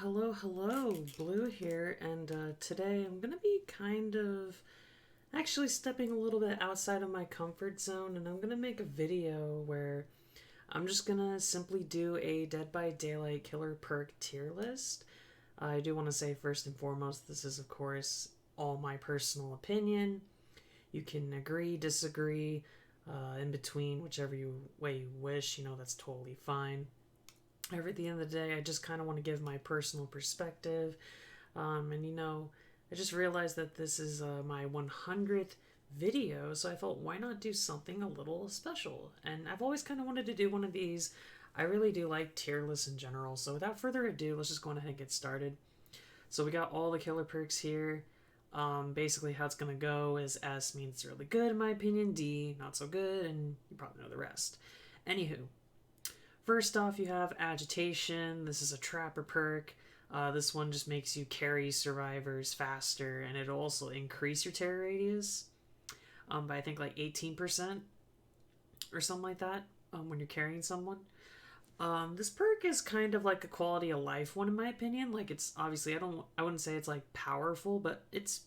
Hello, Blue here, and today I'm gonna be kind of actually stepping a little bit outside of my comfort zone, and I'm gonna make a video where I'm just gonna simply do a Dead by Daylight killer perk tier list. I do want to say, first and foremost, this is, of course, all my personal opinion. You can agree, disagree, in between, way you wish, that's totally fine. At the end of the day, I just kind of want to give my personal perspective. And I just realized that this is my 100th video, so I thought, why not do something a little special? And I've always kind of wanted to do one of these. I really do like tier lists in general, so without further ado, let's just go ahead and get started. So we got all the killer perks here. Basically, how it's gonna go is S means it's really good in my opinion, D not so good, and you probably know the rest. Anywho, first off, you have Agitation. This is a Trapper perk. This one just makes you carry survivors faster, and it'll also increase your terror radius by I think like 18% or something like that when you're carrying someone. This perk is kind of like a quality of life one in my opinion. Like, it's obviously, I wouldn't say it's like powerful, but it's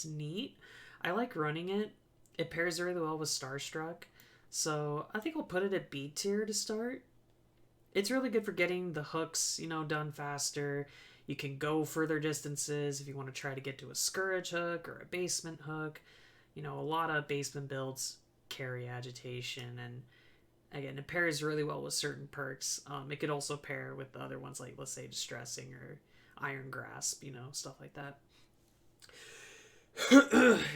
neat. I like running it. It pairs really well with Starstruck, so I think I'll put it at B tier to start. It's really good for getting the hooks, done faster. You can go further distances if you want to try to get to a Scourge hook or a basement hook. A lot of basement builds carry Agitation, and again, it pairs really well with certain perks. It could also pair with the other ones, like, let's say, Distressing or Iron Grasp, stuff like that.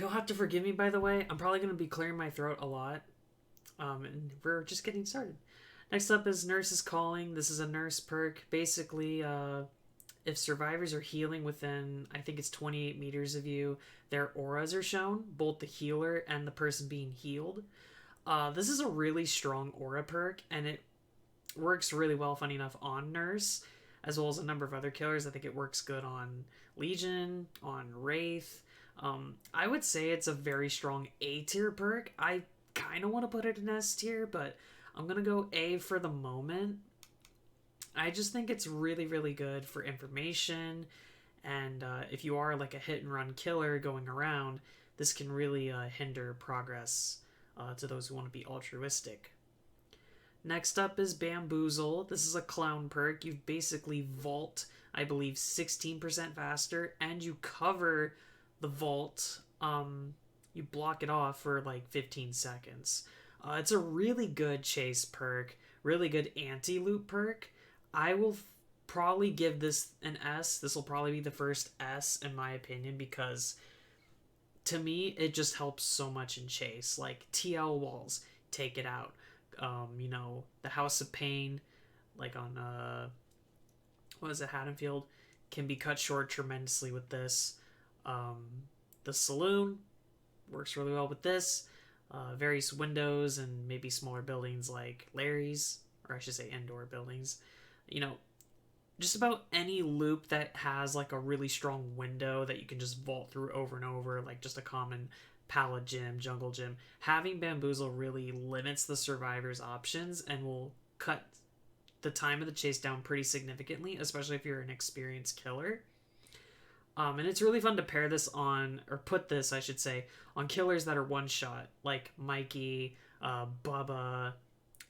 You'll have to forgive me, by the way. I'm probably going to be clearing my throat a lot. And we're just getting started. Next up is Nurse's Calling. This is a nurse perk. Basically, if survivors are healing within, I think it's 28 meters of you, their auras are shown, both the healer and the person being healed. This is a really strong aura perk, and it works really well, funny enough, on Nurse, as well as a number of other killers. I think it works good on Legion, on Wraith. I would say it's a very strong A tier perk. I kind of want to put it in S tier, but I'm going to go A for the moment. I just think it's really, really good for information. And if you are like a hit and run killer going around, this can really hinder progress to those who want to be altruistic. Next up is Bamboozle. This is a clown perk. You basically vault, I believe, 16% faster, and you cover the vault. You block it off for like 15 seconds. It's a really good chase perk, really good anti-loot perk. I will probably give this an S. This will probably be the first S in my opinion, because to me it just helps so much in chase. Like, TL walls, take it out. The House of Pain, like on what is it, Haddonfield, can be cut short tremendously with this. The Saloon works really well with this. Various windows and maybe smaller buildings like Larry's, or I should say indoor buildings. Just about any loop that has like a really strong window that you can just vault through over and over, like just a common pallet gym, jungle gym. Having Bamboozle really limits the survivor's options and will cut the time of the chase down pretty significantly, especially if you're an experienced killer. And it's really fun to pair this on, or put this, I should say, on killers that are one shot, like Mikey, Bubba,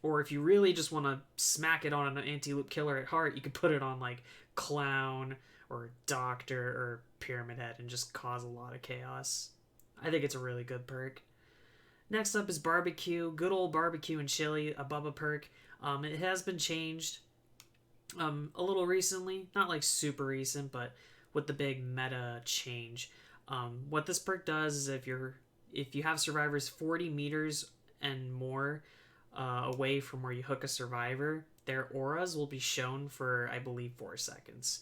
or if you really just want to smack it on an anti-loop killer at heart, you could put it on like Clown or Doctor or Pyramid Head and just cause a lot of chaos. I think it's a really good perk. Next up is Barbecue. Good old Barbecue and Chili, a Bubba perk. It has been changed a little recently. Not like super recent, but with the big meta change. What this perk does is if you have survivors 40 meters and more away from where you hook a survivor, their auras will be shown for, I believe, 4 seconds.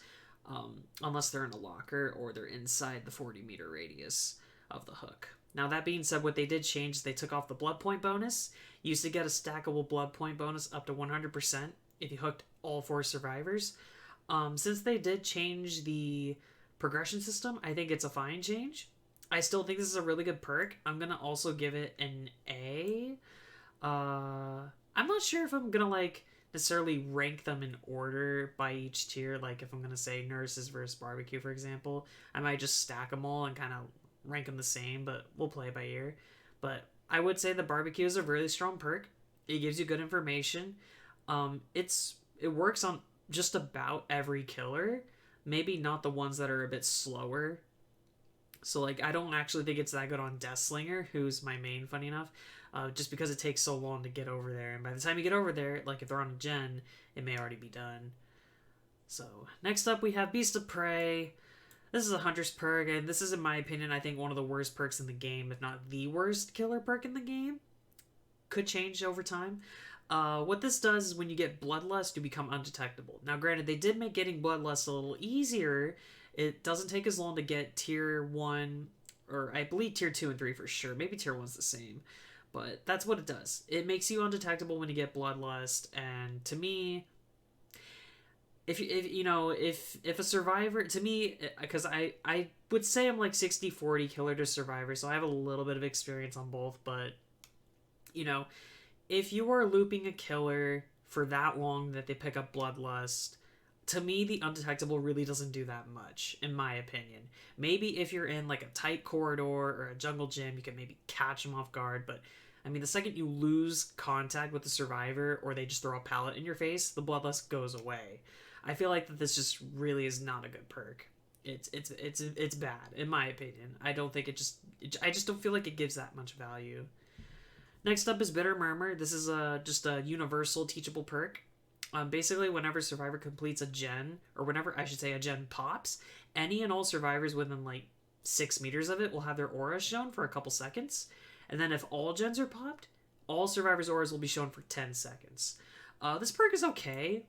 Unless they're in a locker or they're inside the 40-meter radius of the hook. Now, that being said, what they did change is they took off the blood point bonus. You used to get a stackable blood point bonus up to 100% if you hooked all 4 survivors. Since they did change the progression system, I think it's a fine change. I still think this is a really good perk. I'm going to also give it an A. I'm not sure if I'm going to, like, necessarily rank them in order by each tier. Like if I'm gonna say nurses versus barbecue, for example, I might just stack them all and kind of rank them the same, but we'll play by ear. But I would say the barbecue is a really strong perk. It gives you good information. It works on just about every killer. Maybe not the ones that are a bit slower. So like I don't actually think it's that good on Deathslinger, who's my main, funny enough, just because it takes so long to get over there. And by the time you get over there, like if they're on a gen, it may already be done. So next up we have Beast of Prey. This is a Hunter's perk, and this is, in my opinion, I think one of the worst perks in the game, if not the worst killer perk in the game. Could change over time. What this does is when you get Bloodlust, you become undetectable. Now, granted, they did make getting Bloodlust a little easier. It doesn't take as long to get Tier 1, or I believe Tier 2 and 3 for sure. Maybe Tier 1's the same. But that's what it does. It makes you undetectable when you get Bloodlust, and to me, if a survivor, to me, because I would say I'm like 60-40 killer to survivor, so I have a little bit of experience on both, but if you are looping a killer for that long that they pick up Bloodlust, to me the undetectable really doesn't do that much, in my opinion. Maybe if you're in like a tight corridor or a jungle gym, you can maybe catch them off guard, but I mean, the second you lose contact with the survivor or they just throw a pallet in your face, the Bloodlust goes away. I feel like that this just really is not a good perk. It's bad, in my opinion. I don't think I just don't feel like it gives that much value. Next up is Bitter Murmur. This is just a universal teachable perk. Basically, whenever survivor completes a gen, or whenever I should say a gen pops, any and all survivors within like 6 meters of it will have their auras shown for a couple seconds. And then if all gens are popped, all survivors' auras will be shown for 10 seconds. This perk is okay.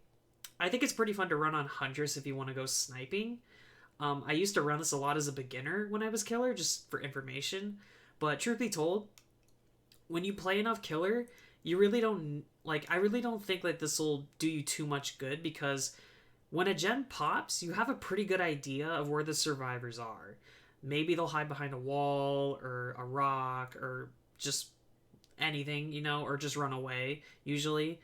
I think it's pretty fun to run on Huntress if you want to go sniping. I used to run this a lot as a beginner when I was killer, just for information. But truth be told, when you play enough killer, you really don't, like, I really don't think that this will do you too much good, because when a gen pops, you have a pretty good idea of where the survivors are. Maybe they'll hide behind a wall or a rock or just anything, or just run away, usually.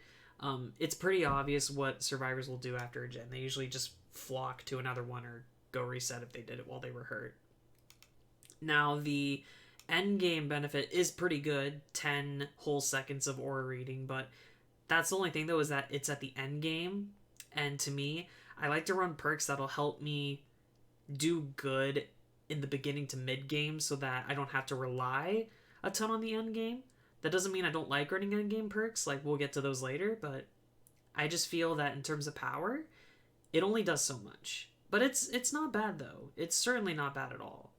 It's pretty obvious what survivors will do after a gen. They usually just flock to another one or go reset if they did it while they were hurt. Now, the end game benefit is pretty good, 10 whole seconds of aura reading, but that's the only thing though, is that it's at the end game, and to me, I like to run perks that'll help me do good in the beginning to mid game so that I don't have to rely a ton on the end game. That doesn't mean I don't like running end game perks, like we'll get to those later, but I just feel that in terms of power, it only does so much. But it's not bad though. It's certainly not bad at all.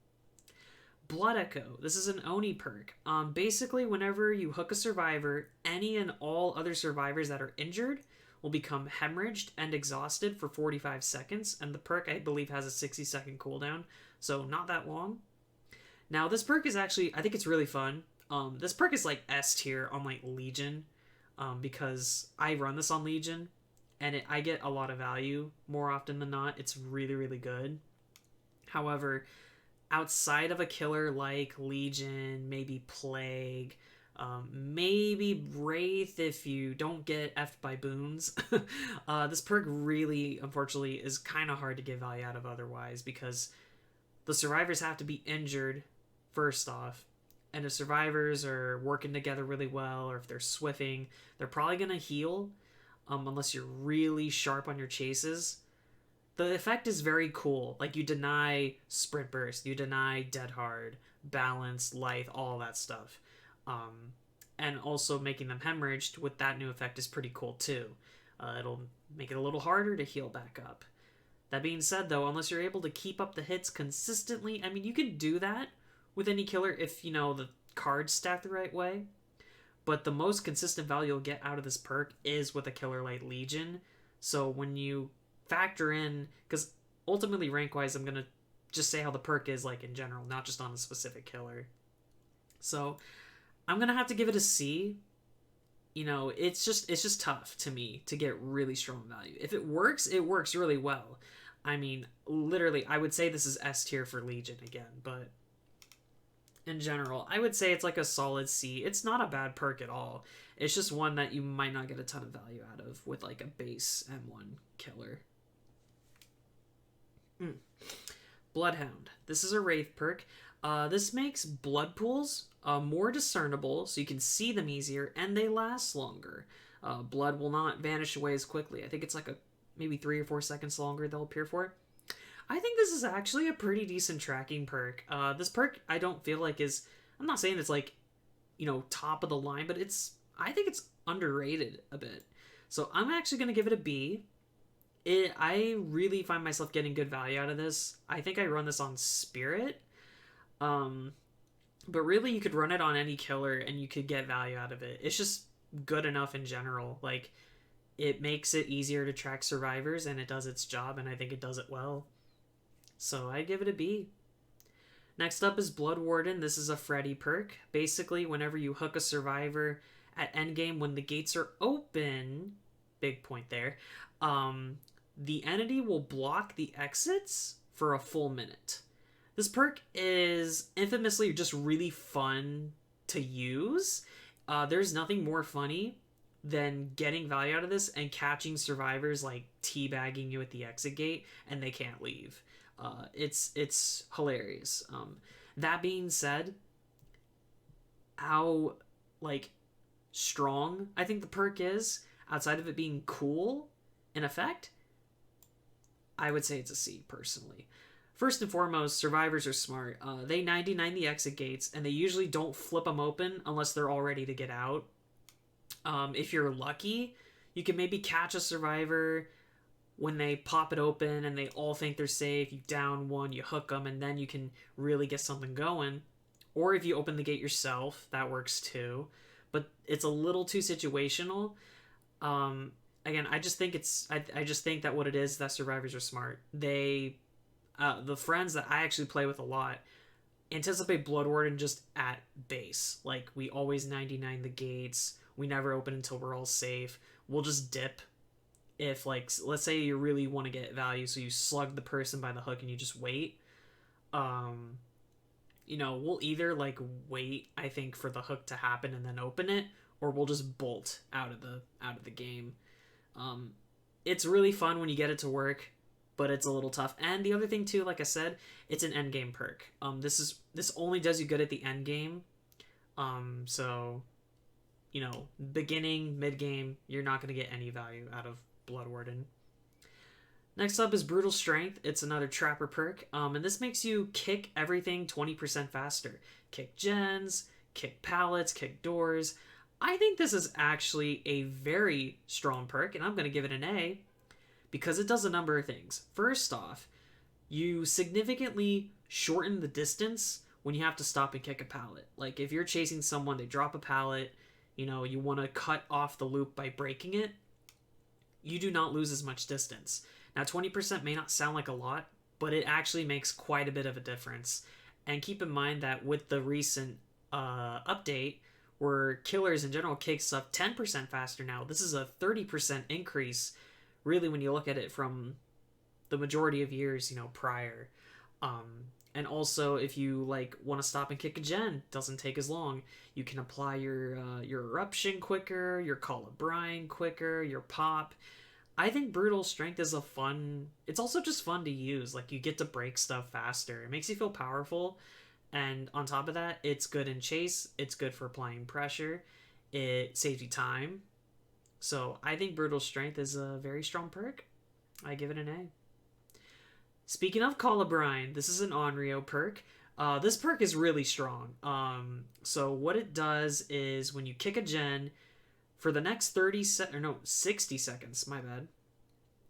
Blood Echo. This is an Oni perk. Basically, whenever you hook a survivor, any and all other survivors that are injured will become hemorrhaged and exhausted for 45 seconds, and the perk, I believe, has a 60-second cooldown, so not that long. Now, this perk is actually, I think it's really fun. This perk is like S tier on like Legion, because I run this on Legion, and I get a lot of value more often than not. It's really, really good. However, outside of a killer like Legion, maybe Plague, maybe Wraith if you don't get effed by boons, this perk really, unfortunately, is kind of hard to get value out of otherwise, because the survivors have to be injured first off, and if survivors are working together really well, or if they're swiffing, they're probably going to heal, unless you're really sharp on your chases. The effect is very cool. Like, you deny Sprint Burst, you deny Dead Hard, Balance, Lithe, all that stuff. And also making them hemorrhaged with that new effect is pretty cool too. It'll make it a little harder to heal back up. That being said though, unless you're able to keep up the hits consistently, I mean, you can do that with any killer if, the cards stack the right way. But the most consistent value you'll get out of this perk is with a killer like Legion. So when you factor in, because ultimately rank-wise, I'm going to just say how the perk is like in general, not just on a specific killer. So I'm going to have to give it a C. It's just tough to me to get really strong value. If it works really well. I mean, literally, I would say this is S tier for Legion again, but in general. I would say it's like a solid C. It's not a bad perk at all. It's just one that you might not get a ton of value out of with like a base M1 killer. Bloodhound. This is a Wraith perk. This makes blood pools more discernible, so you can see them easier, and they last longer. Blood will not vanish away as quickly. I think it's like maybe 3 or 4 seconds longer they'll appear for. I think this is actually a pretty decent tracking perk. This perk I don't feel like is... I'm not saying it's like, top of the line, but I think it's underrated a bit. So I'm actually going to give it a B. I really find myself getting good value out of this. I think I run this on Spirit. But really you could run it on any killer and you could get value out of it. It's just good enough in general. Like, it makes it easier to track survivors and it does its job, and I think it does it well. So I give it a B. Next up is Blood Warden. This is a Freddy perk. Basically, whenever you hook a survivor at endgame when the gates are open, big point there, the entity will block the exits for a full minute. This perk is infamously just really fun to use. There's nothing more funny than getting value out of this and catching survivors like teabagging you at the exit gate and they can't leave. It's hilarious. That being said, how strong I think the perk is, outside of it being cool in effect, I would say it's a C personally. First and foremost, survivors are smart. They 99 the exit gates, and they usually don't flip them open unless they're all ready to get out. If you're lucky, you can maybe catch a survivor when they pop it open and they all think they're safe. You down one, you hook them, and then you can really get something going. Or if you open the gate yourself, that works too. But it's a little too situational. Again, I just think I just think that what it is that survivors are smart. They, the friends that I actually play with a lot, anticipate Blood Warden just at base. Like, we always 99 the gates. We never open until we're all safe. We'll just dip. If, let's say you really want to get value, so you slug the person by the hook and you just wait. We'll either, wait, I think, for the hook to happen and then open it, or we'll just bolt out of the game. It's really fun when you get it to work, but it's a little tough. And the other thing too, like I said, it's an end game perk. This only does you good at the end game. So, beginning, mid game, you're not going to get any value out of Blood Warden. Next up is Brutal Strength. It's another Trapper perk, and this makes you kick everything 20% faster. Kick gens, kick pallets, kick doors. I think this is actually a very strong perk, and I'm going to give it an A because it does a number of things. First off, you significantly shorten the distance when you have to stop and kick a pallet. Like, if you're chasing someone, they drop a pallet, you want to cut off the loop by breaking it, you do not lose as much distance. Now, 20% may not sound like a lot, but it actually makes quite a bit of a difference. And keep in mind that with the recent update, where killers in general kicks up 10% faster now, this is a 30% increase, really, when you look at it from the majority of years, prior. And also, if you want to stop and kick a gen, doesn't take as long. You can apply your eruption quicker, your Call of Brine quicker, your pop. I think Brutal Strength is it's also just fun to use. You get to break stuff faster. It makes you feel powerful. And on top of that, it's good in chase. It's good for applying pressure. It saves you time. So I think Brutal Strength is a very strong perk. I give it an A. Speaking of Call of Brine, this is an Onryo perk. This perk is really strong. So what it does is when you kick a gen, for the next 60 seconds, my bad,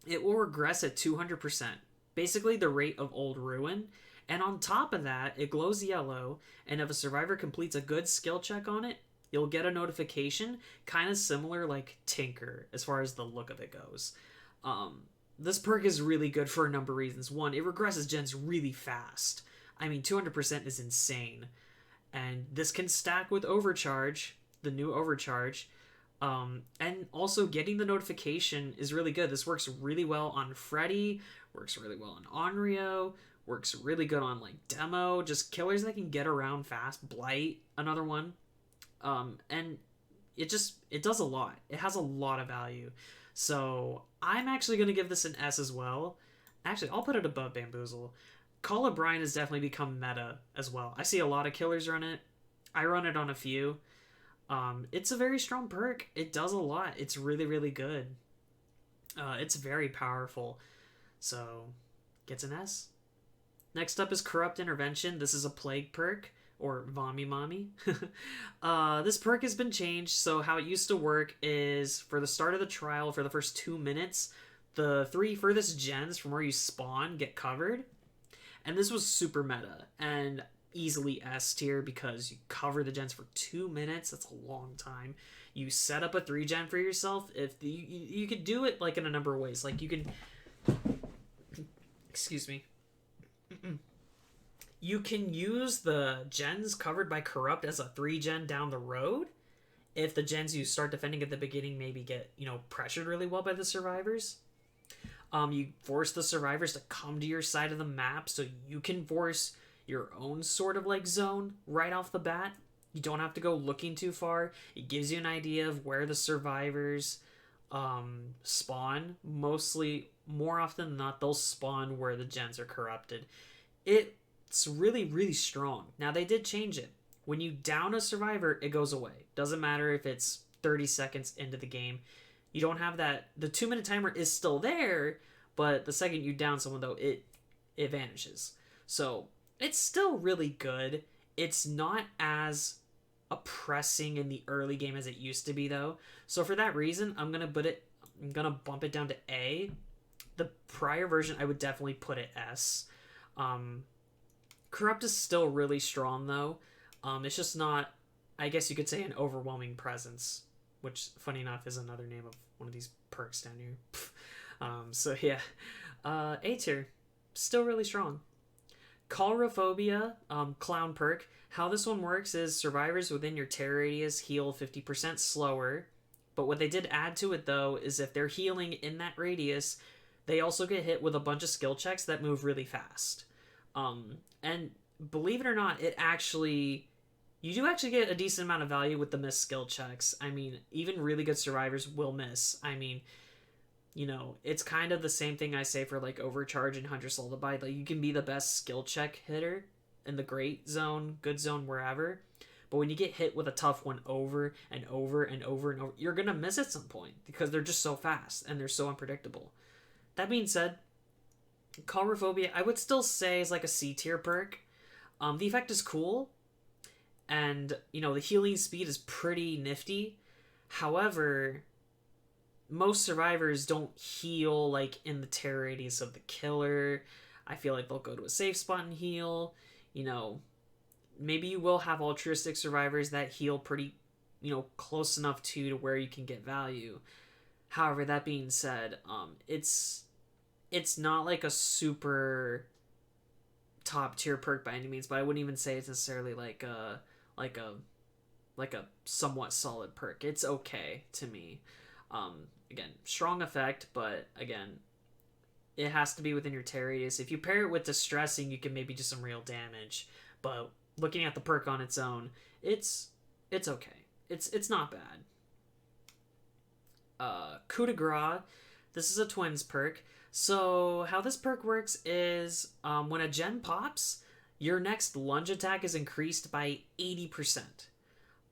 it will regress at 200%. Basically the rate of Old Ruin. And on top of that, it glows yellow, and if a survivor completes a good skill check on it, you'll get a notification, kind of similar like Tinker, as far as the look of it goes. This perk is really good for a number of reasons. One, it regresses gens really fast. I mean, 200% is insane. And this can stack with Overcharge, the new Overcharge. And also getting the notification is really good. This works really well on Freddy, works really well on Onryo, Works really good on like demo, just killers that can get around fast. Blight, another one. And it does a lot. It has a lot of value. So I'm actually going to give this an S as well. Actually, I'll put it above Bamboozle. Call of Brine has definitely become meta as well. I see a lot of killers run it. I run it on a few. It's a very strong perk. It does a lot. It's really, really good. It's very powerful. So, gets an S. Next up is Corrupt Intervention. This is a plague perk, or Vommy Mommy. This perk has been changed, so how it used to work is for the start of the trial, for the first 2 minutes, the 3 furthest gens from where you spawn get covered. And this was super meta, and easily S tier because you cover the gens for 2 minutes. That's a long time. You set up a 3 gen for yourself. You could do it like in a number of ways. Like you can, excuse me. You can use the gens covered by Corrupt as a 3 gen down the road. If the gens you start defending at the beginning maybe get, pressured really well by the survivors. You force the survivors to come to your side of the map so you can force your own sort of like zone right off the bat. You don't have to go looking too far. It gives you an idea of where the survivors spawn. Mostly, more often than not, they'll spawn where the gens are corrupted. It's really, really strong. Now, they did change it. When you down a survivor, it goes away. Doesn't matter if it's 30 seconds into the game. You don't have that. The 2-minute timer is still there, but the second you down someone, though, it vanishes. So, it's still really good. It's not as oppressing in the early game as it used to be, though. So, for that reason, I'm gonna bump it down to A. The prior version, I would definitely put it S. Corrupt is still really strong, though. It's just not, I guess you could say, an overwhelming presence, which, funny enough, is another name of one of these perks down here. So, yeah. A tier. Still really strong. Calrophobia, clown perk. How this one works is survivors within your terror radius heal 50% slower. But what they did add to it, though, is if they're healing in that radius, they also get hit with a bunch of skill checks that move really fast. And believe it or not, you do actually get a decent amount of value with the missed skill checks. I mean, even really good survivors will miss. I mean, it's kind of the same thing I say for like Overcharge and Hunter's Lullaby. Like, you can be the best skill check hitter in the great zone, good zone, wherever. But when you get hit with a tough one over and over and over and over, you're going to miss at some point because they're just so fast and they're so unpredictable. That being said, Calrophobia, I would still say is like a C tier perk. The effect is cool, and the healing speed is pretty nifty. However, most survivors don't heal like in the terror radius of the killer. I feel like they'll go to a safe spot and heal. Maybe you will have altruistic survivors that heal pretty, close enough to where you can get value. However, that being said, it's not like a super top tier perk by any means, but I wouldn't even say it's necessarily like a somewhat solid perk. It's okay to me. Again, strong effect, but again, it has to be within your terror radius. If you pair it with distressing, you can maybe do some real damage. But looking at the perk on its own, it's okay. It's not bad. Coup de grace. This is a twins perk. So how this perk works is when a gen pops, your next lunge attack is increased by 80%.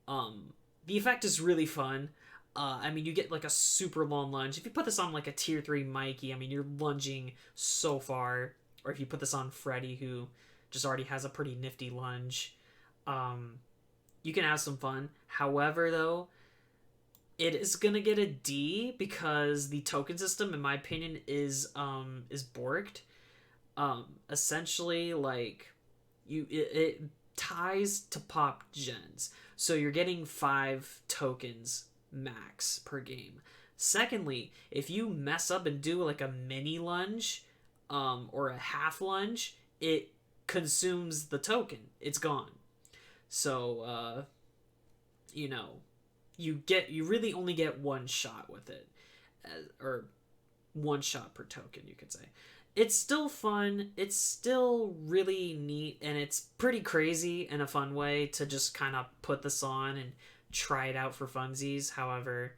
The effect is really fun. You get like a super long lunge. If you put this on like a tier 3 Mikey, you're lunging so far. Or if you put this on Freddy, who just already has a pretty nifty lunge, you can have some fun. However, though, it is gonna get a D because the token system, in my opinion, is borked. Essentially, like it ties to pop gens, so you're getting 5 tokens max per game. Secondly, if you mess up and do like a mini lunge, or a half lunge, it consumes the token. It's gone. So, you really only get one shot with it, or one shot per token, you could say. It's still fun. It's still really neat, and it's pretty crazy in a fun way to just kind of put this on and try it out for funsies. However,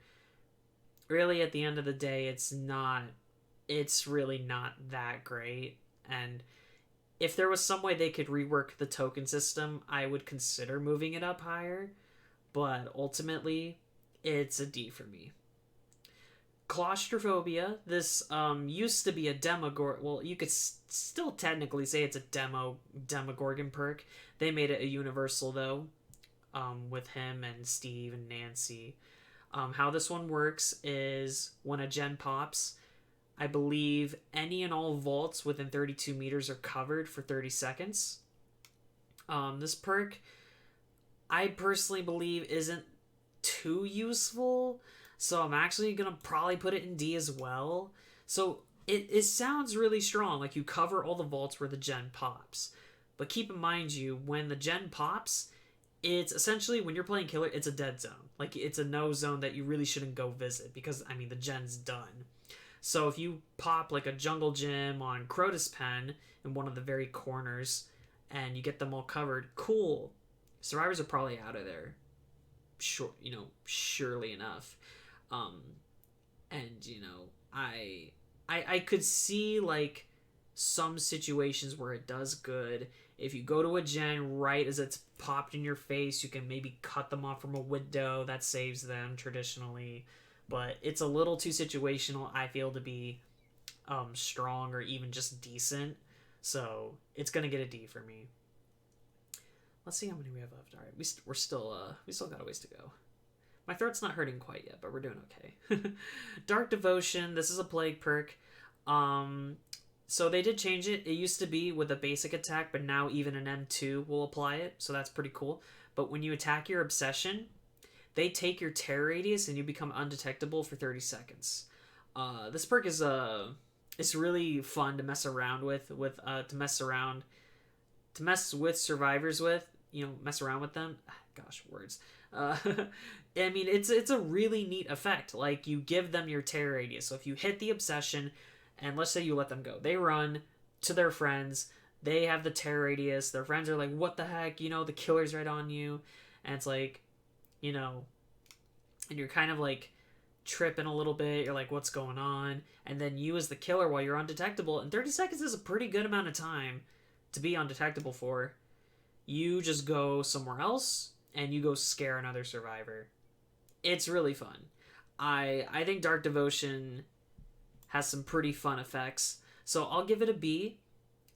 really at the end of the day, it's really not that great. And if there was some way they could rework the token system, I would consider moving it up higher, but ultimately, it's a D for me. Claustrophobia. This used to be a Demogorgon. Well, you could still technically say it's a Demogorgon perk. They made it a universal though, with him and Steve and Nancy. How this one works is when a gen pops, I believe any and all vaults within 32 meters are covered for 30 seconds. This perk, I personally believe, isn't too useful, so I'm actually gonna probably put it in D as well. So it sounds really strong, like you cover all the vaults where the gen pops. But keep in mind, when the gen pops, it's essentially, when you're playing killer, it's a dead zone. Like, it's a no zone that you really shouldn't go visit because, I mean, the gen's done. So if you pop like a jungle gym on Crotus Pen in one of the very corners and you get them all covered, cool. Survivors are probably out of there. Sure, surely enough. And I could see like some situations where it does good. If you go to a gen right as it's popped in your face, you can maybe cut them off from a window. That saves them traditionally. But it's a little too situational, I feel, to be strong or even just decent. So it's gonna get a D for me. Let's see how many we have left. All right, we still got a ways to go. My throat's not hurting quite yet, but we're doing okay. Dark Devotion. This is a plague perk. So they did change it. It used to be with a basic attack, but now even an M2 will apply it. So that's pretty cool. But when you attack your obsession, they take your terror radius and you become undetectable for 30 seconds. This perk is it's really fun to mess around with to mess with survivors with, mess around with them. Gosh, words. I mean, it's a really neat effect. Like, you give them your terror radius. So if you hit the obsession, and let's say you let them go, they run to their friends. They have the terror radius. Their friends are like, "What the heck? The killer's right on you," and it's like, and you're kind of like tripping a little bit. You're like, "What's going on?" And then you, as the killer, while you're undetectable, and 30 seconds is a pretty good amount of time to be undetectable for. You just go somewhere else and you go scare another survivor. It's really fun. I think Dark Devotion has some pretty fun effects, so I'll give it a B.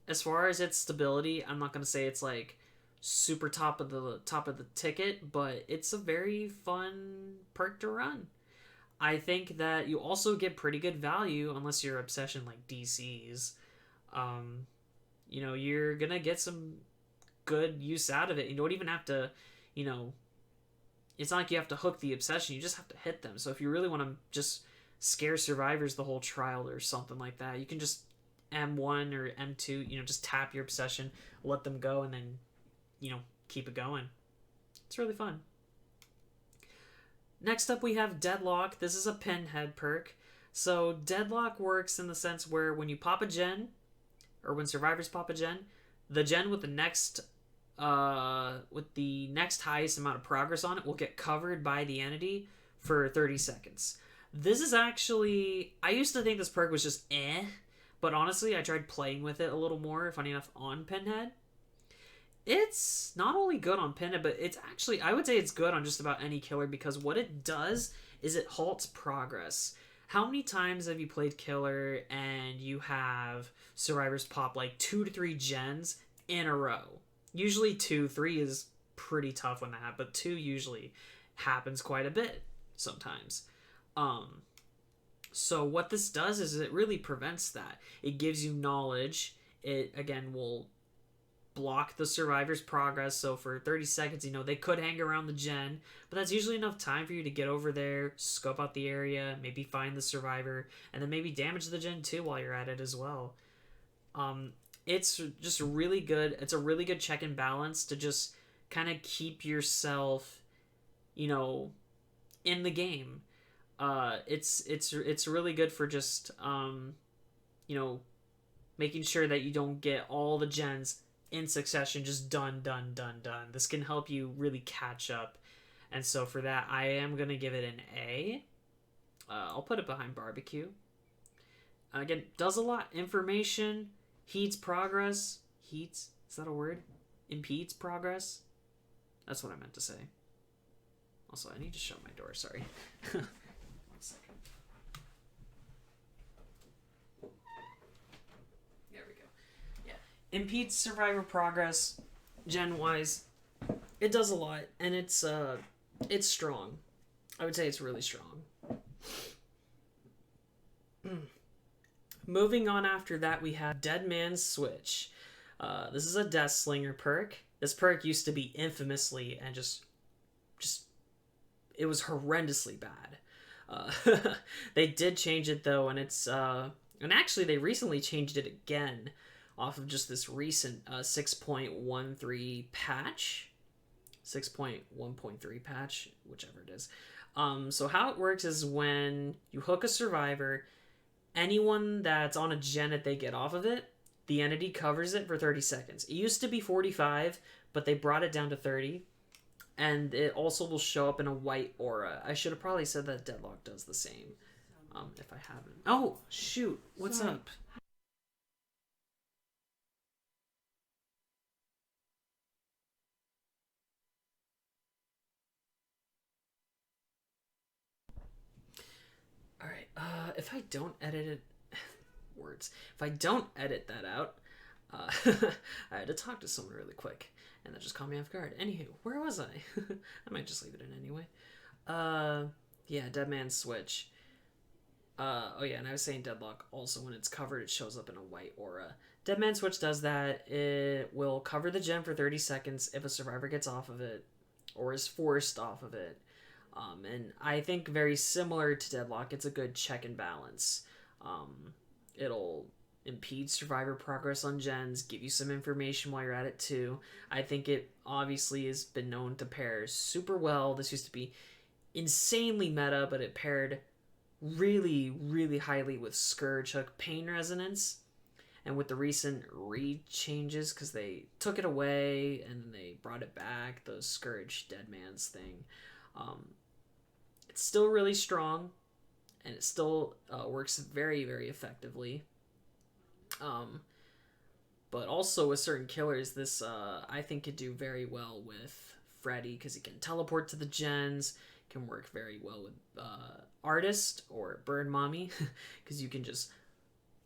As far as its stability, I'm not gonna say it's like super top of the ticket, but it's a very fun perk to run. I think that you also get pretty good value unless your obsession like DCs. You're gonna get some good use out of it. You don't even have to, it's not like you have to hook the obsession. You just have to hit them. So if you really want to just scare survivors the whole trial or something like that, you can just M1 or M2, just tap your obsession, let them go, and then, keep it going. It's really fun. Next up, we have Deadlock. This is a pinhead perk. So Deadlock works in the sense where when you pop a gen, or when survivors pop a gen, the gen with the next highest amount of progress on it will get covered by the entity for 30 seconds. This is actually, I used to think this perk was just but honestly, I tried playing with it a little more, funny enough, on Pinhead. It's not only good on Pinhead, but it's actually, I would say it's good on just about any killer, because what it does is it halts progress. How many times have you played killer and you have survivors pop like 2 to 3 gens in a row? Usually 2, 3 is pretty tough when that happens, but 2 usually happens quite a bit sometimes. So what this does is it really prevents that. It gives you knowledge. It, again, will block the survivor's progress. So for 30 seconds, they could hang around the gen, but that's usually enough time for you to get over there, scope out the area, maybe find the survivor, and then maybe damage the gen too while you're at it as well. It's just really good. It's a really good check and balance to just kind of keep yourself, in the game. It's really good for just making sure that you don't get all the gens in succession just done, done, done, done. This can help you really catch up. And so for that, I am going to give it an A. I'll put it behind barbecue. Again, does a lot. Information, heeds progress. Heeds? Is that a word? Impedes progress? That's what I meant to say. Also, I need to shut my door, sorry. One second. There we go. Yeah. Impedes survivor progress, gen-wise. It does a lot, and it's strong. I would say it's really strong. Moving on after that, we have Dead Man's Switch. This is a Death Slinger perk. This perk used to be infamously and just it was horrendously bad. They did change it though, and and actually they recently changed it again off of just this recent 6.13 patch. 6.1.3 patch, whichever it is. So how it works is when you hook a survivor, anyone that's on a gen that they get off of it, the entity covers it for 30 seconds. It used to be 45, but they brought it down to 30. And it also will show up in a white aura. I should have probably said that Deadlock does the same. If I haven't. Oh, shoot. What's up? Alright, if I don't edit it... words. If I don't edit that out, I had to talk to someone really quick, and that just caught me off guard. Anywho, where was I? I might just leave it in anyway. Yeah, Dead Man's Switch. Oh yeah, and I was saying Deadlock, also when it's covered, it shows up in a white aura. Dead Man's Switch does that. It will cover the gem for 30 seconds if a survivor gets off of it, or is forced off of it. And I think very similar to Deadlock, it's a good check and balance. It'll impede survivor progress on gens, give you some information while you're at it too. I think it obviously has been known to pair super well. This used to be insanely meta, but it paired really, really highly with Scourge Hook Pain Resonance. And with the recent re-changes, because they took it away and then they brought it back, the Scourge Dead Man's thing. It's still really strong, and it still works very, very effectively. But also with certain killers, this I think could do very well with Freddy, because he can teleport to the gens, can work very well with Artist or Bird Mommy, because you can just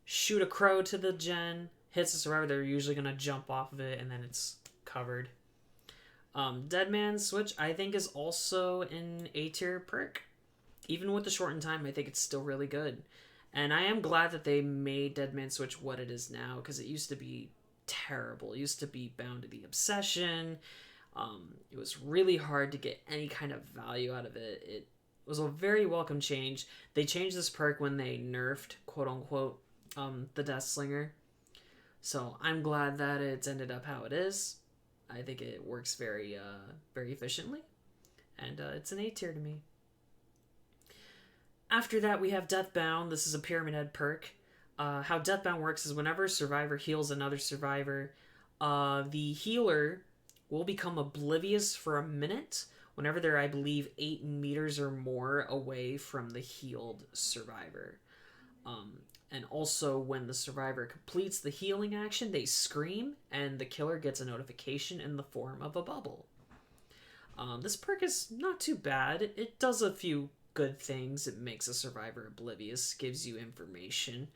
shoot a crow to the gen, hits the survivor, they're usually going to jump off of it, and then it's covered. Dead Man's Switch, I think, is also an A tier perk. Even with the shortened time, I think it's still really good. And I am glad that they made Dead Man's Switch what it is now, because it used to be terrible. It used to be bound to the obsession. It was really hard to get any kind of value out of it. It was a very welcome change. They changed this perk when they nerfed, quote unquote, the Death Slinger. So I'm glad that it's ended up how it is. I think it works very, very efficiently. And it's an A tier to me. After that, we have Deathbound. This is a Pyramid Head perk. How Deathbound works is whenever a survivor heals another survivor, the healer will become oblivious for a minute whenever they're, I believe, 8 meters or more away from the healed survivor. And also, when the survivor completes the healing action, they scream, and the killer gets a notification in the form of a bubble. This perk is not too bad. It does a few good things. It makes a survivor oblivious, gives you information,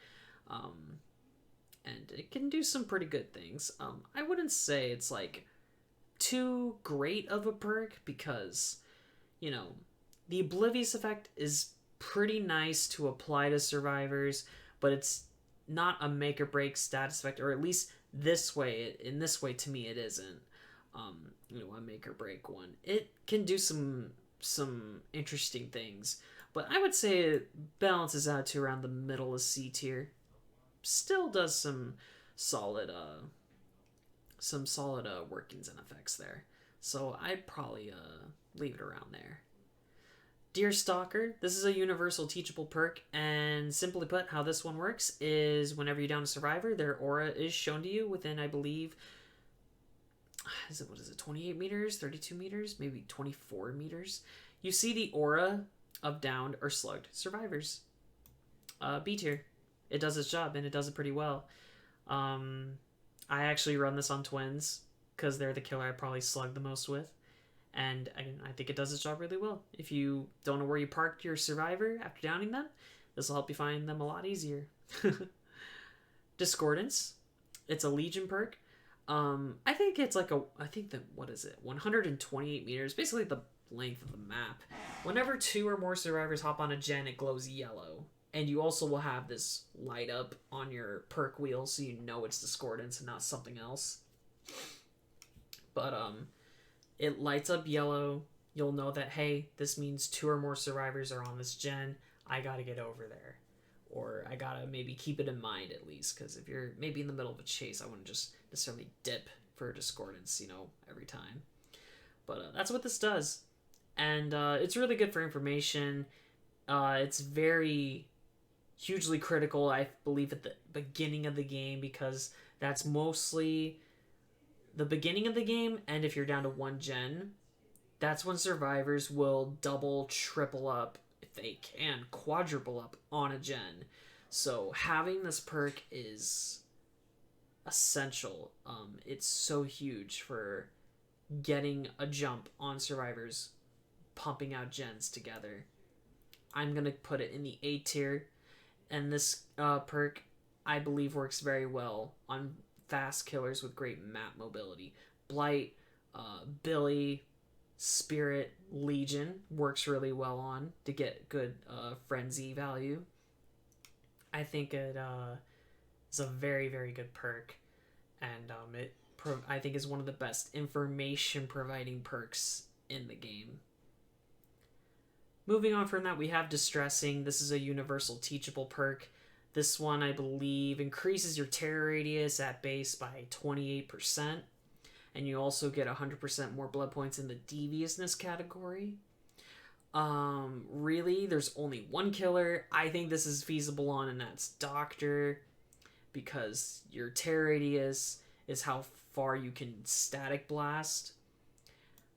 and it can do some pretty good things. I wouldn't say it's like too great of a perk, because, you know, the oblivious effect is pretty nice to apply to survivors, but it's not a make or break status effect, or at least in this way to me it isn't. A make or break one. It can do some interesting things, but I would say it balances out to around the middle of C tier. Still does some solid workings and effects there. So I'd probably leave it around there. Dear Stalker, this is a universal teachable perk, and simply put, how this one works is whenever you down a survivor, their aura is shown to you within, I believe, what is it, 28 meters, 32 meters, maybe 24 meters. You see the aura of downed or slugged survivors. B tier. It does its job, and it does it pretty well. I actually run this on twins, because they're the killer I probably slug the most with. And I think it does its job really well. If you don't know where you parked your survivor after downing them, this will help you find them a lot easier. Discordance. It's a Legion perk. I think it's like what is it? 128 meters, basically the length of the map. Whenever 2 or more survivors hop on a gen, it glows yellow. And you also will have this light up on your perk wheel, so you know it's Discordance and not something else. But, it lights up yellow. You'll know that, hey, this means 2 or more survivors are on this gen. I gotta get over there. Or I gotta maybe keep it in mind at least, because if you're maybe in the middle of a chase, I wouldn't just necessarily dip for Discordance, every time. But that's what this does. And it's really good for information. It's very hugely critical, I believe, at the beginning of the game, because that's mostly the beginning of the game, and if you're down to 1 gen, that's when survivors will double, triple up, if they can, quadruple up on a gen. So having this perk is essential. It's so huge for getting a jump on survivors pumping out gens together. I'm going to put it in the A tier, and this perk, I believe, works very well on fast killers with great map mobility. Blight, Billy, Spirit, Legion works really well on to get good frenzy value. I think it is a very, very good perk, and I think is one of the best information providing perks in the game. Moving on from that, we have Distressing. This is a universal teachable perk. This one, I believe, increases your terror radius at base by 28%. And you also get 100% more blood points in the deviousness category. Really, there's only one killer I think this is feasible on, and that's Doctor. Because your terror radius is how far you can static blast.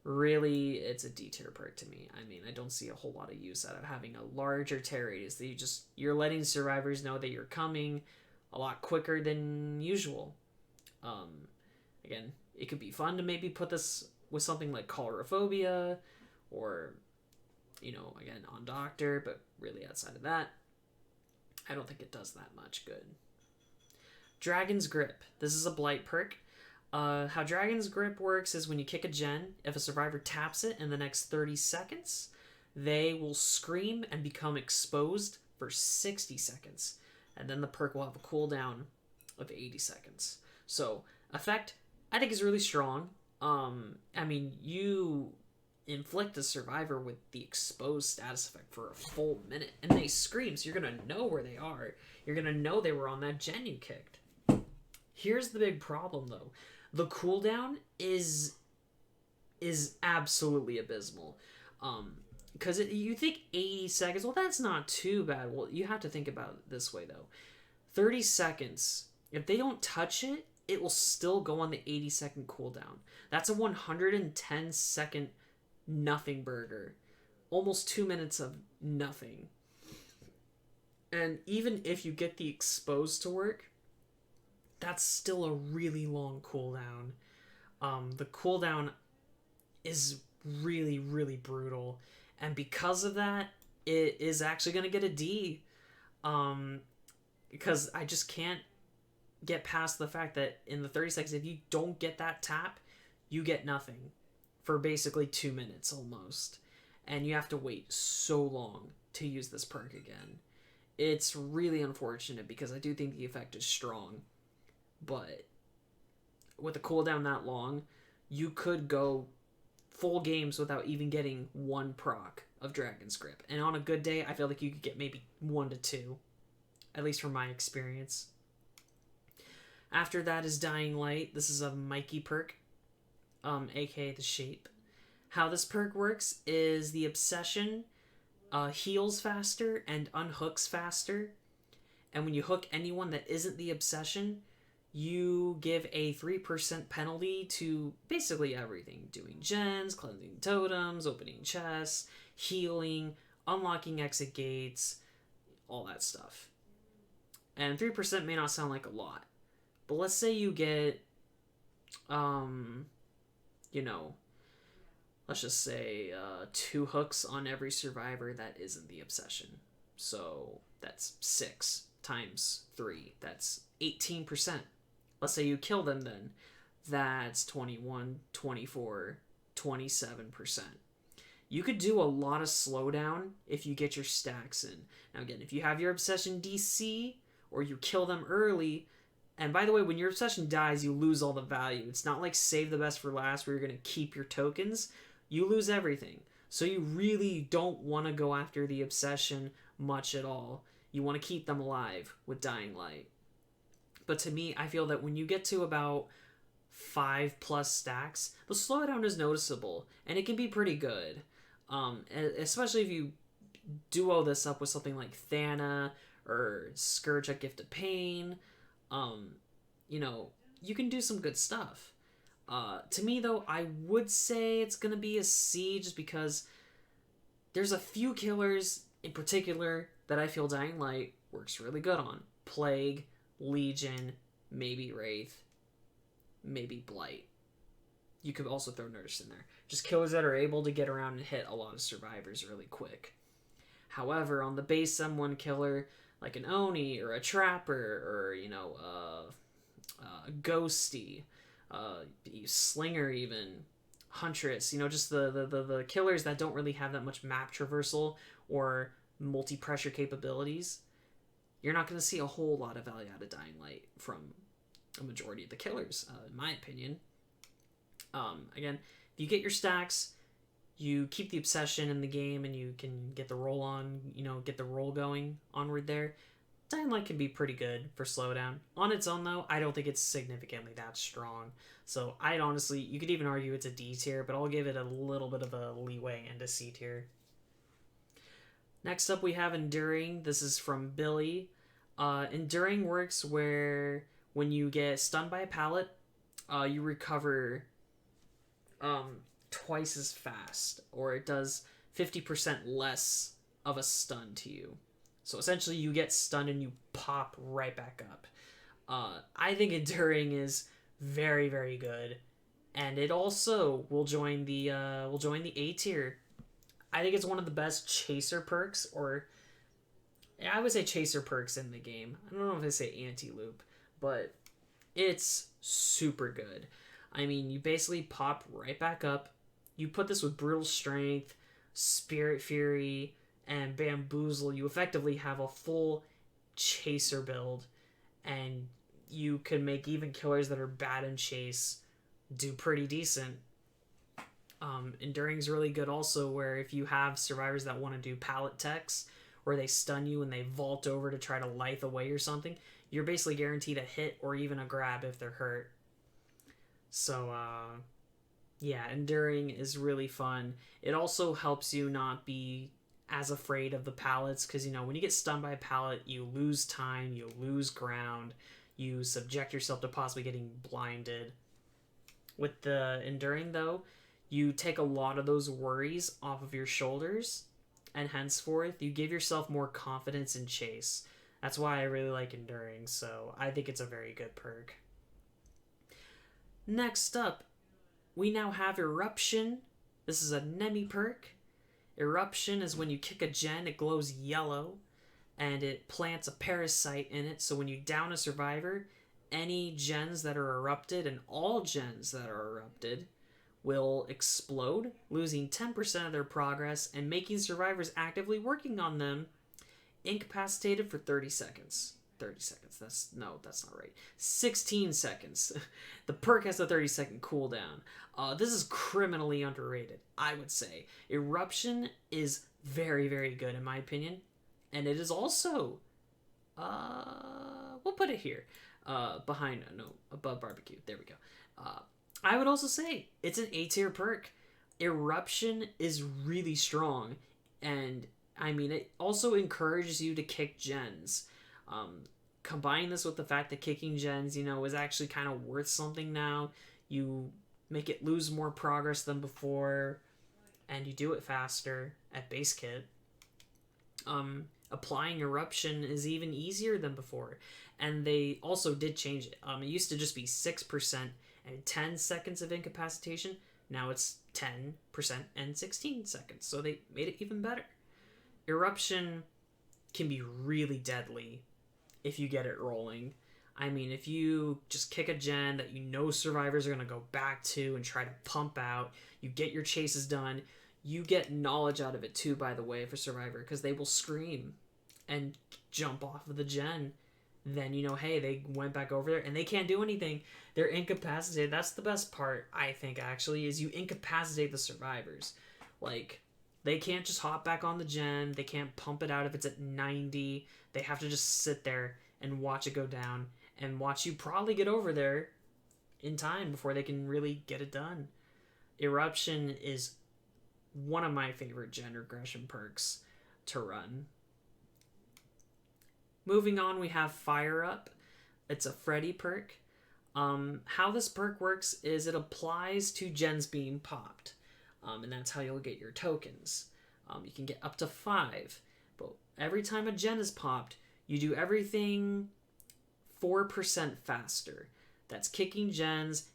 Really, it's a D tier perk to me. I mean, I don't see a whole lot of use out of having a larger terror radius. That you're letting survivors know that you're coming a lot quicker than usual. Again, it could be fun to maybe put this with something like Chlorophobia, or, again, on Doctor, but really outside of that, I don't think it does that much good. Dragon's Grip. This is a Blight perk. How Dragon's Grip works is when you kick a gen, if a survivor taps it in the next 30 seconds, they will scream and become exposed for 60 seconds. And then the perk will have a cooldown of 80 seconds. So, effect, I think, is really strong. You inflict a survivor with the exposed status effect for a full minute, and they scream, so you're going to know where they are. You're going to know they were on that gen you kicked. Here's the big problem, though. The cooldown is absolutely abysmal. Because you think 80 seconds, well, that's not too bad. Well, you have to think about it this way, though. 30 seconds, if they don't touch it, it will still go on the 80-second cooldown. That's a 110-second nothing burger. Almost 2 minutes of nothing. And even if you get the exposed to work, that's still a really long cooldown. The cooldown is really, really brutal. And because of that, it is actually going to get a D. Because I just can't get past the fact that in the 30 seconds, if you don't get that tap, you get nothing for basically 2 minutes almost. And you have to wait so long to use this perk again. It's really unfortunate because I do think the effect is strong. But with a cooldown that long, you could go full games without even getting one proc of Dragon's Grip. And on a good day, I feel like you could get maybe 1 to 2. At least from my experience. After that is Dying Light. This is a Mikey perk. aka the Shape. How this perk works is the Obsession heals faster and unhooks faster. And when you hook anyone that isn't the obsession, you give a 3% penalty to basically everything: doing gens, cleansing totems, opening chests, healing, unlocking exit gates, all that stuff. And 3% may not sound like a lot, but let's say you get, um, you know, let's just say 2 hooks on every survivor that isn't the obsession. So that's 6 times 3. That's 18%. Let's say you kill them then. That's 21, 24, 27%. You could do a lot of slowdown if you get your stacks in. Now again, if you have your obsession DC or you kill them early, and by the way, when your obsession dies, you lose all the value. It's not like save the best for last where you're going to keep your tokens. You lose everything. So you really don't want to go after the obsession much at all. You want to keep them alive with Dying Light. But to me, I feel that when you get to about 5+ stacks, the slowdown is noticeable, and it can be pretty good. Especially if you duo this up with something like Thana or Scourge at Gift of Pain. You can do some good stuff. To me, though, I would say it's going to be a C just because there's a few killers in particular that I feel Dying Light works really good on. Plague, Legion, maybe Wraith, maybe Blight. You could also throw Nurse in there. Just killers that are able to get around and hit a lot of survivors really quick. However, on the base M1 killer, like an Oni or a Trapper or, Ghosty, Slinger even, Huntress, just the killers that don't really have that much map traversal or multi-pressure capabilities, you're not going to see a whole lot of value out of Dying Light from a majority of the killers, in my opinion. Again, if you get your stacks, you keep the obsession in the game, and you can get the roll on, get the roll going onward there. Dying Light can be pretty good for slowdown. On its own, though, I don't think it's significantly that strong. So I'd honestly, you could even argue it's a D tier, but I'll give it a little bit of a leeway into C tier. Next up, we have Enduring. This is from Billy. Enduring works where when you get stunned by a pallet, you recover twice as fast, or it does 50% less of a stun to you. So essentially, you get stunned and you pop right back up. I think Enduring is very, very good, and it also will join the A tier. I think it's one of the best chaser perks, or I would say chaser perks in the game. I don't know if they say anti-loop, but it's super good. I mean, you basically pop right back up. You put this with Brutal Strength, Spirit Fury, and Bamboozle. You effectively have a full chaser build, and you can make even killers that are bad in chase do pretty decent. Enduring's really good also, where if you have survivors that want to do pallet techs, where they stun you and they vault over to try to lithe away or something, you're basically guaranteed a hit or even a grab if they're hurt. So, yeah, Enduring is really fun. It also helps you not be as afraid of the pallets, because, when you get stunned by a pallet, you lose time, you lose ground, you subject yourself to possibly getting blinded. With the Enduring, though, you take a lot of those worries off of your shoulders, and henceforth, you give yourself more confidence in chase. That's why I really like Enduring, so I think it's a very good perk. Next up, we now have Eruption. This is a Nemi perk. Eruption is when you kick a gen, it glows yellow, and it plants a parasite in it, so when you down a survivor, any gens that are erupted, and all gens that are erupted, will explode, losing 10% of their progress and making survivors actively working on them incapacitated for 30 seconds. 30 seconds. That's not right. 16 seconds. The perk has a 30-second cooldown. This is criminally underrated, I would say. Eruption is very, very good in my opinion. And it is also, we'll put it here. Above barbecue. There we go. I would also say it's an A tier perk. Eruption is really strong, and I mean, it also encourages you to kick gens. Um, Combine this with the fact that kicking gens, is actually kind of worth something now. You make it lose more progress than before, and you do it faster at base kit. Applying eruption is even easier than before, and they also did change it. It used to just be 6% and 10 seconds of incapacitation. Now it's 10% and 16 seconds, so they made it even better. Eruption can be really deadly if you get it rolling. I mean, if you just kick a gen that survivors are going to go back to and try to pump out, you get your chases done, you get knowledge out of it too, by the way, for survivor, because they will scream and jump off of the gen. Then, hey, they went back over there and they can't do anything. They're incapacitated. That's the best part, I think, actually, is you incapacitate the survivors. Like, they can't just hop back on the gen. They can't pump it out if it's at 90. They have to just sit there and watch it go down and watch you probably get over there in time before they can really get it done. Eruption is one of my favorite gen regression perks to run. Moving on, we have Fire Up. It's a Freddy perk. How this perk works is it applies to gens being popped. And that's how you'll get your tokens. You can get up to 5. But every time a gen is popped, you do everything 4% faster. That's kicking gens,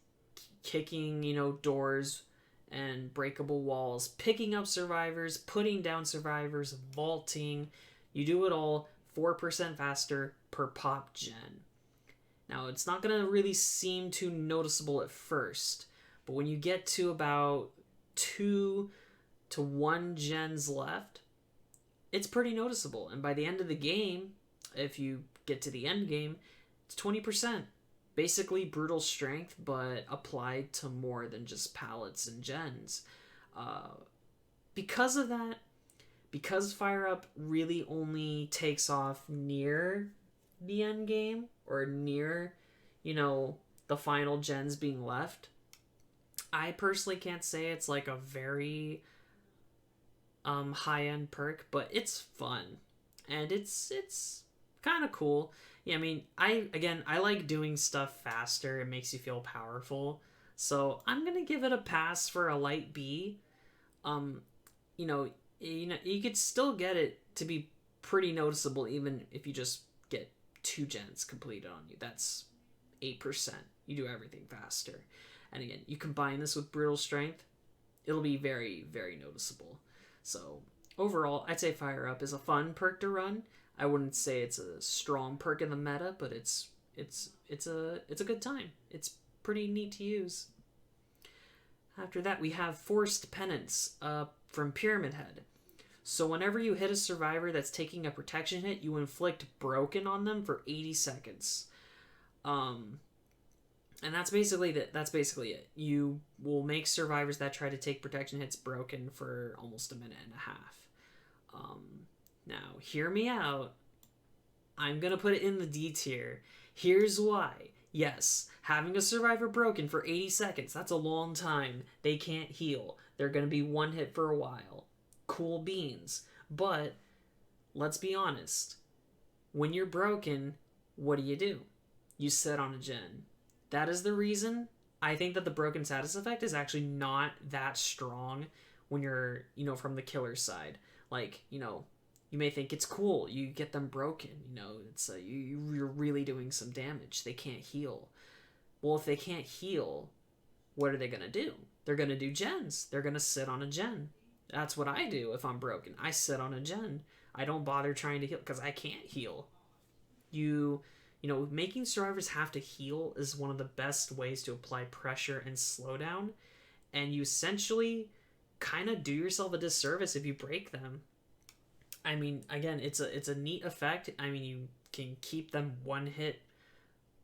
kicking, doors and breakable walls, picking up survivors, putting down survivors, vaulting. You do it all 4% faster per pop gen. Now, it's not going to really seem too noticeable at first, but when you get to about 2 to 1 gens left, it's pretty noticeable. And by the end of the game, if you get to the end game, it's 20%. Basically brutal strength, but applied to more than just pallets and gens. Because of that, because Fire Up really only takes off near the end game, or near, the final gens being left, I personally can't say it's like a very high-end perk, but it's fun. And it's kind of cool. Yeah, I mean, I like doing stuff faster. It makes you feel powerful. So I'm going to give it a pass for a light B. You could still get it to be pretty noticeable even if you just get 2 gens completed on you. That's 8%. You do everything faster. And again, you combine this with brutal strength, it'll be very, very noticeable. So overall, I'd say Fire Up is a fun perk to run. I wouldn't say it's a strong perk in the meta, but it's a good time. It's pretty neat to use. After that, we have Forced Penance from Pyramid Head. So whenever you hit a survivor that's taking a protection hit, you inflict Broken on them for 80 seconds. And that's basically it. You will make survivors that try to take protection hits broken for almost a minute and a half. Now, hear me out. I'm going to put it in the D tier. Here's why. Yes, having a survivor broken for 80 seconds, that's a long time. They can't heal. They're going to be one hit for a while. Cool beans. But, let's be honest. When you're broken, what do? You sit on a gen. That is the reason I think that the broken status effect is actually not that strong when you're, from the killer's side. Like, you may think it's cool. You get them broken, it's you're really doing some damage. They can't heal. Well, if they can't heal, what are they going to do? They're going to do gens. They're going to sit on a gen. That's what I do if I'm broken. I sit on a gen. I don't bother trying to heal because I can't heal. Making survivors have to heal is one of the best ways to apply pressure and slowdown. And you essentially kind of do yourself a disservice if you break them. I mean, again, it's a neat effect. I mean, you can keep them one hit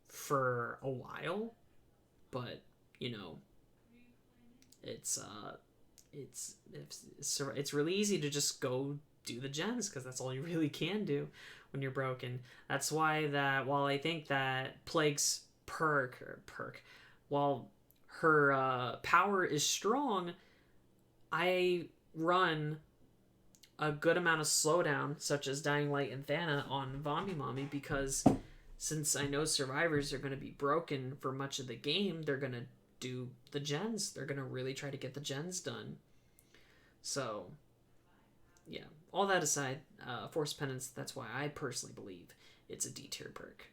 for a while, but it's really easy to just go do the gens because that's all you really can do when you're broken. That's why while I think that Plague's perk, while her power is strong, I run a good amount of slowdown, such as Dying Light and Thana, on Vommy Mommy, because since I know survivors are going to be broken for much of the game, they're going to do the gens. They're going to really try to get the gens done. So, yeah. All that aside, Force Penance, that's why I personally believe it's a D tier perk.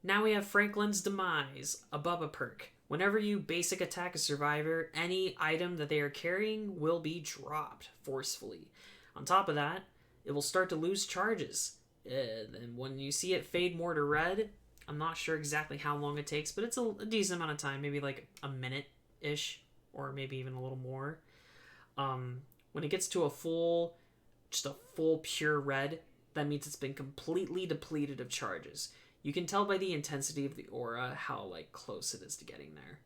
Now we have Franklin's Demise, a Bubba perk. Whenever you basic attack a survivor, any item that they are carrying will be dropped forcefully. On top of that, it will start to lose charges. And when you see it fade more to red, I'm not sure exactly how long it takes, but it's a decent amount of time, maybe like a minute-ish, or maybe even a little more. When it gets to just a full pure red, that means it's been completely depleted of charges. You can tell by the intensity of the aura how close it is to getting there.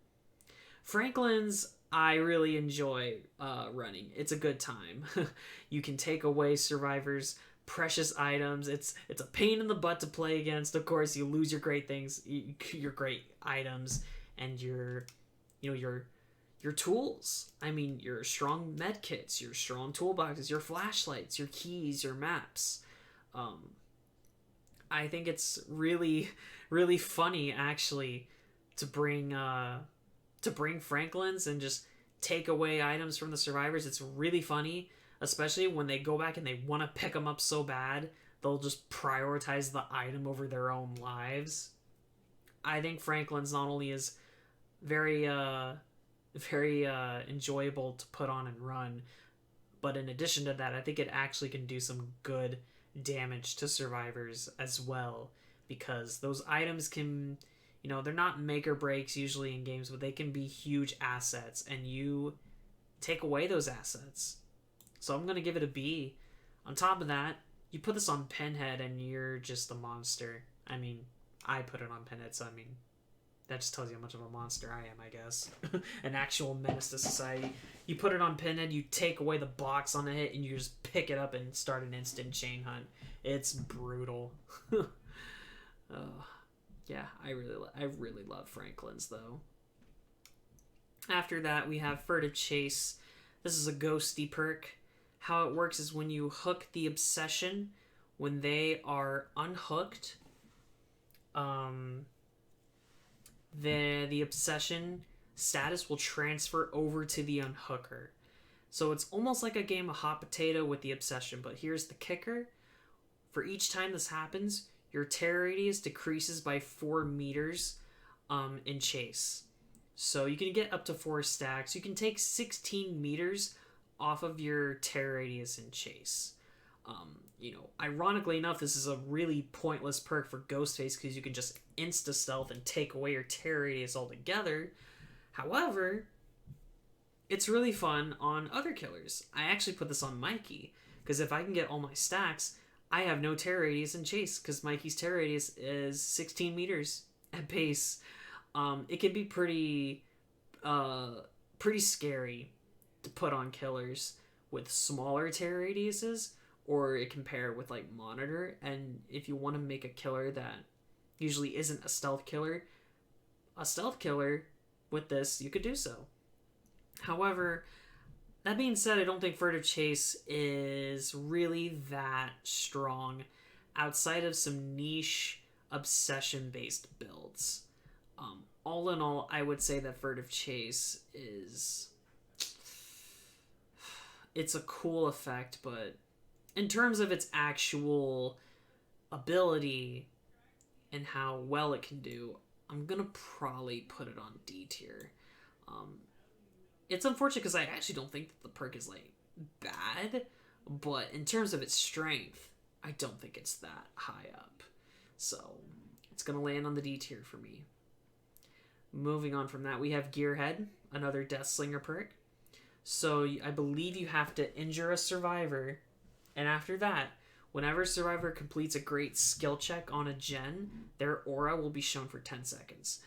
Franklin's, I really enjoy running. It's a good time. You can take away survivors' precious items. It's a pain in the butt to play against. Of course, you lose your great things, your great items, and your tools. I mean, your strong med kits, your strong toolboxes, your flashlights, your keys, your maps. I think it's really, really funny actually to bring Franklin's and just take away items from the survivors. It's really funny, especially when they go back and they want to pick them up so bad, they'll just prioritize the item over their own lives. I think Franklin's not only is very enjoyable to put on and run, but in addition to that, I think it actually can do some good damage to survivors as well, because those items can, they're not make or breaks usually in games, but they can be huge assets, and you take away those assets. So I'm going to give it a B. On top of that, you put this on Pinhead and you're just a monster. I mean, I put it on Pinhead, so I mean, that just tells you how much of a monster I am, I guess. An actual menace to society. You put it on Pinhead, you take away the box on the hit, and you just pick it up and start an instant chain hunt. It's brutal. Yeah, I really love Franklin's, though. After that, we have Furtive Chase. This is a ghosty perk. How it works is when you hook the Obsession, when they are unhooked, the Obsession status will transfer over to the unhooker. So it's almost like a game of hot potato with the Obsession, but here's the kicker. For each time this happens, your terror radius decreases by 4 meters in Chase. So you can get up to 4 stacks. You can take 16 meters off of your terror radius in Chase. Ironically enough, this is a really pointless perk for Ghostface because you can just insta-stealth and take away your terror radius altogether. However, it's really fun on other killers. I actually put this on Mikey, because if I can get all my stacks, I have no terror radius in Chase, because Mikey's terror radius is 16 meters at base. It can be pretty scary to put on killers with smaller terror radiuses, or it can pair with Monitor. And if you want to make a killer that usually isn't a stealth killer with this, you could do so. However, that being said, I don't think Furtive Chase is really that strong outside of some niche obsession-based builds. All in all, I would say that Furtive Chase it's a cool effect, but in terms of its actual ability and how well it can do, I'm gonna probably put it on D tier. It's unfortunate because I actually don't think that the perk is bad, but in terms of its strength, I don't think it's that high up. So it's gonna land on the D tier for me. Moving on from that, we have Gearhead, another Deathslinger perk. So I believe you have to injure a survivor, and after that, whenever a survivor completes a great skill check on a gen, their aura will be shown for 10 seconds.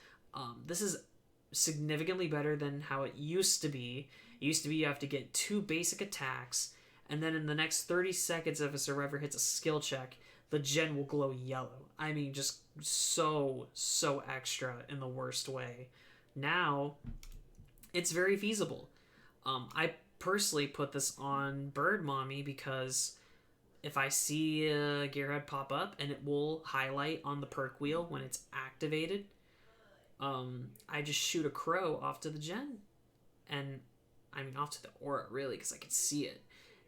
This is significantly better than how it used to be. It used to be you have to get 2 basic attacks, and then in the next 30 seconds if a survivor hits a skill check, the gen will glow yellow. I mean, just so extra in the worst way. Now, it's very feasible. I personally put this on Bird Mommy because if I see a Gearhead pop up and it will highlight on the perk wheel when it's activated, I just shoot a crow off to the gen. And, I mean, off to the aura, really, because I can see it.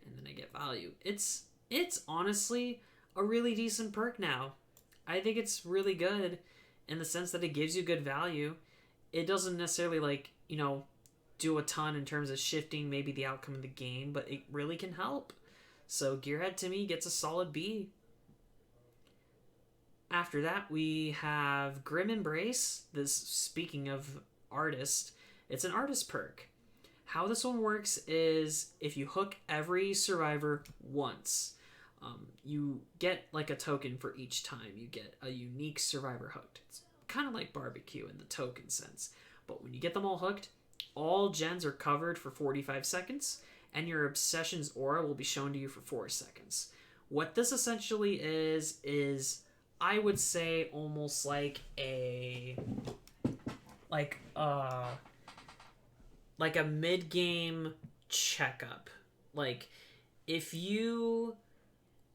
And then I get value. It's honestly a really decent perk now. I think it's really good in the sense that it gives you good value. It doesn't necessarily, like, you know, do a ton in terms of shifting maybe the outcome of the game, but it really can help. So Gearhead to me gets a solid B. After that, we have Grim Embrace. This, speaking of artist, it's an artist perk. How this one works is if you hook every survivor once, you get like a token for each time you get a unique survivor hooked. It's kind of like barbecue in the token sense. But when you get them all hooked, all gens are covered for 45 seconds, and your Obsession's aura will be shown to you for 4 seconds. What this essentially is I would say almost like a mid-game checkup. Like, if you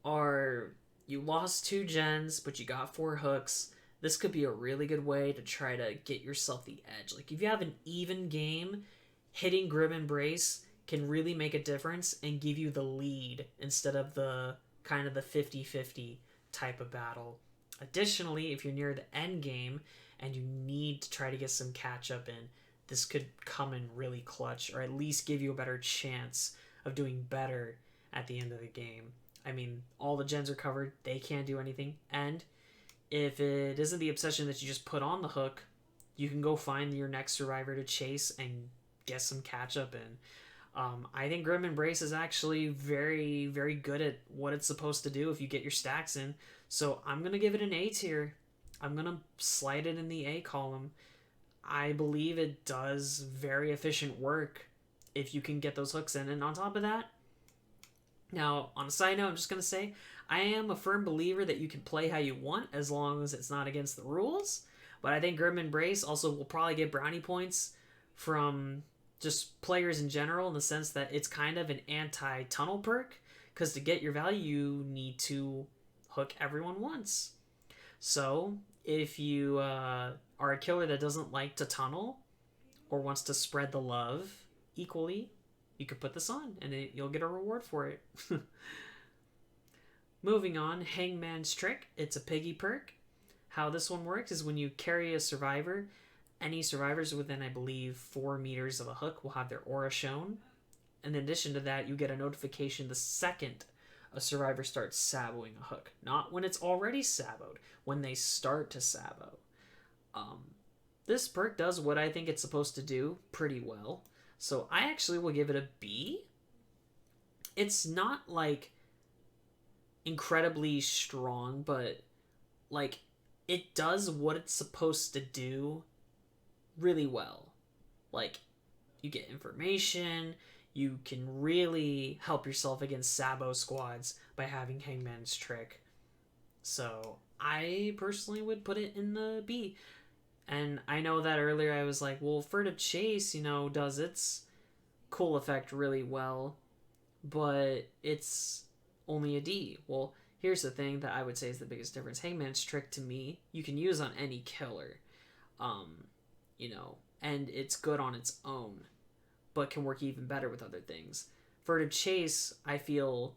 lost 2 gens, but you got 4 hooks, this could be a really good way to try to get yourself the edge. Like, if you have an even game, hitting Grim Embrace can really make a difference and give you the lead instead of the kind of the 50-50 type of battle. Additionally, if you're near the end game and you need to try to get some catch up in, this could come in really clutch, or at least give you a better chance of doing better at the end of the game. I mean, all the gens are covered, they can't do anything, and if it isn't the Obsession that you just put on the hook, you can go find your next survivor to chase and get some catch up in. I think Grim Embrace is actually very, very good at what it's supposed to do if you get your stacks in, so I'm going to give it an A tier. I'm going to slide it in the A column. I believe it does very efficient work if you can get those hooks in. And on top of that, now, on a side note, I'm just going to say, I am a firm believer that you can play how you want as long as it's not against the rules. But I think Grim Embrace also will probably get brownie points from just players in general, in the sense that it's kind of an anti-tunnel perk, because to get your value, you need to hook everyone once. So, if you are a killer that doesn't like to tunnel, or wants to spread the love equally, you could put this on, and you'll get a reward for it. Moving on, Hangman's Trick. It's a piggy perk. How this one works is when you carry a survivor, any survivors within, I believe, 4 meters of a hook will have their aura shown. In addition to that, you get a notification the second a survivor starts saboing a hook. Not when it's already saboed, when they start to sabo. This perk does what I think it's supposed to do pretty well. So I actually will give it a B. It's not, like, incredibly strong, but, like, it does what it's supposed to do really well. Like, you get information, you can really help yourself against Sabo squads by having Hangman's Trick. So I personally would put it in the B. And I know that earlier I was like, well, Furtive Chase, does its cool effect really well, but it's only a D. Well, here's the thing that I would say is the biggest difference. Hangman's Trick, to me, you can use on any killer, and it's good on its own, but can work even better with other things. Furtive Chase, I feel,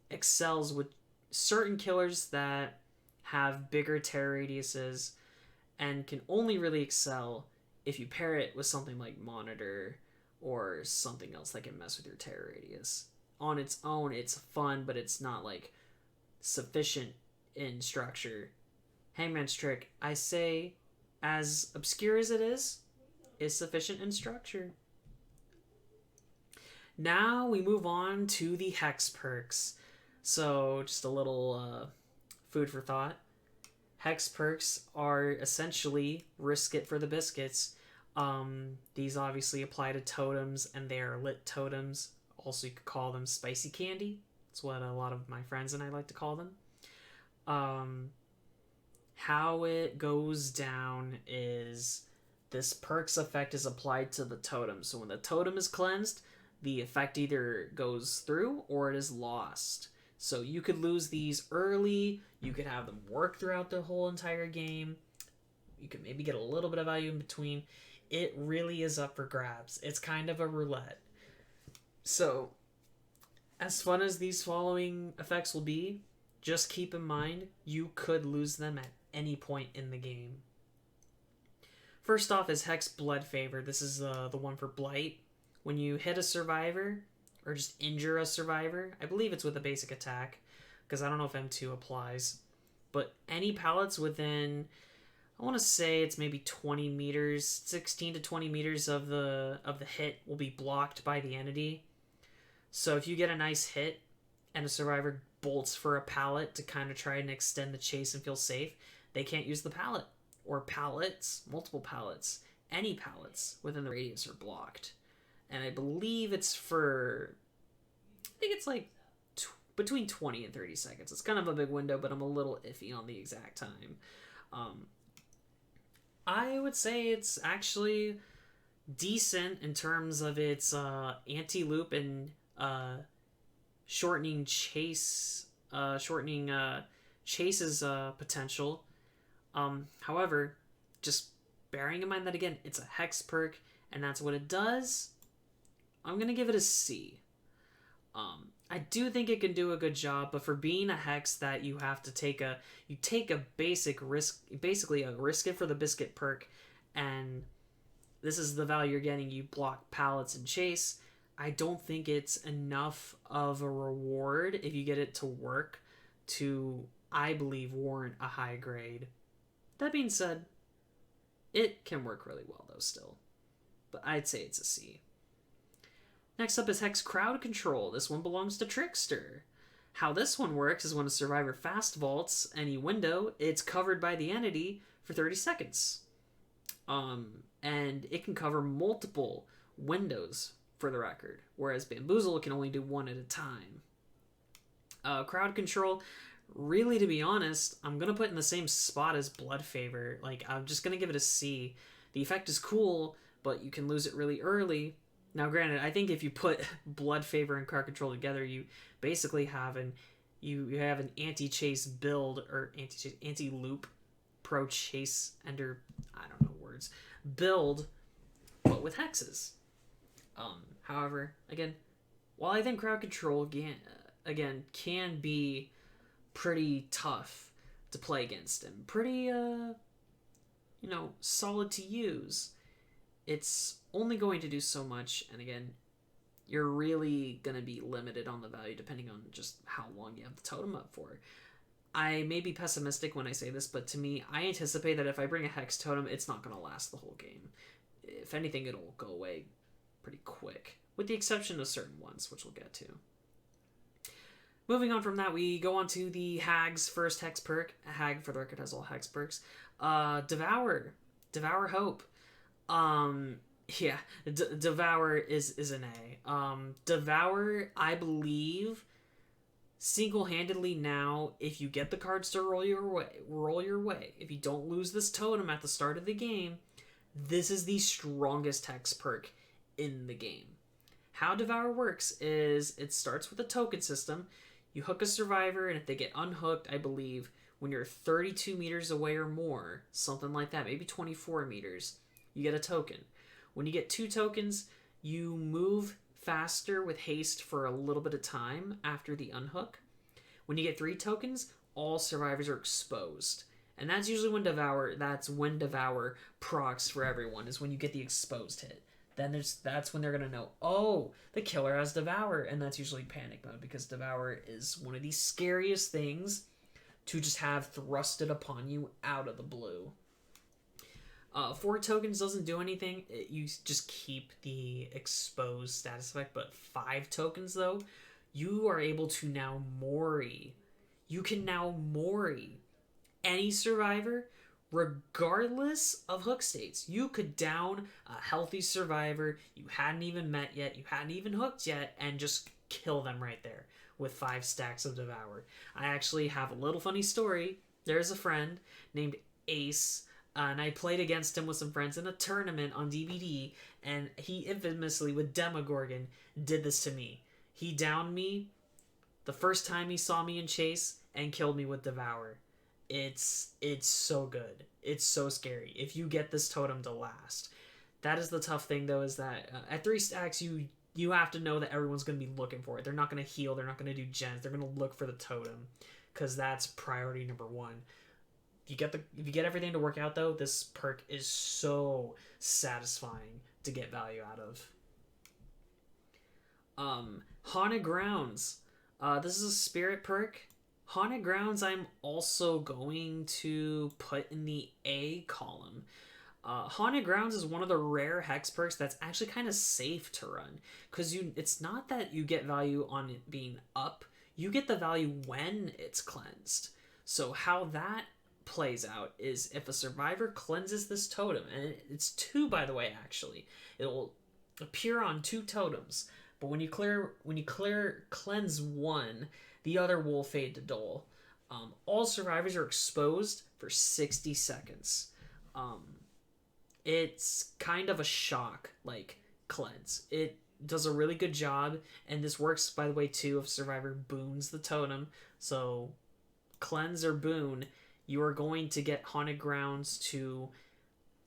excels with certain killers that have bigger terror radiuses, and can only really excel if you pair it with something like Monitor or something else that can mess with your terror radius. On its own, it's fun, but it's not, like, sufficient in structure. Hangman's Trick, I say, as obscure as it is sufficient in structure. Now we move on to the Hex perks. So, just a little food for thought. Hex perks are essentially risk it for the biscuits. These obviously apply to totems, and they are lit totems. Also, you could call them spicy candy. That's what a lot of my friends and I like to call them. How it goes down is this perk's effect is applied to the totem. So when the totem is cleansed, the effect either goes through or it is lost. So you could lose these early, you could have them work throughout the whole entire game, you could maybe get a little bit of value in between. It really is up for grabs. It's kind of a roulette. So, as fun as these following effects will be, just keep in mind you could lose them at any point in the game. First off is Hex Blood Favor. This is the one for Blight. When you hit a survivor, or just injure a survivor, I believe it's with a basic attack, because I don't know if M2 applies, but any pallets within, I want to say it's maybe 20 meters, 16 to 20 meters of the hit will be blocked by the entity. So if you get a nice hit and a survivor bolts for a pallet to kind of try and extend the chase and feel safe, they can't use the pallet. Or pallets, multiple pallets, any pallets within the radius are blocked. And I believe it's for, I think it's like between 20 and 30 seconds. It's kind of a big window, but I'm a little iffy on the exact time. I would say it's actually decent in terms of its anti-loop and shortening chase's potential. However, just bearing in mind that, again, it's a Hex perk, and that's what it does, I'm going to give it a C. I do think it can do a good job, but for being a Hex that you have to take a basic risk, basically a risk it for the biscuit perk, and this is the value you're getting, you block pallets and chase, I don't think it's enough of a reward if you get it to work to, I believe, warrant a high grade. That being said, it can work really well though still, but I'd say it's a C. Next up is Hex Crowd Control. This one belongs to Trickster. How this one works is when a survivor fast vaults any window, it's covered by the entity for 30 seconds. And it can cover multiple windows for the record, whereas Bamboozle can only do one at a time. Crowd Control, really, to be honest, I'm going to put in the same spot as Blood Favor. Like, I'm just going to give it a C. The effect is cool, but you can lose it really early. Now, granted, I think if you put Blood Favor and Crowd Control together, you basically have an anti-chase build, or anti-loop pro-chase ender, I don't know words, build, but with hexes. However, again, while I think Crowd Control, can be pretty tough to play against and pretty, solid to use, it's only going to do so much, and again, you're really going to be limited on the value depending on just how long you have the totem up for. I may be pessimistic when I say this, but to me, I anticipate that if I bring a Hex Totem, it's not going to last the whole game. If anything, it'll go away pretty quick, with the exception of certain ones, which we'll get to. Moving on from that, we go on to the Hag's first Hex perk. Hag, for the record, has all Hex perks. Devour Hope. Devour is an A. Devour, I believe, single-handedly now, if you get the cards to roll your way, if you don't lose this totem at the start of the game, this is the strongest Hex perk in the game. How Devour works is it starts with a token system. You hook a survivor, and if they get unhooked, I believe, when you're 32 meters away or more, something like that, maybe 24 meters, you get a token. When you get 2 tokens, you move faster with haste for a little bit of time after the unhook. When you get 3 tokens, all survivors are exposed. And that's usually when Devour procs for everyone, is when you get the exposed hit. That's when they're going to know, oh, the killer has Devour, and that's usually panic mode, because Devour is one of the scariest things to just have thrusted upon you out of the blue. 4 tokens doesn't do anything. You just keep the exposed status effect, but 5 tokens, though, you are able to now Mori. You can now Mori any survivor, regardless of hook states. You could down a healthy survivor you hadn't even met yet, you hadn't even hooked yet, and just kill them right there with 5 stacks of Devour. I actually have a little funny story. There's a friend named Ace. and I played against him with some friends in a tournament on DVD, and he infamously, with Demogorgon, did this to me. He downed me the first time he saw me in Chase and killed me with Devour. It's so good. It's so scary. If you get this totem to last. That is the tough thing, though, is that at 3 stacks, you have to know that everyone's going to be looking for it. They're not going to heal. They're not going to do gens. They're going to look for the totem, because that's priority number 1. If you get everything to work out, though, this perk is so satisfying to get value out of. Haunted Grounds. This is a spirit perk. Haunted Grounds I'm also going to put in the A column. Haunted Grounds is one of the rare hex perks that's actually kind of safe to run, because it's not that you get value on it being up, you get the value when it's cleansed. So how that plays out is if a survivor cleanses this totem, and it's 2, by the way, actually, it will appear on 2 totems, but when you cleanse 1, the other will fade to dull. All survivors are exposed for 60 seconds. It's kind of a shock, like, cleanse. It does a really good job, and this works, by the way, too, if survivor boons the totem. So, cleanse or boon, you are going to get Haunted Grounds to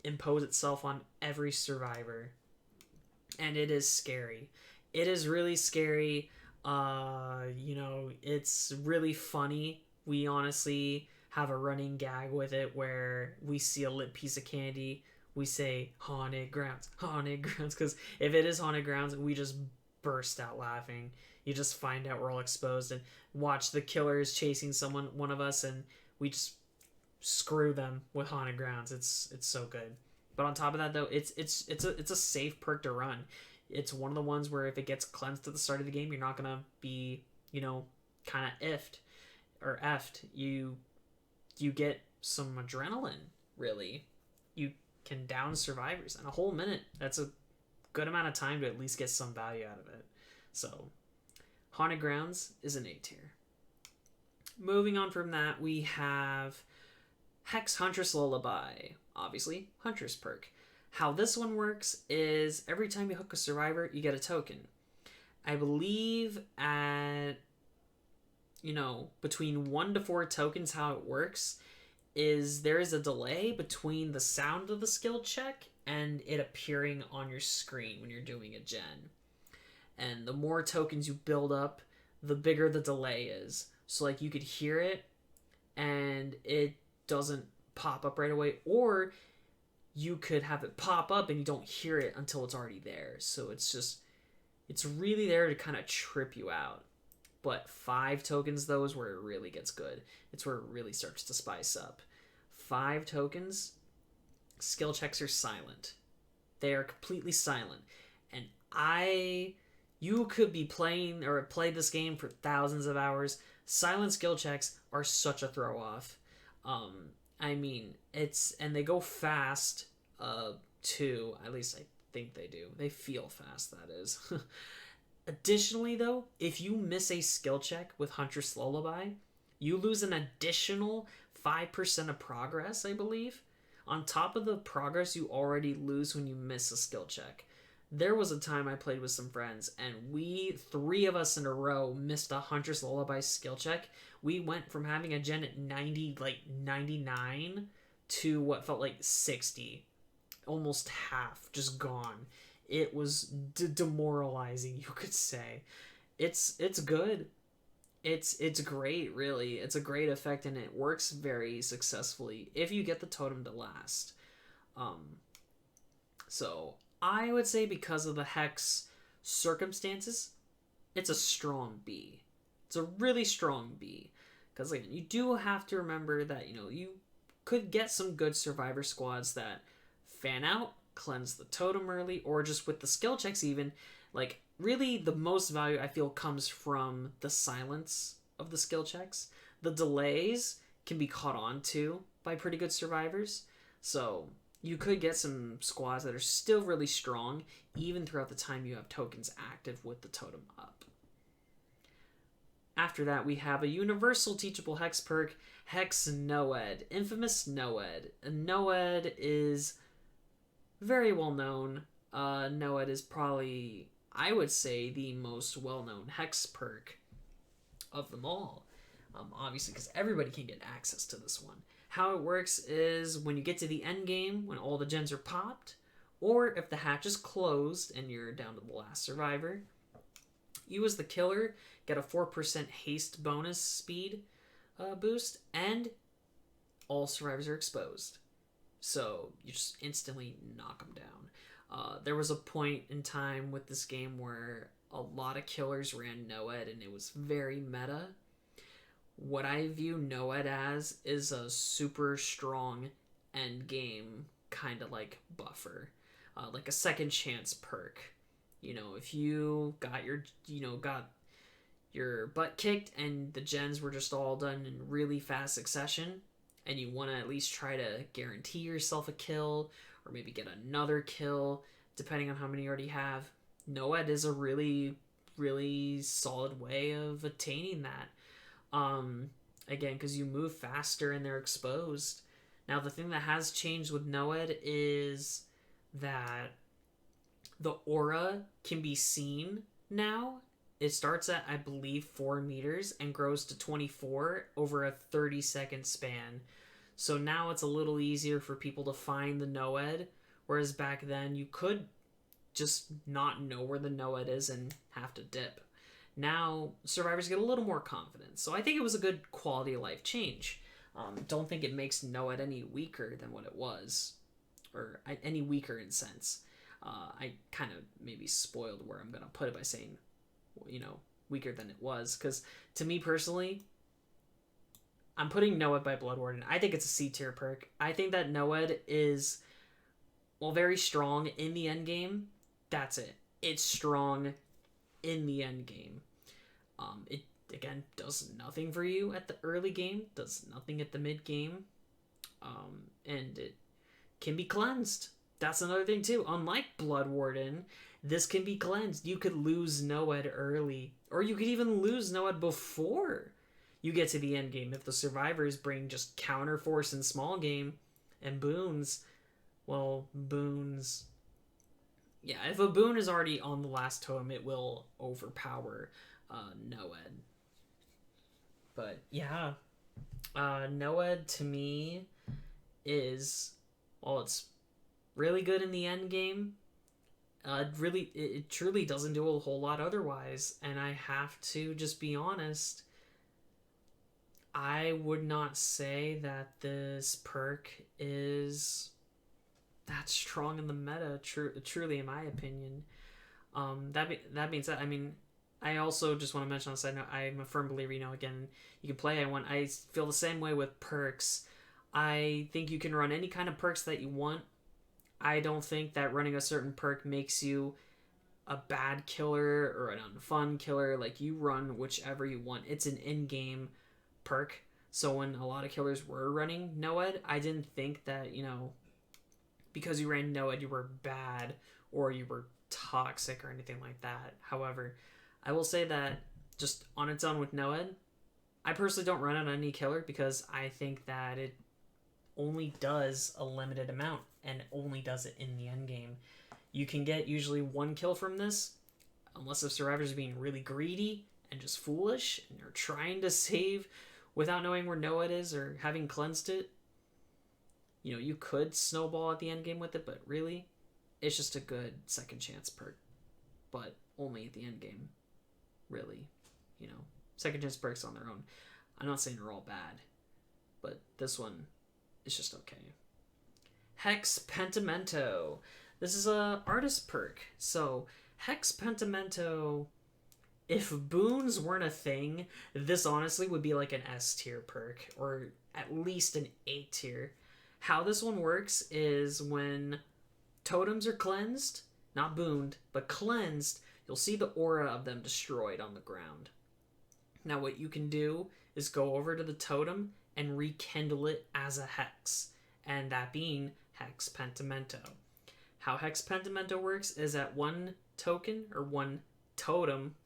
impose itself on every survivor. And it is scary. It is really scary. It's really funny. We honestly have a running gag with it where we see a lit piece of candy, we say Haunted Grounds, because if it is Haunted Grounds, we just burst out laughing. You just find out we're all exposed and watch the killers chasing one of us, and we just screw them with Haunted Grounds. It's so good. But on top of that, though, it's a safe perk to run. It's one of the ones where if it gets cleansed at the start of the game, you're not gonna be, kind of effed. You get some adrenaline, really. You can down survivors in a whole minute. That's a good amount of time to at least get some value out of it. So, Haunted Grounds is an A tier. Moving on from that, we have Hex Huntress Lullaby. Obviously, Huntress perk. How this one works is every time you hook a survivor, you get a token. I believe at, between 1 to 4 tokens, how it works is there is a delay between the sound of the skill check and it appearing on your screen when you're doing a gen. And the more tokens you build up, the bigger the delay is. So, like, you could hear it and it doesn't pop up right away, or you could have it pop up and you don't hear it until it's already there. So it's really there to kind of trip you out. But 5 tokens, though, is where it really gets good. It's where it really starts to spice up. 5 tokens, skill checks are silent. They are completely silent. And you could be playing or play this game for thousands of hours. Silent skill checks are such a throw off. And they go fast, too. At least I think they do. They feel fast, that is. Additionally, though, if you miss a skill check with Huntress Lullaby, you lose an additional 5% of progress, I believe, on top of the progress you already lose when you miss a skill check. There was a time I played with some friends, and 3 of us in a row missed a Huntress Lullaby skill check. We went from having a gen at 99 to what felt like 60. Almost half, just gone. It was demoralizing, you could say. It's good. It's great, really. It's a great effect, and it works very successfully if you get the totem to last. So I would say because of the hex circumstances, it's a strong B. It's a really strong B. Because you do have to remember that, you could get some good survivor squads that fan out, cleanse the totem early, or just with the skill checks even. Really the most value I feel comes from the silence of the skill checks. The delays can be caught on to by pretty good survivors. So you could get some squads that are still really strong even throughout the time you have tokens active with the totem up. After that, we have a universal teachable hex perk, Hex Noed, infamous Noed. Noed is very well known. Noed is probably, I would say, the most well known hex perk of them all. Obviously, because everybody can get access to this one. How it works is when you get to the end game, when all the gens are popped, or if the hatch is closed and you're down to the last survivor, you as the killer get a 4% haste bonus speed boost, and all survivors are exposed. So you just instantly knock them down. There was a point in time with this game where a lot of killers ran Noed, and it was very meta. What I view Noed as is a super strong end game kind of like buffer, like a second chance perk. If you got your butt kicked and the gens were just all done in really fast succession, and you want to at least try to guarantee yourself a kill or maybe get another kill depending on how many you already have, Noed is a really, really solid way of attaining that. Again, because you move faster and they're exposed. Now, the thing that has changed with Noed is that the aura can be seen now. It starts at, I believe, 4 meters and grows to 24 over a 30-second span. So now it's a little easier for people to find the Noed, whereas back then you could just not know where the Noed is and have to dip. Now, survivors get a little more confidence. So I think it was a good quality of life change. Don't think it makes Noed any weaker than what it was, or any weaker in sense. I kind of maybe spoiled where I'm going to put it by saying, weaker than it was. Because to me personally, I'm putting Noed by Bloodwarden. I think it's a C tier perk. I think that Noed is, very strong in the end game. That's it. It's strong in the end game. It, again, does nothing for you at the early game, does nothing at the mid game, and it can be cleansed. That's another thing, too. Unlike Bloodwarden, this can be cleansed. You could lose Noed early, or you could even lose Noed before you get to the end game. If the survivors bring just counter force in small game and boons, boons... Yeah, if a boon is already on the last totem, it will overpower Noed. But yeah, Noed to me is, it's really good in the end game. It truly doesn't do a whole lot otherwise, and I have to just be honest. I would not say that this perk is that strong in the meta, truly in my opinion. That being said, I also just want to mention on the side note, I'm a firm believer, again, you can play I feel the same way with perks. I think you can run any kind of perks that you want. I don't think that running a certain perk makes you a bad killer or an unfun killer. Like, you run whichever you want. It's an in-game perk. So when a lot of killers were running Noed, I didn't think that, because you ran Noed, you were bad or you were toxic or anything like that. However, I will say that just on its own with Noed, I personally don't run it on any killer because I think that it only does a limited amount and only does it in the end game. You can get usually 1 kill from this, unless the survivors are being really greedy and just foolish and you're trying to save without knowing where Noed is or having cleansed it. You could snowball at the end game with it, but really, it's just a good second chance perk, but only at the end game. Really, second chance perks on their own. I'm not saying they're all bad, but this one is just okay. Hex Pentimento. This is a artist perk. So Hex Pentimento, if boons weren't a thing, this honestly would be like an S tier perk, or at least an A tier. How this one works is when totems are cleansed, not booned, but cleansed, you'll see the aura of them destroyed on the ground. Now what you can do is go over to the totem and rekindle it as a hex, and that being Hex Pentimento. How Hex Pentimento works is at 1 token or 1 totem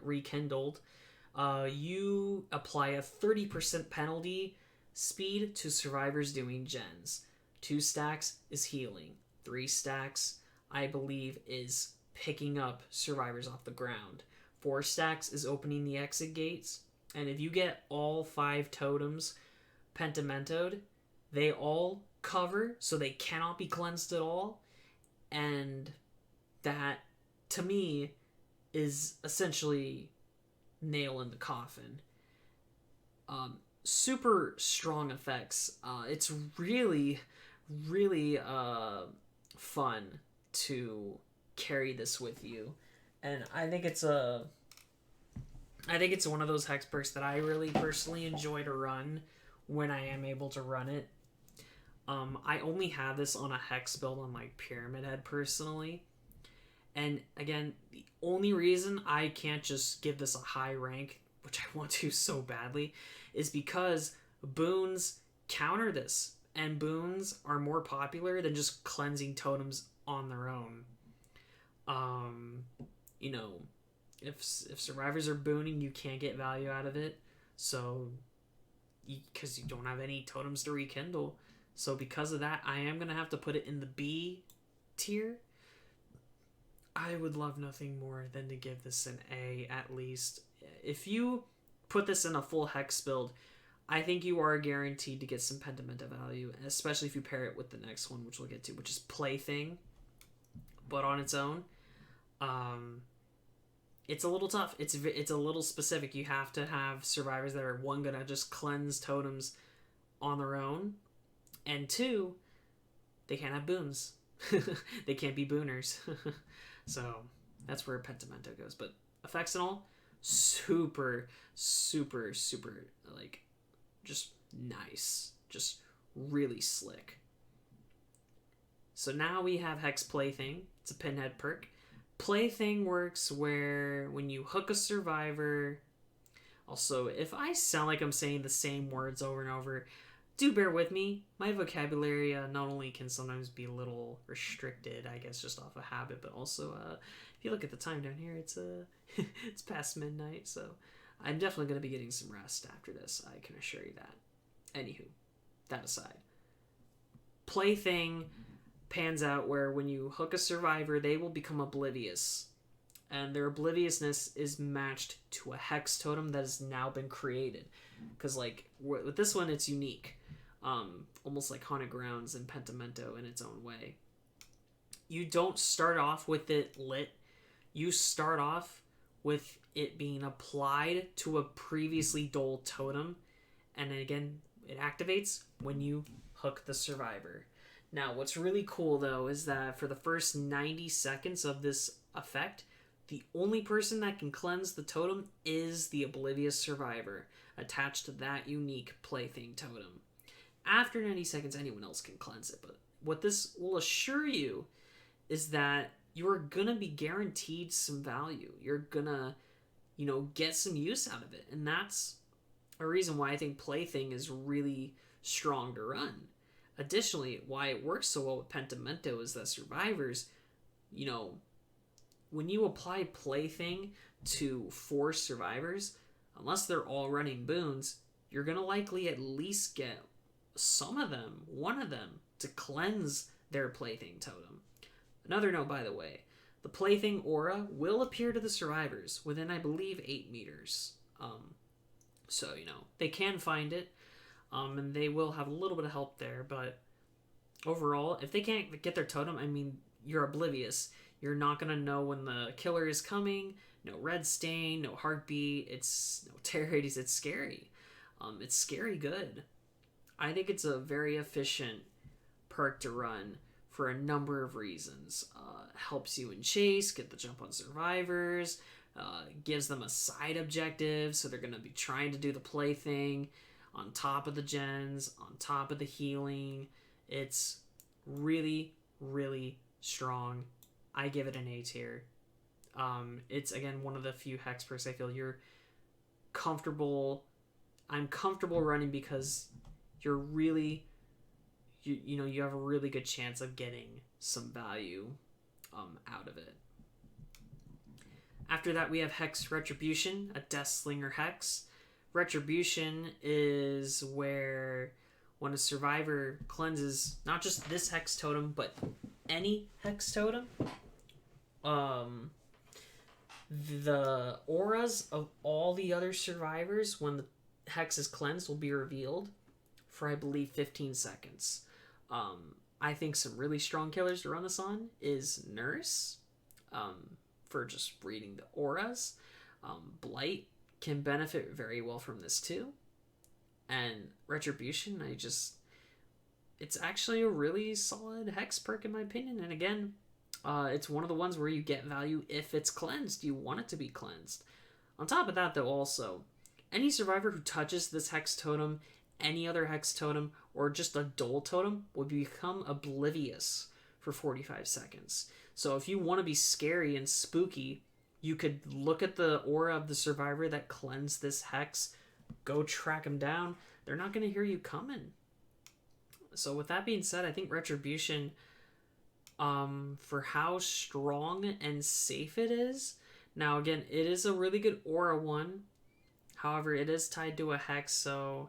rekindled, You apply a 30% penalty speed to survivors doing gens. 2 stacks is healing. 3 stacks, I believe, is picking up survivors off the ground. 4 stacks is opening the exit gates. And if you get all 5 totems pentamentoed, they all cover, so they cannot be cleansed at all. And that, to me, is essentially nail in the coffin. Super strong effects. It's really, really fun to carry this with you, and I think it's one of those hex perks that I really personally enjoy to run when I am able to run it. I only have this on a hex build on my Pyramid Head personally. And again, the only reason I can't just give this a high rank, which I want to so badly, is because boons counter this. And boons are more popular than just cleansing totems on their own. You know, if survivors are booning, you can't get value out of it. So, because you don't have any totems to rekindle. So because of that, I am going to have to put it in the B tier. I would love nothing more than to give this an A at least. If you put this in a full hex build, I think you are guaranteed to get some Pentimenta value, especially if you pair it with the next one, which we'll get to, which is Plaything, but on its own. It's a little tough. It's a little specific. You have to have survivors that are, 1, gonna just cleanse totems on their own, and 2, they can't have boons. They can't be booners. So that's where Pentimento goes. But effects and all, super, super, super, like, just nice. Just really slick. So now we have Hex Plaything. It's a Pinhead perk. Plaything works where when you hook a survivor... Also, if I sound like I'm saying the same words over and over, do bear with me. My vocabulary not only can sometimes be a little restricted, I guess, just off of habit, but also, if you look at the time down here, it's it's past midnight, so I'm definitely going to be getting some rest after this. I can assure you that. Anywho, that aside. Plaything pans out where when you hook a survivor, they will become oblivious. And their obliviousness is matched to a hex totem that has now been created. Because, like, with this one, it's unique. Almost like Haunted Grounds and Pentimento in its own way. You don't start off with it lit. You start off with it being applied to a previously dulled totem. And then again, it activates when you hook the survivor. Now, what's really cool, though, is that for the first 90 seconds of this effect, the only person that can cleanse the totem is the oblivious survivor attached to that unique Plaything totem. After 90 seconds, anyone else can cleanse it. But what this will assure you is that you're going to be guaranteed some value. You're going to, get some use out of it. And that's a reason why I think Plaything is really strong to run. Additionally, why it works so well with Pentimento is that survivors, when you apply Plaything to 4 survivors, unless they're all running boons, you're going to likely at least get some of them, one of them, to cleanse their Plaything totem. Another note, by the way, the Plaything aura will appear to the survivors within, I believe, 8 meters. So, they can find it, and they will have a little bit of help there, but overall, if they can't get their totem, you're oblivious. You're not going to know when the killer is coming. No red stain, no heartbeat, it's no terrorities. It's scary. It's scary good. I think it's a very efficient perk to run for a number of reasons. Helps you in chase, get the jump on survivors, gives them a side objective, so they're going to be trying to do the Plaything on top of the gens, on top of the healing. It's really, really strong. I give it an A tier. It's, again, one of the few hex perks I feel you're comfortable. I'm comfortable running because you're really, you have a really good chance of getting some value out of it. After that, we have Hex Retribution, a Death Slinger Hex. Retribution is where when a survivor cleanses not just this Hex Totem, but any Hex Totem, the auras of all the other survivors when the Hex is cleansed will be revealed for, I believe, 15 seconds. I think some really strong killers to run this on is Nurse, for just reading the auras. Blight can benefit very well from this too. And Retribution, it's actually a really solid Hex perk in my opinion. And again, it's one of the ones where you get value if it's cleansed. You want it to be cleansed. On top of that, though, also, any survivor who touches this Hex Totem, any other Hex Totem, or just a Dull Totem will become oblivious for 45 seconds. So if you want to be scary and spooky, you could look at the aura of the survivor that cleansed this Hex, go track them down. They're not going to hear you coming. So with that being said, I think Retribution, for how strong and safe it is. Now again, it is a really good aura one. However, it is tied to a Hex, so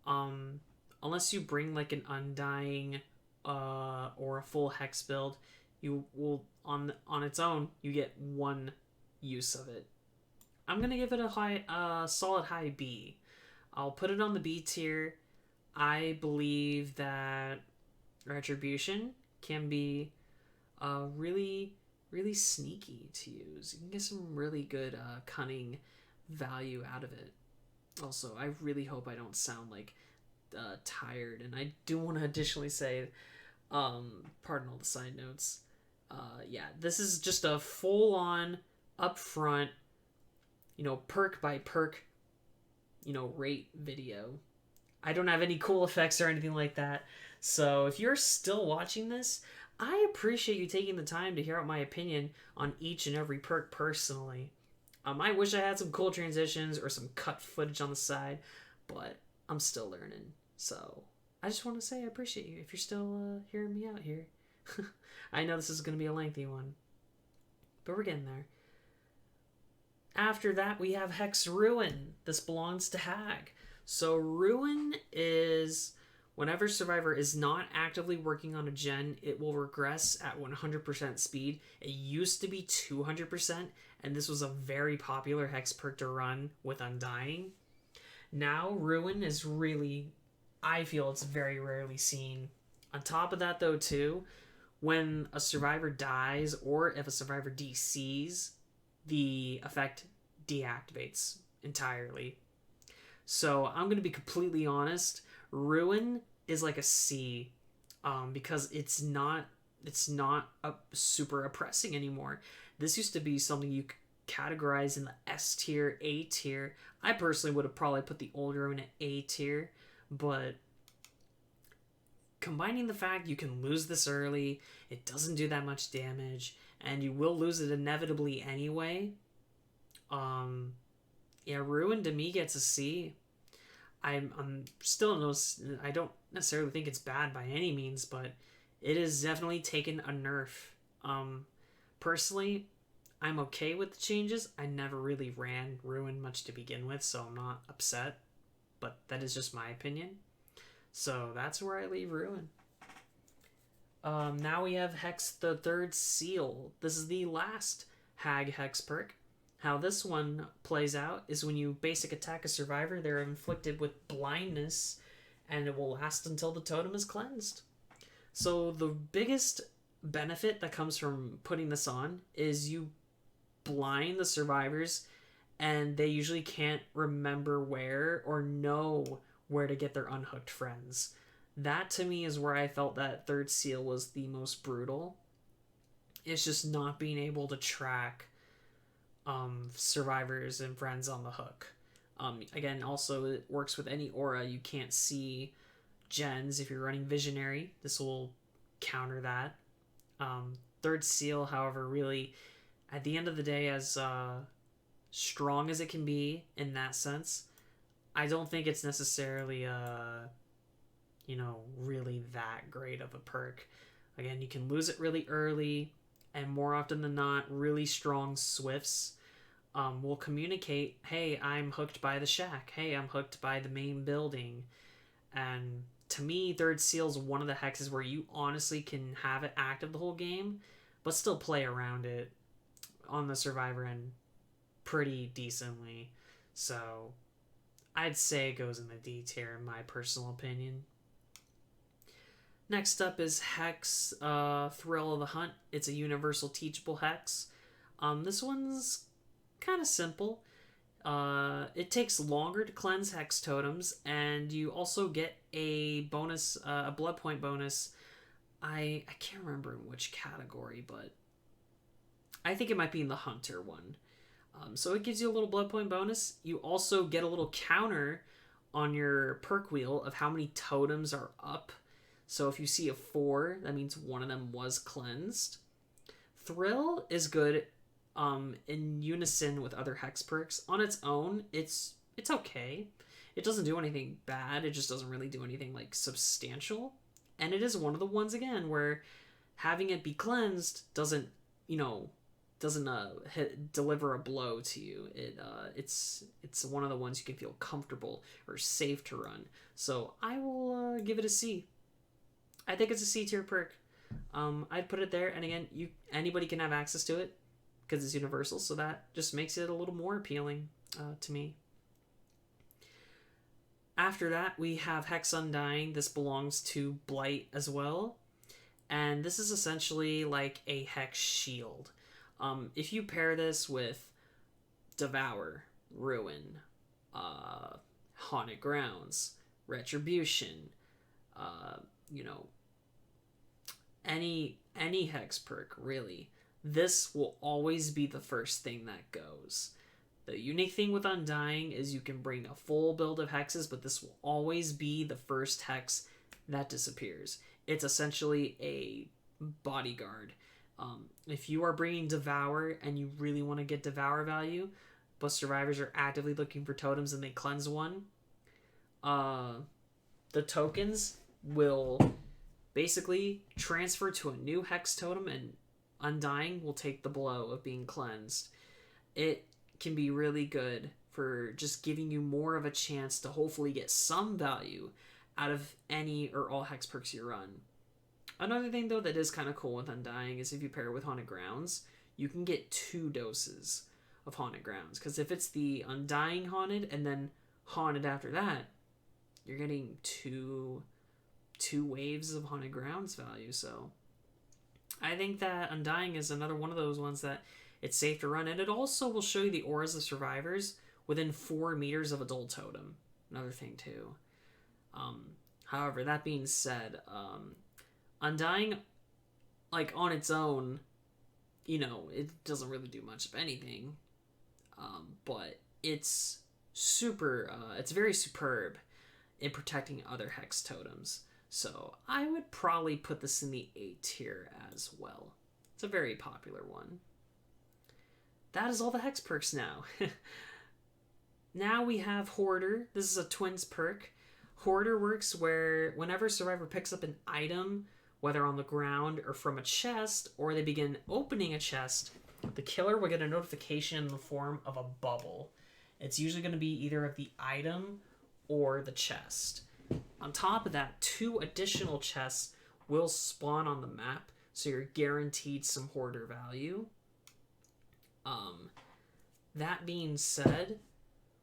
unless you bring like an Undying or a full Hex build, you will on its own you get one use of it. I'm gonna give it a solid high B. I'll put it on the B tier. I believe that Retribution can be really, really sneaky to use. You can get some really good cunning value out of it. Also, I really hope I don't sound like tired, and I do want to additionally say, pardon all the side notes, yeah, this is just a full-on, upfront, perk by perk, rate video. I don't have any cool effects or anything like that, so if you're still watching this, I appreciate you taking the time to hear out my opinion on each and every perk personally. I wish I had some cool transitions or some cut footage on the side, but I'm still learning. So I just want to say I appreciate you if you're still hearing me out here. I know this is going to be a lengthy one, but we're getting there. After that, we have Hex Ruin. This belongs to Hag. So Ruin is whenever survivor is not actively working on a gen, it will regress at 100% speed. It used to be 200%, and this was a very popular Hex perk to run with Undying. Now, Ruin is really, I feel it's very rarely seen. On top of that, though, too, when a survivor dies or if a survivor DCs, the effect deactivates entirely. So I'm going to be completely honest. Ruin is like a C, because it's not super oppressing anymore. This used to be something you could categorize in the S tier, A tier. I personally would have probably put the old Ruin at A tier, but combining the fact you can lose this early, it doesn't do that much damage, and you will lose it inevitably anyway. Yeah, Ruin to me gets a C. I'm still I don't necessarily think it's bad by any means, but it has definitely taken a nerf. Personally, I'm okay with the changes. I never really ran Ruin much to begin with, so I'm not upset, but that is just my opinion. So that's where I leave Ruin. Now we have Hex the Third Seal. This is the last Hag Hex perk. How this one plays out is when you basic attack a survivor, they're inflicted with blindness, and it will last until the totem is cleansed. So the biggest benefit that comes from putting this on is you blind the survivors, and they usually can't remember where or know where to get their unhooked friends. That to me is where I felt that Third Seal was the most brutal. It's just not being able to track survivors and friends on the hook. Again, also it works with any aura. You can't see gens if you're running Visionary. This will counter that. Third Seal, however, really, at the end of the day, as strong as it can be in that sense, I don't think it's necessarily really that great of a perk. Again, you can lose it really early, and more often than not, really strong Swifts will communicate, hey, I'm hooked by the shack. Hey, I'm hooked by the main building. And to me, Third Seal is one of the hexes where you honestly can have it active the whole game, but still play around it on the Survivor end pretty decently. So I'd say it goes in the D tier in my personal opinion. Next up is Hex Thrill of the Hunt. It's a universal teachable hex. This one's kind of simple. It takes longer to cleanse hex totems, and you also get a bonus, a blood point bonus. I can't remember in which category, but I think it might be in the hunter one. So it gives you a little blood point bonus. You also get a little counter on your perk wheel of how many totems are up. So if you see a 4, that means one of them was cleansed. Thrill is good in unison with other hex perks. On its own, it's okay. It doesn't do anything bad. It just doesn't really do anything like substantial. And it is one of the ones again where having it be cleansed doesn't deliver a blow to you. It's one of the ones you can feel comfortable or safe to run. So I will give it a C. I think it's a C tier perk. I'd put it there, and again, anybody can have access to it because it's universal, so that just makes it a little more appealing to me. After that, we have Hex Undying. This belongs to Blight as well, and this is essentially like a Hex shield. If you pair this with Devour, Ruin, Haunted Grounds, Retribution, any hex perk, really, this will always be the first thing that goes. The unique thing with Undying is you can bring a full build of hexes, but this will always be the first hex that disappears. It's essentially a bodyguard. If you are bringing Devour and you really want to get Devour value, but survivors are actively looking for totems and they cleanse one, the tokens will basically transfer to a new hex totem, and Undying will take the blow of being cleansed. It can be really good for just giving you more of a chance to hopefully get some value out of any or all hex perks you run. Another thing, though, that is kind of cool with Undying is if you pair it with Haunted Grounds, you can get 2 doses of Haunted Grounds. Because if it's the Undying Haunted and then Haunted after that, you're getting two waves of Haunted Grounds value. So I think that Undying is another one of those ones that it's safe to run. And it also will show you the auras of survivors within 4 meters of a Dull Totem. Another thing, too. However, that being said, Undying, like, on its own, it doesn't really do much of anything. But it's it's very superb in protecting other hex totems. So I would probably put this in the A tier as well. It's a very popular one. That is all the hex perks now. Now we have Hoarder. This is a twins perk. Hoarder works where whenever survivor picks up an item, whether on the ground or from a chest, or they begin opening a chest, the killer will get a notification in the form of a bubble. It's usually going to be either of the item or the chest. On top of that, 2 additional chests will spawn on the map, so you're guaranteed some Hoarder value. That being said,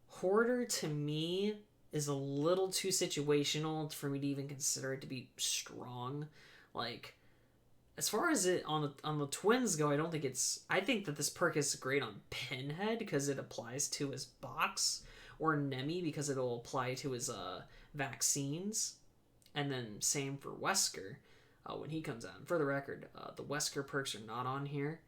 Hoarder to me is a little too situational for me to even consider it to be strong. Like, as far as it on the twins go, I think that this perk is great on Pinhead because it applies to his box, or Nemi because it'll apply to his vaccines, and then same for Wesker when he comes out. And for the record, the Wesker perks are not on here.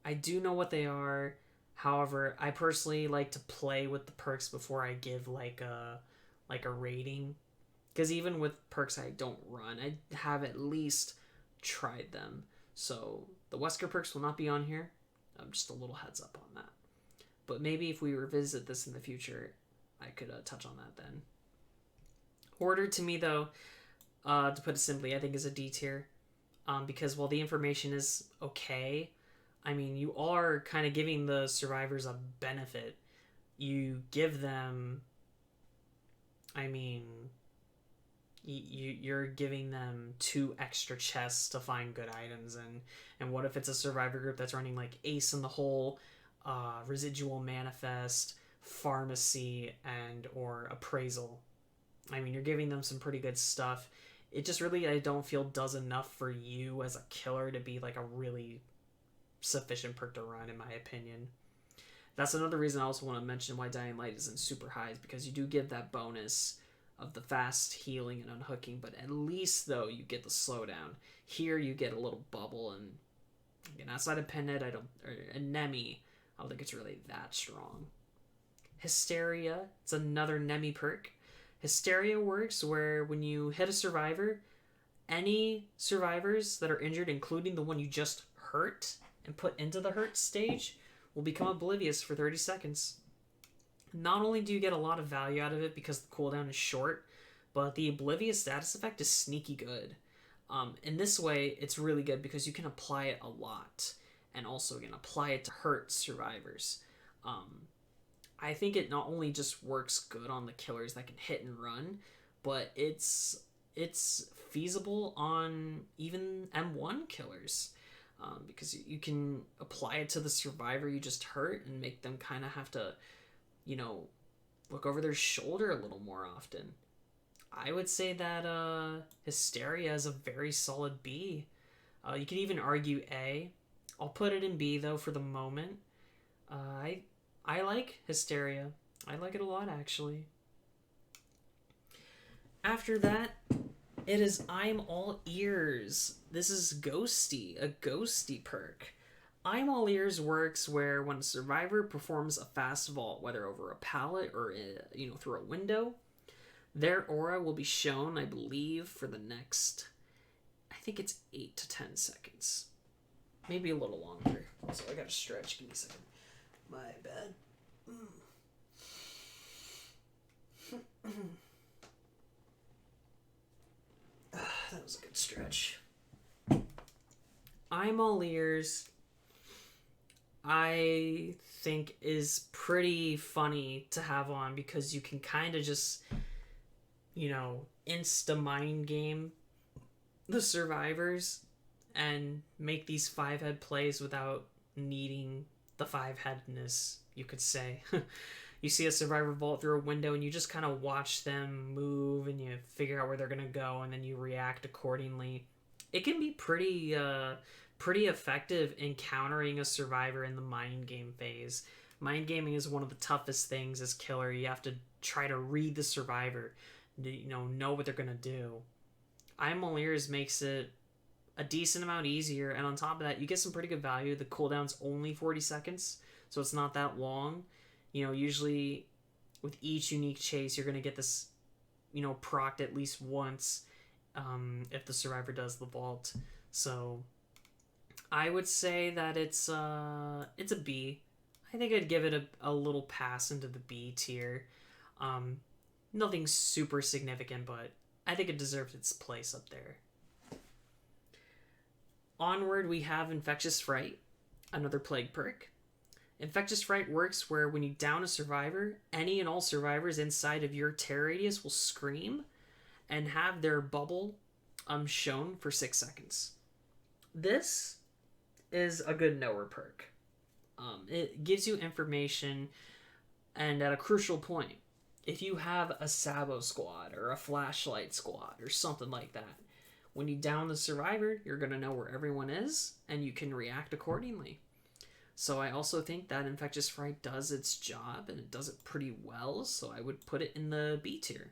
I do know what they are. However, I personally like to play with the perks before I give like a rating, because even with perks I don't run, I have at least tried them. So the Wesker perks will not be on here. Just a little heads up on that. But maybe if we revisit this in the future, I could touch on that then. Hoarder to me, though, to put it simply, I think is a D tier. Because while the information is okay, I mean, you are kind of giving the survivors a benefit. You give them, I mean, you're giving them 2 extra chests to find good items in. And what if it's a survivor group that's running like Ace in the Hole, Residual Manifest, Pharmacy, and or Appraisal? I mean, you're giving them some pretty good stuff. It just really, I don't feel, does enough for you as a killer to be like a really sufficient perk to run, in my opinion. That's another reason I also want to mention why Dying Light isn't super high, is because you do give that bonus of the fast healing and unhooking, but at least, though, you get the slowdown. Here, you get a little bubble, and again, outside of Pinhead, or Nemi, I don't think it's really that strong. Hysteria, it's another Nemi perk. Hysteria works where when you hit a survivor, any survivors that are injured, including the one you just hurt and put into the hurt stage, will become oblivious for 30 seconds. Not only do you get a lot of value out of it because the cooldown is short, but the oblivious status effect is sneaky good. In this way, it's really good because you can apply it a lot, and also can apply it to hurt survivors. I think it not only just works good on the killers that can hit and run, but it's feasible on even M1 killers. Because you can apply it to the survivor you just hurt and make them kind of have to, look over their shoulder a little more often. I would say that Hysteria is a very solid B. You can even argue A. I'll put it in B, though, for the moment. I like Hysteria. I like it a lot, actually. After that, it is I'm All Ears. This is Ghosty, a ghosty perk. I'm All Ears works where when a survivor performs a fast vault, whether over a pallet or through a window, their aura will be shown, I believe, for the next, I think it's 8 to 10 seconds. Maybe a little longer. So I gotta stretch. Give me a second. My bad. That was a good stretch. I'm All Ears, I think, is pretty funny to have on because you can kind of just, insta-mind game the survivors and make these 5-head plays without needing the 5-headness, you could say. You see a survivor vault through a window and you just kind of watch them move and you figure out where they're going to go and then you react accordingly. It can be pretty effective in countering a survivor in the mind game phase. Mind gaming is one of the toughest things as killer. You have to try to read the survivor, know what they're going to do. I'm All Ears makes it a decent amount easier, and on top of that, you get some pretty good value. The cooldown's only 40 seconds, so it's not that long. Usually with each unique chase, you're going to get this, procced at least once if the survivor does the vault. So I would say that it's a B. I think I'd give it a little pass into the B tier. Nothing super significant, but I think it deserves its place up there. Onward, we have Infectious Fright, another plague perk. Infectious Fright works where when you down a survivor, any and all survivors inside of your terror radius will scream and have their bubble shown for 6 seconds. This is a good knower perk. It gives you information, and at a crucial point, if you have a Sabo squad or a flashlight squad or something like that, when you down the survivor, you're going to know where everyone is, and you can react accordingly. So I also think that Infectious Fright does its job, and it does it pretty well, so I would put it in the B tier.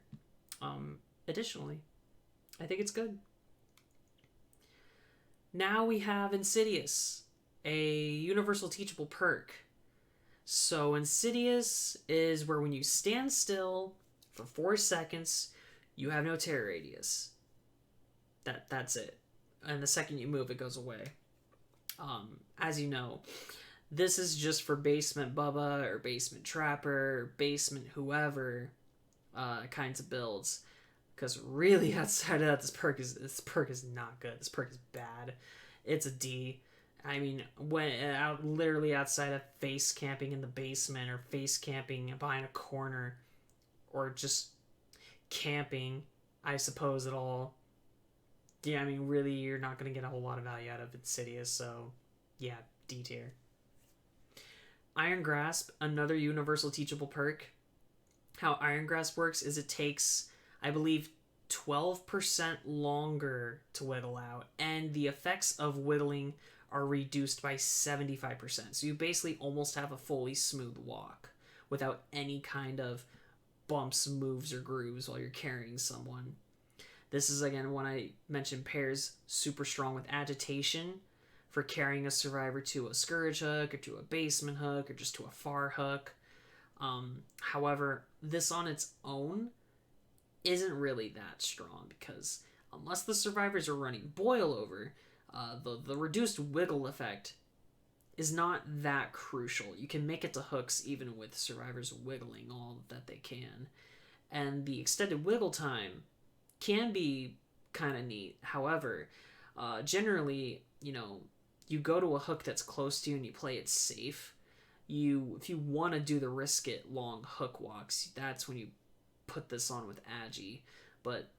Additionally, I think it's good. Now we have Insidious, a universal teachable perk. So Insidious is where when you stand still for 4 seconds, you have no terror radius. That's it. And the second you move, it goes away. As you know, this is just for Basement Bubba or Basement Trapper or Basement whoever kinds of builds. Because really outside of that, this perk is not good. This perk is bad. It's a D. I mean, when out literally outside of face camping in the basement or face camping behind a corner or just camping, I suppose it all. Yeah, I mean, really, you're not going to get a whole lot of value out of Insidious, so yeah, D tier. Iron Grasp, another universal teachable perk. How Iron Grasp works is it takes, I believe, 12% longer to whittle out, and the effects of whittling are reduced by 75%. So you basically almost have a fully smooth walk without any kind of bumps, moves, or grooves while you're carrying someone. This is, again, when I mentioned pairs super strong with agitation for carrying a survivor to a scourge hook or to a basement hook or just to a far hook. However, this on its own isn't really that strong because unless the survivors are running boil over, the reduced wiggle effect is not that crucial. You can make it to hooks even with survivors wiggling all that they can. And the extended wiggle time can be kind of neat. However, generally, you go to a hook that's close to you and you play it safe. If you want to do the risk it long hook walks, that's when you put this on with Agi. But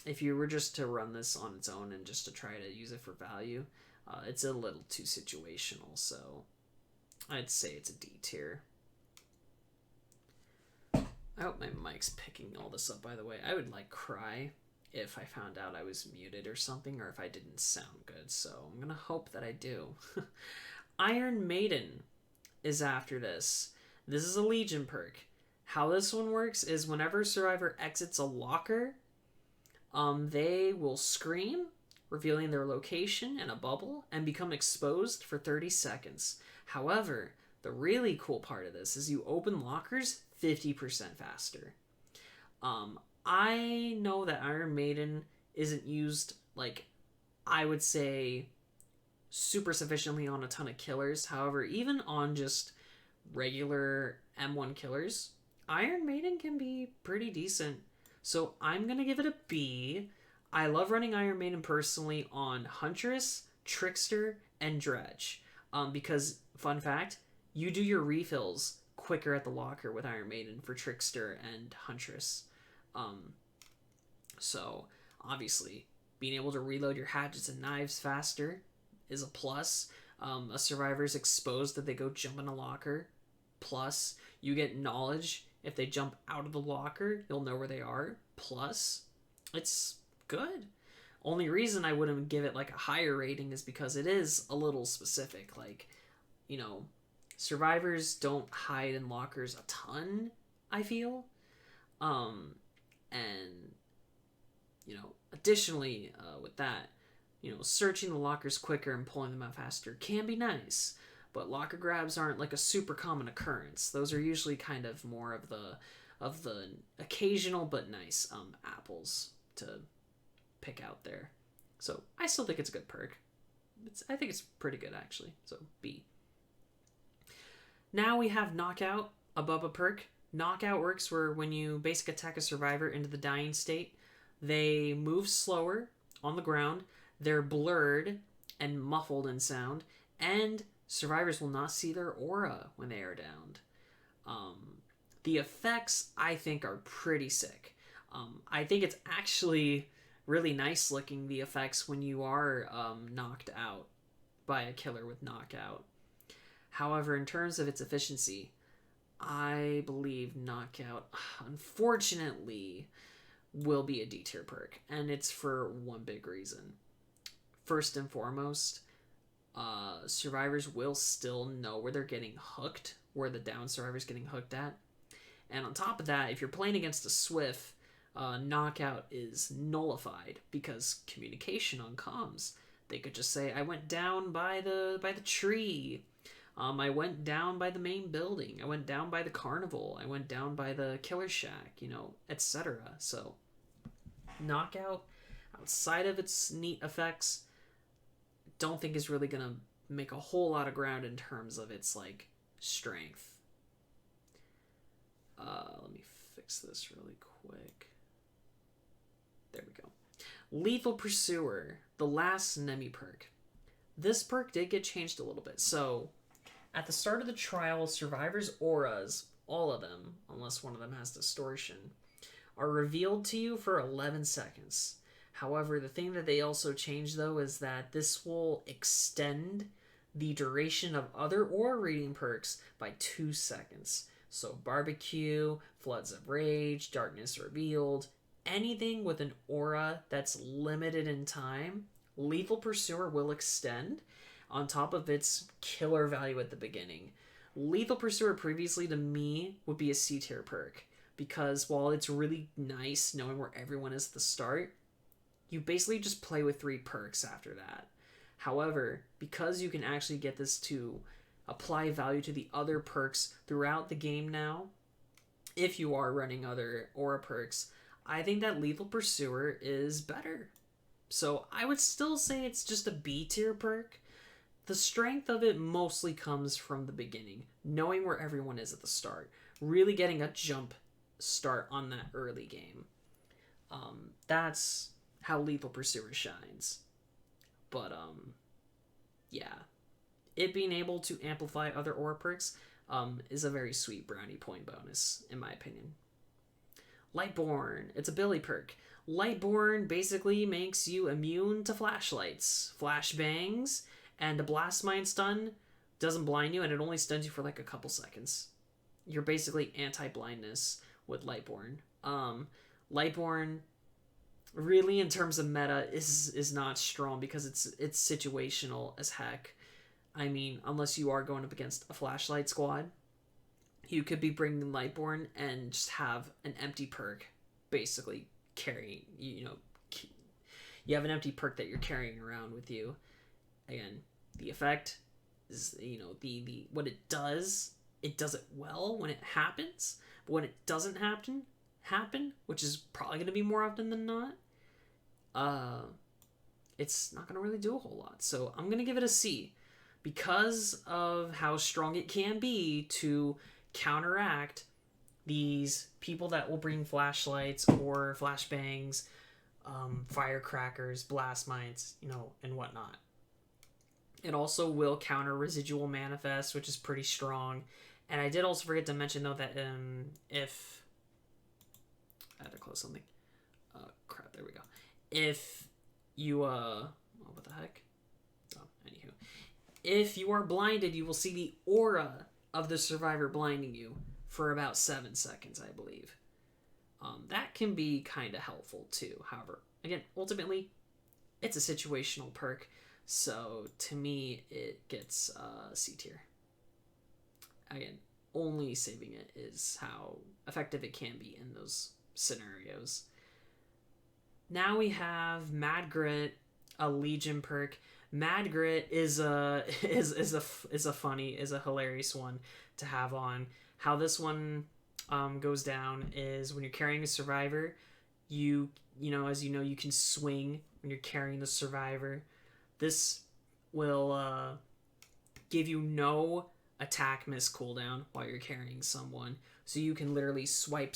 if you were just to run this on its own and just to try to use it for value, it's a little too situational, so I'd say it's a D tier. I hope my mic's picking all this up, by the way. I would cry if I found out I was muted or something, or if I didn't sound good, so I'm gonna hope that I do. Iron Maiden is after this. This is a Legion perk. How this one works is whenever a survivor exits a locker, they will scream, revealing their location in a bubble, and become exposed for 30 seconds. However, the really cool part of this is you open lockers 50% faster. I know that Iron Maiden isn't used, I would say, super sufficiently on a ton of killers. However, even on just regular M1 killers, Iron Maiden can be pretty decent. So I'm going to give it a B. I love running Iron Maiden personally on Huntress, Trickster, and Dredge. Because, fun fact, you do your refills quicker at the locker with Iron Maiden for Trickster and Huntress. So, obviously, being able to reload your hatchets and knives faster is a plus. A survivor's exposed that they go jump in a locker. Plus, you get knowledge. If they jump out of the locker, you'll know where they are. Plus, it's good. Only reason I wouldn't give it a higher rating is because it is a little specific. Survivors don't hide in lockers a ton, I feel. And, additionally, with that, searching the lockers quicker and pulling them out faster can be nice. But locker grabs aren't a super common occurrence. Those are usually kind of more of the occasional but nice apples to pick out there. So I still think it's a good perk. I think it's pretty good actually. So B. Now we have Knockout above a perk. Knockout works where when you basic attack a survivor into the dying state, they move slower on the ground, they're blurred and muffled in sound, and survivors will not see their aura when they are downed. The effects, I think, are pretty sick. I think it's actually really nice looking, the effects, when you are knocked out by a killer with Knockout. However, in terms of its efficiency, I believe Knockout, unfortunately, will be a D tier perk. And it's for one big reason. First and foremost, survivors will still know where they're getting hooked, where the down survivor's getting hooked at. And on top of that, if you're playing against a Swift, Knockout is nullified because communication on comms. They could just say, I went down by the tree. I went down by the main building. I went down by the carnival. I went down by the killer shack, etc. So, Knockout, outside of its neat effects, don't think is really going to make a whole lot of ground in terms of its, strength. Let me fix this really quick. There we go. Lethal Pursuer, the last Nemi perk. This perk did get changed a little bit. So, at the start of the trial, survivors' auras, all of them, unless one of them has distortion, are revealed to you for 11 seconds. However, the thing that they also changed though is that this will extend the duration of other aura reading perks by 2 seconds. So, barbecue, floods of rage, darkness revealed, anything with an aura that's limited in time, Lethal Pursuer will extend on top of its killer value at the beginning. Lethal Pursuer previously to me would be a C tier perk because while it's really nice knowing where everyone is at the start, you basically just play with 3 perks after that. However, because you can actually get this to apply value to the other perks throughout the game now, if you are running other aura perks, I think that Lethal Pursuer is better. So I would still say it's just a B tier perk. The strength of it mostly comes from the beginning, knowing where everyone is at the start, really getting a jump start on that early game. That's how Lethal Pursuer shines. But yeah, it being able to amplify other aura perks is a very sweet brownie point bonus, in my opinion. Lightborn, it's a Billy perk. Lightborn basically makes you immune to flashlights, flashbangs, and a blast mine stun doesn't blind you, and it only stuns you for like a couple seconds. You're basically anti-blindness with Lightborn. Lightborn, really in terms of meta, is not strong because it's situational as heck. I mean, unless you are going up against a flashlight squad, you could be bringing Lightborn and just have an empty perk, basically carrying, you have an empty perk that you're carrying around with you. Again, the effect is, the what it does it well when it happens, but when it doesn't happen, which is probably going to be more often than not, it's not going to really do a whole lot. So I'm going to give it a C because of how strong it can be to counteract these people that will bring flashlights or flashbangs, firecrackers, blast mines, and whatnot. It also will counter residual manifest, which is pretty strong. And I did also forget to mention though that if I had to close something. Crap, there we go. If you what the heck? Oh, anywho. If you are blinded, you will see the aura of the survivor blinding you for about 7 seconds, I believe. That can be kind of helpful too. However, again, ultimately, it's a situational perk. So, to me, it gets C tier. Again, only saving it is how effective it can be in those scenarios. Now we have Mad Grit, a Legion perk. Mad Grit is a hilarious one to have on. How this one goes down is when you're carrying a survivor, you can swing when you're carrying the survivor. This will give you no attack miss cooldown while you're carrying someone. So you can literally swipe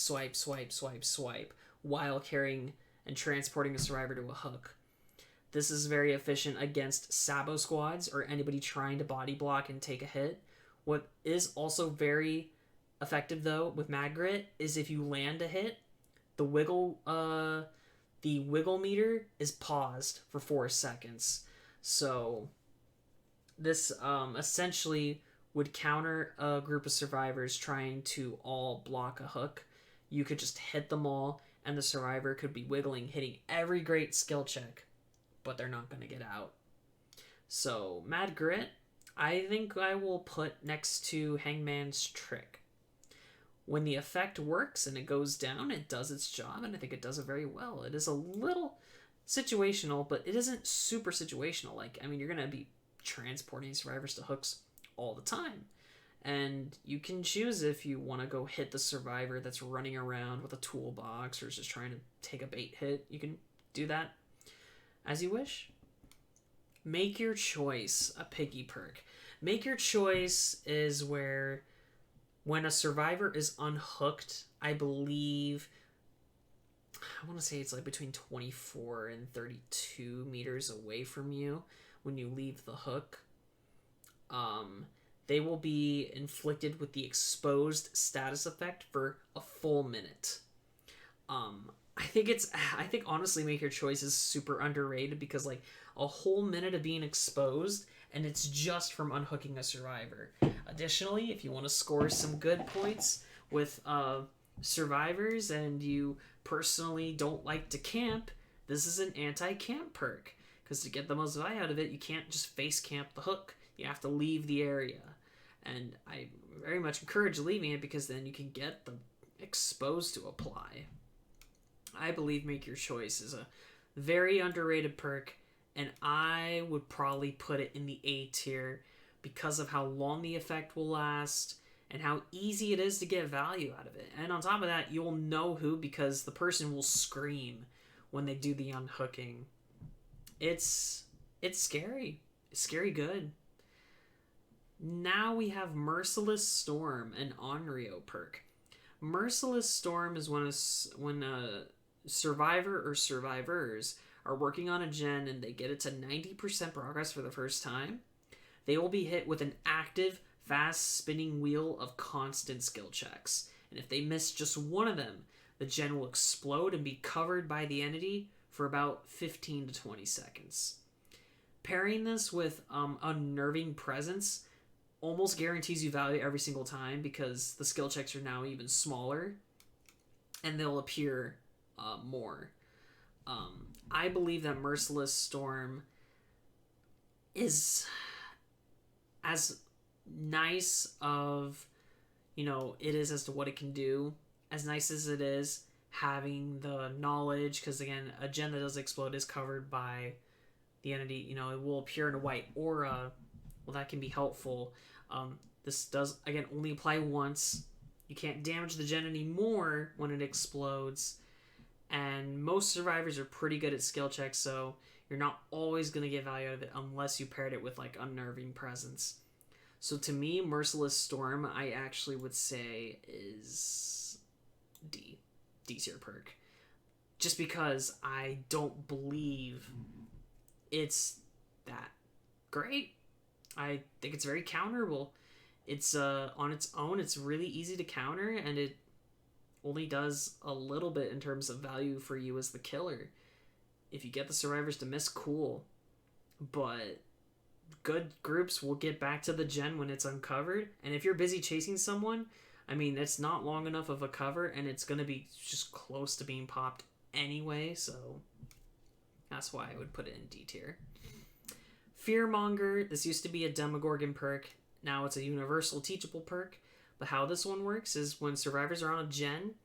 while carrying and transporting a survivor to a hook. This is very efficient against Sabo squads or anybody trying to body block and take a hit. What is also very effective though with Mad Grit is if you land a hit, the wiggle meter is paused for 4 seconds. So this essentially would counter a group of survivors trying to all block a hook. You could just hit them all, and the survivor could be wiggling, hitting every great skill check, but they're not going to get out. So Mad Grit, I think I will put next to Hangman's Trick. When the effect works and it goes down, it does its job, and I think it does it very well. It is a little situational, but it isn't super situational. You're going to be transporting survivors to hooks all the time. And you can choose if you want to go hit the survivor that's running around with a toolbox or is just trying to take a bait hit. You can do that as you wish. Make Your Choice, a piggy perk. Make Your Choice is where when a survivor is unhooked, I believe, I want to say it's like between 24 and 32 meters away from you. when you leave the hook. They will be inflicted with the exposed status effect for a full minute. I think honestly Make Your Choice is super underrated because like a whole minute of being exposed and it's just from unhooking a survivor. Additionally, if you want to score some good points with survivors and you personally don't like to camp, this is an anti-camp perk. Because to get the most value out of it, you can't just face camp the hook. You have to leave the area. And I very much encourage leaving it because then you can get the exposed to apply. I believe Make Your Choice is a very underrated perk, and I would probably put it in the A tier because of how long the effect will last and how easy it is to get value out of it. And on top of that, you'll know who because the person will scream when they do the unhooking. It's scary. It's scary good. Now we have Merciless Storm, an Onryo perk. Merciless Storm is when a survivor or survivors are working on a gen and they get it to 90% progress for the first time. They will be hit with an active, fast spinning wheel of constant skill checks. And if they miss just one of them, the gen will explode and be covered by the entity for about 15 to 20 seconds. Pairing this with Unnerving Presence almost guarantees you value every single time because the skill checks are now even smaller and they'll appear more. I believe that Merciless Storm is as nice of, it is as to what it can do, as nice as it is having the knowledge, because again, a gen that does explode is covered by the entity, it will appear in a white aura. Well, that can be helpful. This does, again, only apply once. You can't damage the gen anymore when it explodes. And most survivors are pretty good at skill checks, so you're not always going to get value out of it unless you paired it with, like, Unnerving Presence. So to me, Merciless Storm, I actually would say is D tier perk. Just because I don't believe it's that great. I think it's very counterable. It's on its own, it's really easy to counter, and it only does a little bit in terms of value for you as the killer. If you get the survivors to miss, cool. But good groups will get back to the gen when it's uncovered, and if you're busy chasing someone, I mean, it's not long enough of a cover, and it's going to be just close to being popped anyway, so that's why I would put it in D tier. Fearmonger, this used to be a Demogorgon perk, now it's a universal teachable perk, but how this one works is when survivors are on a gen,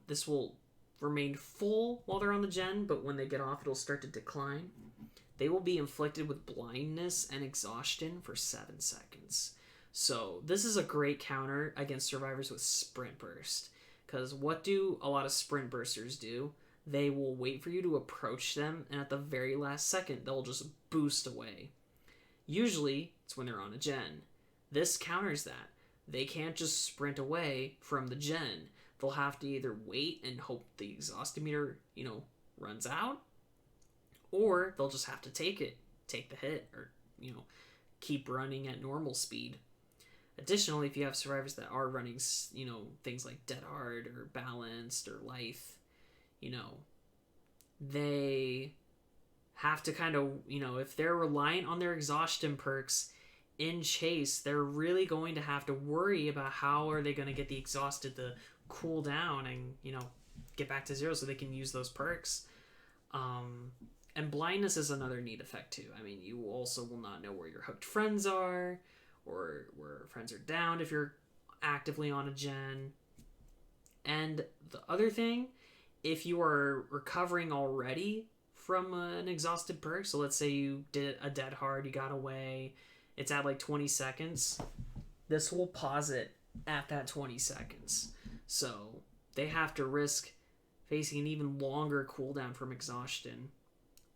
this will remain full while they're on the gen, but when they get off, it'll start to decline. They will be inflicted with blindness and exhaustion for 7 seconds. So this is a great counter against survivors with Sprint Burst, because what do a lot of Sprint Bursters do? They will wait for you to approach them, and at the very last second, they'll just boost away. Usually, it's when they're on a gen. This counters that. They can't just sprint away from the gen. They'll have to either wait and hope the exhaust meter, runs out, or they'll just have to take the hit, or, keep running at normal speed. Additionally, if you have survivors that are running, things like Dead Hard or Balanced or Life, they have to kind of, if they're reliant on their exhaustion perks in chase, they're really going to have to worry about how are they going to get the exhausted to cool down and, get back to zero so they can use those perks. And blindness is another neat effect too. I mean, you also will not know where your hooked friends are or where friends are downed if you're actively on a gen. And the other thing, if you are recovering already from an exhausted perk, so let's say you did a Dead Hard, you got away, it's at like 20 seconds, this will pause it at that 20 seconds. So they have to risk facing an even longer cooldown from exhaustion.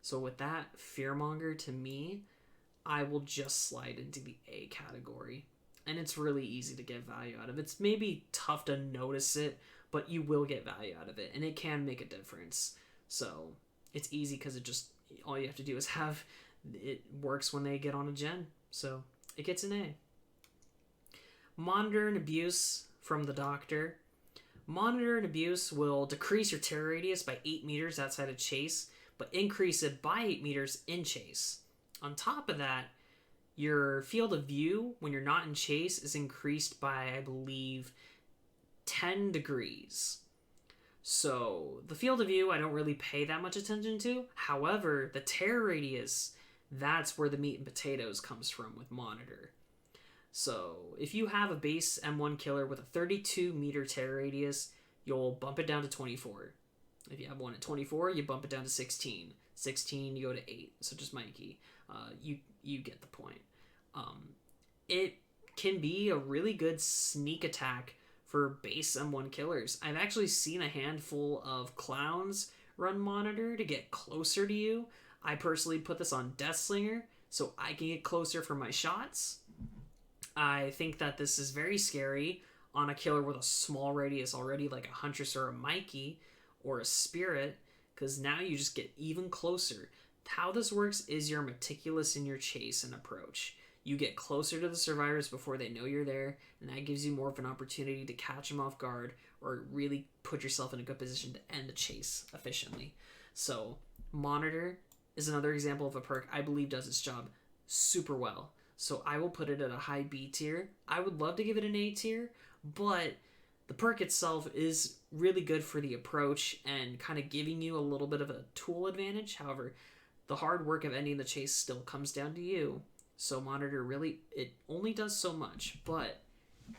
So with that, Fearmonger, to me, I will just slide into the A category. And it's really easy to get value out of it. It's maybe tough to notice it, but you will get value out of it, and it can make a difference. So it's easy because all you have to do is have It works when they get on a gen, so it gets an A. Monitor and Abuse from the Doctor. Monitor and Abuse will decrease your terror radius by 8 meters outside of chase, but increase it by 8 meters in chase. On top of that, your field of view when you're not in chase is increased by, I believe, 10 degrees. So the field of view I don't really pay that much attention to. However, the terror radius, that's where the meat and potatoes comes from with Monitor. So if you have a base M1 killer with a 32 meter terror radius, you'll bump it down to 24. If you have one at 24, you bump it down to 16. 16, you go to 8. So just Mikey. You get the point. It can be a really good sneak attack for base M1 killers. I've actually seen a handful of clowns run Monitor to get closer to you. I personally put this on Deathslinger so I can get closer for my shots. I think that this is very scary on a killer with a small radius already, like a Huntress or a Mikey or a Spirit, because now you just get even closer. How this works is you're meticulous in your chase and approach. You get closer to the survivors before they know you're there, and that gives you more of an opportunity to catch them off guard or really put yourself in a good position to end the chase efficiently. So, Monitor is another example of a perk I believe does its job super well. So I will put it at a high B tier. I would love to give it an A tier, but the perk itself is really good for the approach and kind of giving you a little bit of a tool advantage. However, the hard work of ending the chase still comes down to you. So Monitor really, it only does so much, but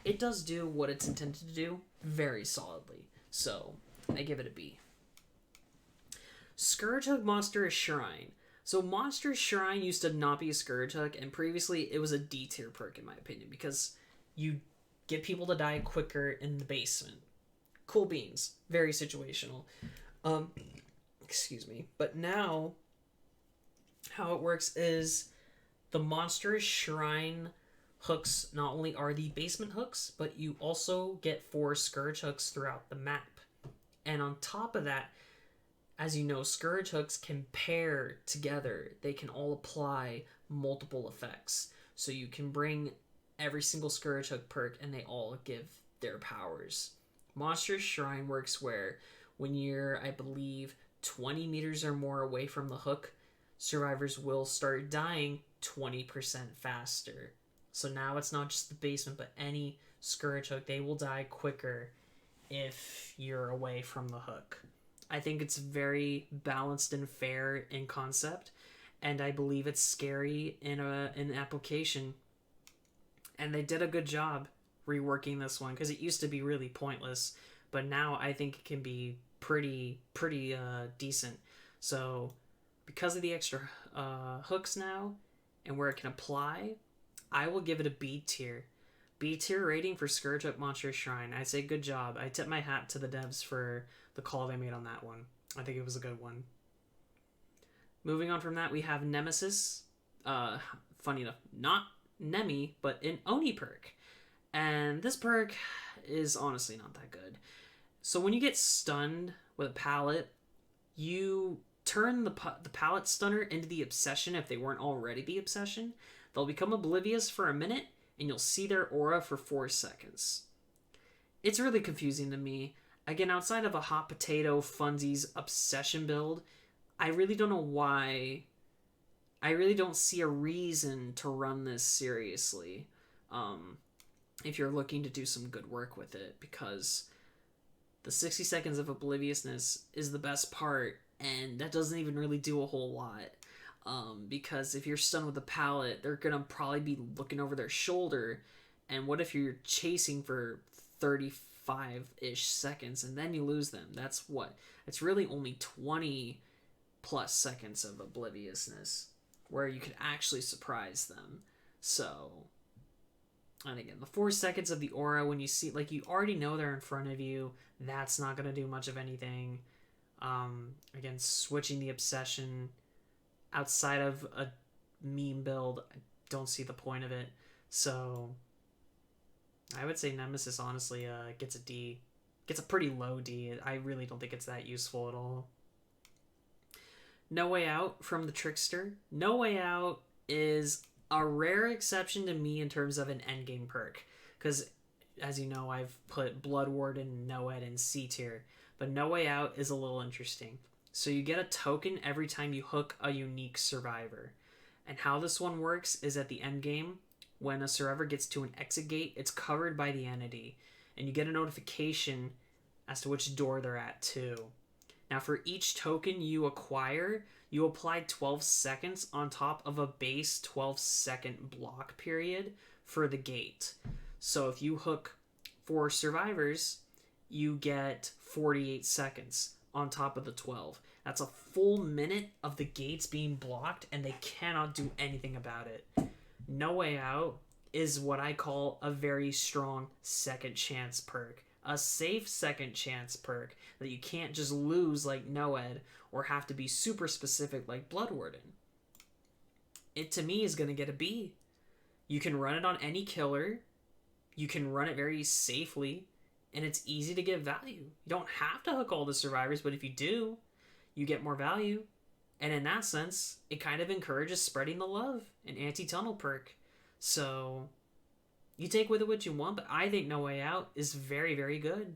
it does do what it's intended to do very solidly. So I give it a B. Scourge Hook Monstrous Shrine. So Monstrous Shrine used to not be a Scourge Hook, and previously it was a D tier perk in my opinion, because you get people to die quicker in the basement. Cool beans. Very situational. Excuse me. But now, how it works is the Monstrous Shrine hooks not only are the basement hooks, but you also get 4 Scourge hooks throughout the map. And on top of that, as you know, Scourge hooks can pair together. They can all apply multiple effects. So you can bring every single Scourge hook perk and they all give their powers. Monstrous Shrine works where when you're, I believe, 20 meters or more away from the hook, survivors will start dying 20% faster. So now it's not just the basement, but any Scourge hook, they will die quicker if you're away from the hook. I think it's very balanced and fair in concept, and I believe it's scary in application. And they did a good job reworking this one, because it used to be really pointless, but now I think it can be pretty decent. So because of the extra hooks now and where it can apply, I will give it a B tier. B tier rating for Scourge Hook Monstrous Shrine. I'd say good job. I tip my hat to the devs for the call they made on that one. I think it was a good one. Moving on from that, we have Nemesis. Funny enough, not Nemi, but an Oni perk. And this perk is honestly not that good. So when you get stunned with a pallet, you turn the pallet stunner into the obsession if they weren't already the obsession. They'll become oblivious for a minute, and you'll see their aura for 4 seconds. It's really confusing to me. Again, outside of a hot potato funsies obsession build, I really don't know why. I really don't see a reason to run this seriously if you're looking to do some good work with it, because the 60 seconds of obliviousness is the best part, and that doesn't even really do a whole lot. Because if you're stunned with a pallet, they're gonna probably be looking over their shoulder, and what if you're chasing for 35-ish seconds and then you lose them? That's what? It's really only 20 plus seconds of obliviousness where you could actually surprise them. So, and again, the 4 seconds of the aura, when you see, like, you already know they're in front of you, that's not gonna do much of anything. Again, switching the obsession outside of a meme build, I don't see the point of it. So I would say Nemesis honestly gets a D. Gets a pretty low D. I really don't think it's that useful at all. No Way Out from the Trickster. No Way Out is a rare exception to me in terms of an endgame perk. Because, as you know, I've put Blood Warden, Noed, in C tier. But No Way Out is a little interesting. So you get a token every time you hook a unique survivor. And how this one works is at the end game, when a survivor gets to an exit gate, it's covered by the entity. And you get a notification as to which door they're at, too. Now, for each token you acquire, you apply 12 seconds on top of a base 12-second block period for the gate. So if you hook 4 survivors, you get 48 seconds on top of the 12. That's a full minute of the gates being blocked, and they cannot do anything about it. No Way Out is what I call a very strong second chance perk. A safe second chance perk that you can't just lose like Noed or have to be super specific like Blood Warden. It, to me, is going to get a B. You can run it on any killer. You can run it very safely. And it's easy to get value. You don't have to hook all the survivors, but if you do, you get more value. And in that sense, it kind of encourages spreading the love, an anti-tunnel perk. So you take with it what you want, but I think No Way Out is very, very good.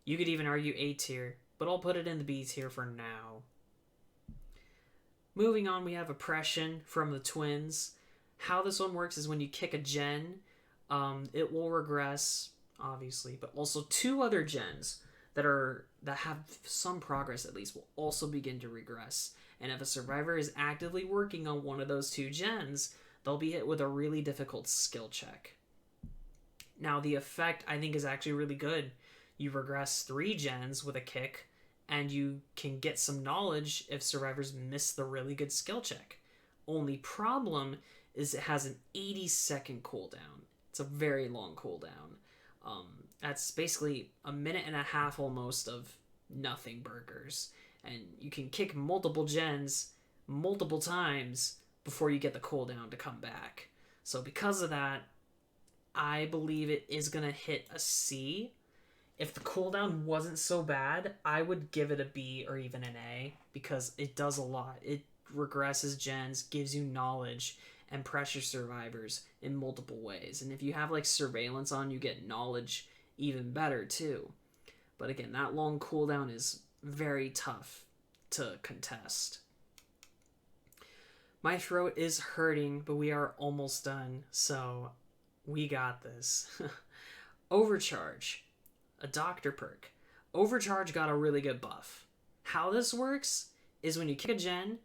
You could even argue A tier, but I'll put it in the B tier for now. Moving on, we have Oppression from the Twins. How this one works is when you kick a gen, it will regress, obviously, but also 2 other gens that have some progress at least will also begin to regress. And if a survivor is actively working on one of those 2 gens, they'll be hit with a really difficult skill check. Now, the effect, I think, is actually really good. You regress 3 gens with a kick, and you can get some knowledge if survivors miss the really good skill check. Only problem is it has an 80-second cooldown. It's a very long cooldown. That's basically a minute and a half almost of nothing burgers. And you can kick multiple gens multiple times before you get the cooldown to come back. So because of that, I believe it is going to hit a C. If the cooldown wasn't so bad, I would give it a B or even an A because it does a lot. It regresses gens, gives you knowledge, and pressures survivors in multiple ways. And if you have like surveillance on, you get knowledge even better too. But again, that long cooldown is very tough to contest. My throat is hurting, but we are almost done, so we got this. Overcharge, a doctor perk. Overcharge got a really good buff. How this works is when you kick a gen,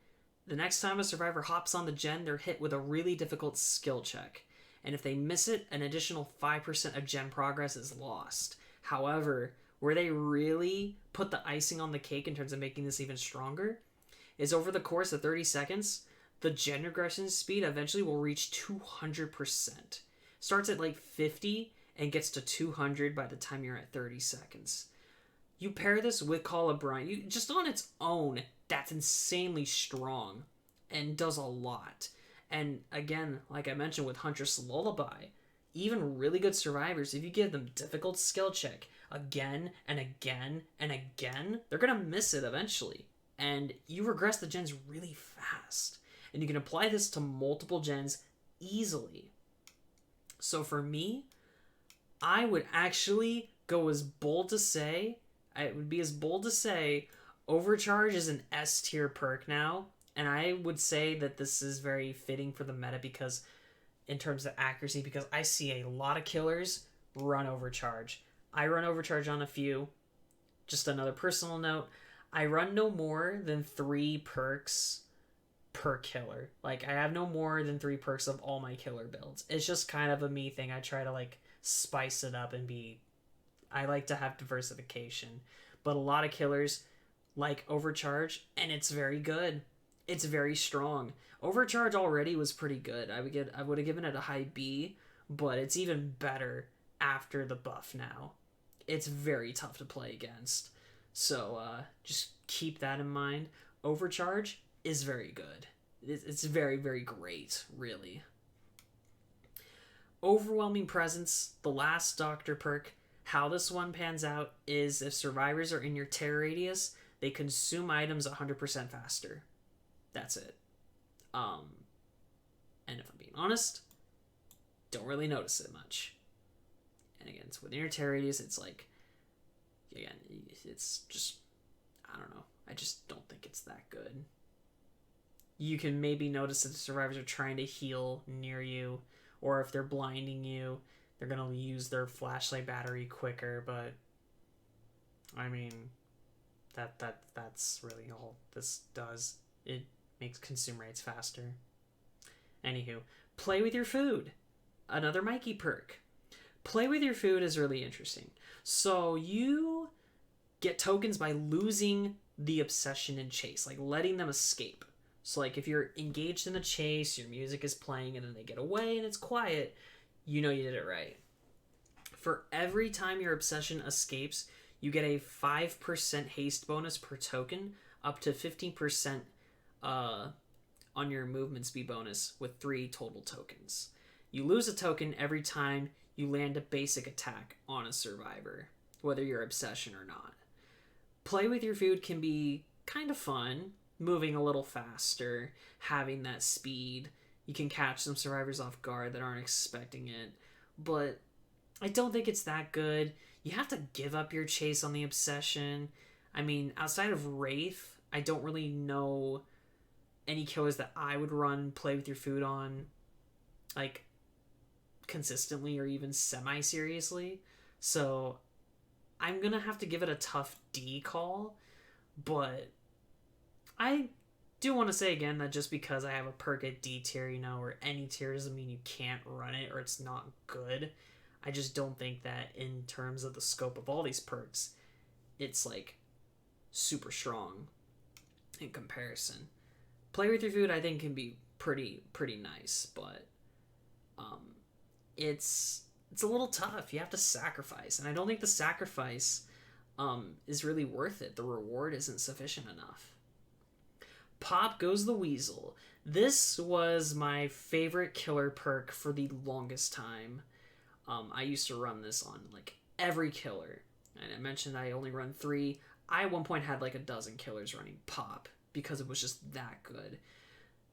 the next time a survivor hops on the gen, they're hit with a really difficult skill check. And if they miss it, an additional 5% of gen progress is lost. However, where they really put the icing on the cake in terms of making this even stronger is over the course of 30 seconds, the gen regression speed eventually will reach 200%. Starts at like 50 and gets to 200 by the time you're at 30 seconds. You pair this with Call of Brian, just on its own, that's insanely strong and does a lot. And again, like I mentioned with Huntress Lullaby, even really good survivors, if you give them difficult skill check again and again and again, they're going to miss it eventually. And you regress the gens really fast. And you can apply this to multiple gens easily. So for me, I would actually go as bold to say, Overcharge is an S tier perk now. And I would say that this is very fitting for the meta because, in terms of accuracy, because I see a lot of killers run Overcharge. I run Overcharge on a few. Just another personal note, I run no more than 3 perks per killer. Like, I have no more than 3 perks of all my killer builds. It's just kind of a me thing. I try to, like, spice it up and I like to have diversification. But a lot of killers like Overcharge, and it's very good. It's very strong. Overcharge already was pretty good. I would have given it a high B, but it's even better after the buff now. It's very tough to play against. So just keep that in mind. Overcharge is very good. It's very, very great, really. Overwhelming Presence, the last Doctor perk. How this one pans out is if survivors are in your terror radius, they consume items 100% faster. That's it. And if I'm being honest, don't really notice it much. And again, it's within your territories. It's like, again, it's just, I don't know. I just don't think it's that good. You can maybe notice that the survivors are trying to heal near you, or if they're blinding you, they're going to use their flashlight battery quicker, but I mean, that's really all this does. It makes consume rates faster. Anywho, play with your food. Another Mikey perk. Play with your food is really interesting. So you get tokens by losing the obsession and chase, like letting them escape. So like if you're engaged in a chase, your music is playing and then they get away and it's quiet, you know you did it right. For every time your obsession escapes, you get a 5% haste bonus per token, up to 15% on your movement speed bonus with 3 total tokens. You lose a token every time you land a basic attack on a survivor, whether you're obsession or not. Play with your food can be kind of fun, moving a little faster, having that speed. You can catch some survivors off guard that aren't expecting it, but I don't think it's that good. You have to give up your chase on the obsession. I mean, outside of Wraith, I don't really know any killers that I would run play with your food on, like, consistently or even semi-seriously. So I'm gonna have to give it a tough D call, but I do want to say again that just because I have a perk at D tier, or any tier, doesn't mean you can't run it or it's not good. I just don't think that in terms of the scope of all these perks, it's like super strong in comparison. Play with your food, I think, can be pretty nice, but it's a little tough. You have to sacrifice, and I don't think the sacrifice is really worth it. The reward isn't sufficient enough. Pop Goes the Weasel. This was my favorite killer perk for the longest time. I used to run this on like every killer, and I mentioned I only run 3. I at one point had like a dozen killers running Pop because it was just that good.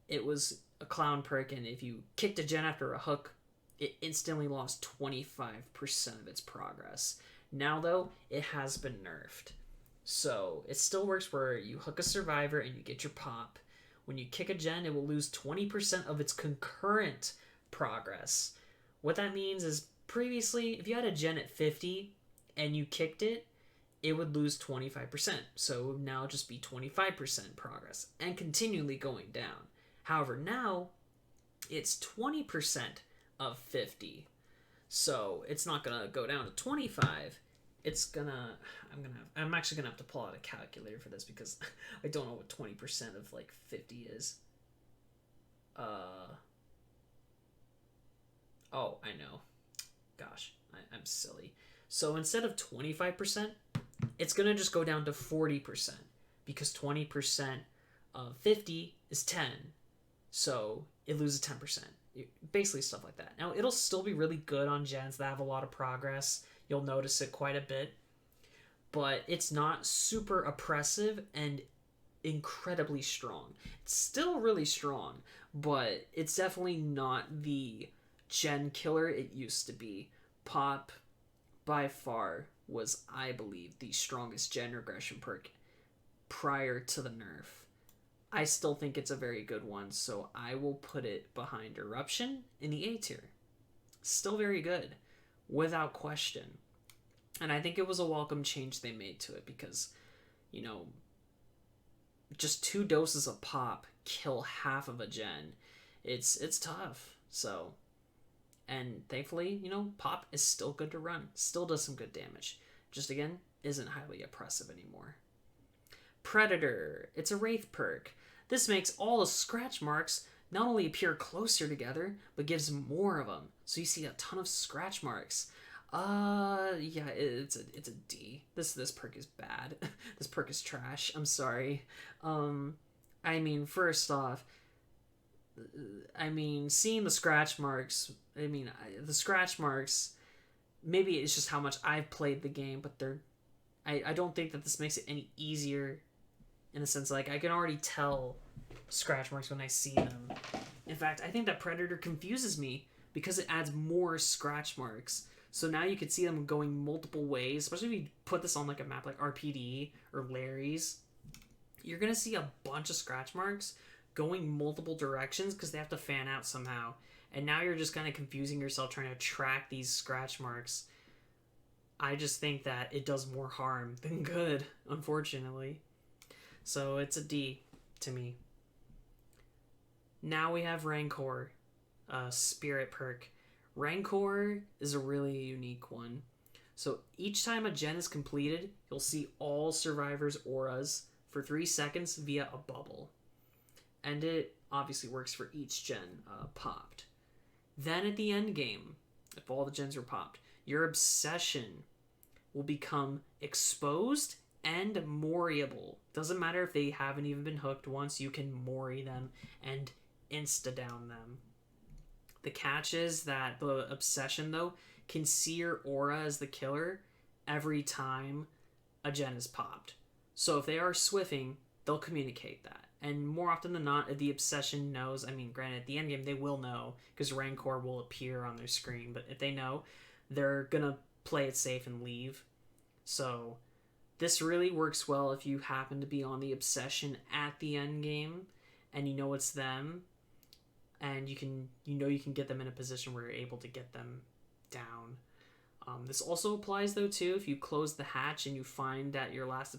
It was a clown perk, and if you kicked a gen after a hook, it instantly lost 25% of its progress. Now though, it has been nerfed. So it still works where you hook a survivor and you get your Pop. When you kick a gen, it will lose 20% of its concurrent progress. What that means is previously, if you had a gen at 50 and you kicked it, it would lose 25%. So it would now just be 25% progress and continually going down. However, now it's 20% of 50. So it's not going to go down to 25. I'm actually gonna have to pull out a calculator for this because I don't know what 20% of like 50 is. Oh, I know. Gosh, I'm silly. So instead of 25%, it's gonna just go down to 40% because 20% of 50 is 10. So it loses 10%. Basically stuff like that. Now it'll still be really good on gens that have a lot of progress. You'll notice it quite a bit, but it's not super oppressive and incredibly strong. It's still really strong, but it's definitely not the gen killer it used to be. Pop, by far, was, I believe, the strongest gen regression perk prior to the nerf. I still think it's a very good one, so I will put it behind Eruption in the A tier. Still very good, without question. And I think it was a welcome change they made to it because, just 2 doses of Pop kill half of a gen. It's tough. So, and thankfully, Pop is still good to run. Still does some good damage. Just again, isn't highly oppressive anymore. Predator. It's a Wraith perk. This makes all the scratch marks not only appear closer together, but gives more of them. So you see a ton of scratch marks. Yeah, it's a D. This perk is bad. This perk is trash. I'm sorry. I mean, first off, seeing the scratch marks, the scratch marks, maybe it's just how much I've played the game, but I don't think that this makes it any easier in the sense, like, I can already tell scratch marks when I see them. In fact, I think that Predator confuses me because it adds more scratch marks. So now you could see them going multiple ways, especially if you put this on like a map like RPD or Larry's. You're going to see a bunch of scratch marks going multiple directions because they have to fan out somehow. And now you're just kind of confusing yourself trying to track these scratch marks. I just think that it does more harm than good, unfortunately. So it's a D to me. Now we have Rancor, Spirit perk. Rancor is a really unique one. So each time a gen is completed, you'll see all survivors' auras for 3 seconds via a bubble. And it obviously works for each gen popped. Then at the end game, if all the gens are popped, your obsession will become exposed and moriable. Doesn't matter if they haven't even been hooked once, you can mori them and insta-down them. The catch is that the obsession, though, can see your aura as the killer every time a gen is popped. So if they are swiffing, they'll communicate that. And more often than not, the obsession knows. I mean, granted, at the end game, they will know because Rancor will appear on their screen. But if they know, they're going to play it safe and leave. So this really works well if you happen to be on the obsession at the end game and you know it's them. And you can get them in a position where you're able to get them down. This also applies though too if you close the hatch and you find that your last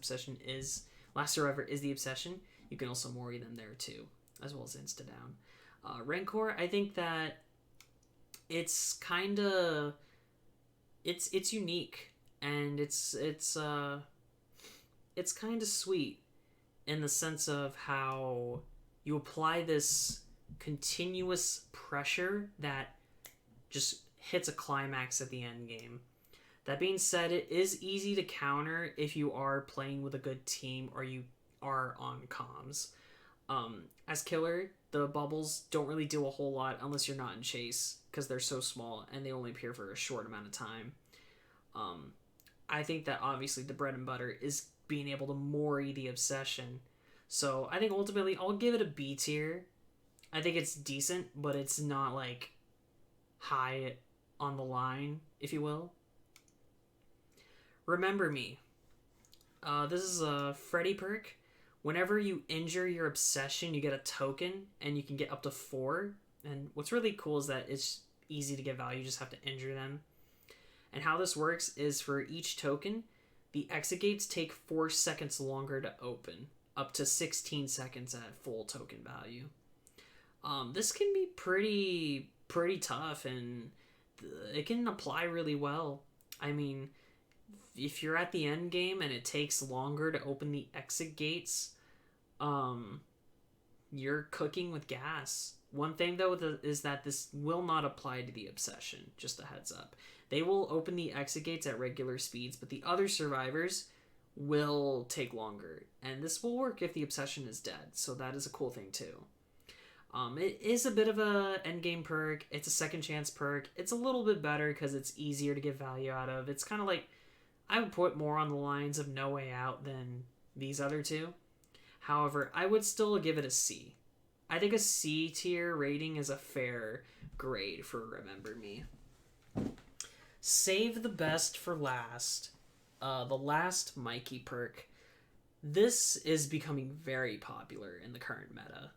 survivor is the obsession. You can also mori them there too, as well as insta down. Rancor, I think that it's kind of it's unique and it's kind of sweet in the sense of how you apply this continuous pressure that just hits a climax at the end game. That being said, it is easy to counter if you are playing with a good team or you are on comms. As killer, the bubbles don't really do a whole lot unless you're not in chase because they're so small and they only appear for a short amount of time. I think that obviously the bread and butter is being able to mori the obsession. So I think ultimately I'll give it a B tier. I think it's decent, but it's not like high on the line, if you will. Remember Me. This is a Freddy perk. Whenever you injure your obsession, you get a token, and you can get up to 4. And what's really cool is that it's easy to get value, you just have to injure them. And how this works is for each token, the exit gates take 4 seconds longer to open, up to 16 seconds at full token value. This can be pretty tough, and it can apply really well. I mean, if you're at the end game and it takes longer to open the exit gates, you're cooking with gas. One thing though is that this will not apply to the obsession, just a heads up. They will open the exit gates at regular speeds, but the other survivors will take longer, and this will work if the obsession is dead, so that is a cool thing too. It is a bit of a endgame perk. It's a second chance perk. It's a little bit better because it's easier to get value out of. It's kind of like, I would put more on the lines of No Way Out than these other two. However, I would still give it a C. I think a C tier rating is a fair grade for Remember Me. Save the best for last. The last Mikey perk. This is becoming very popular in the current meta.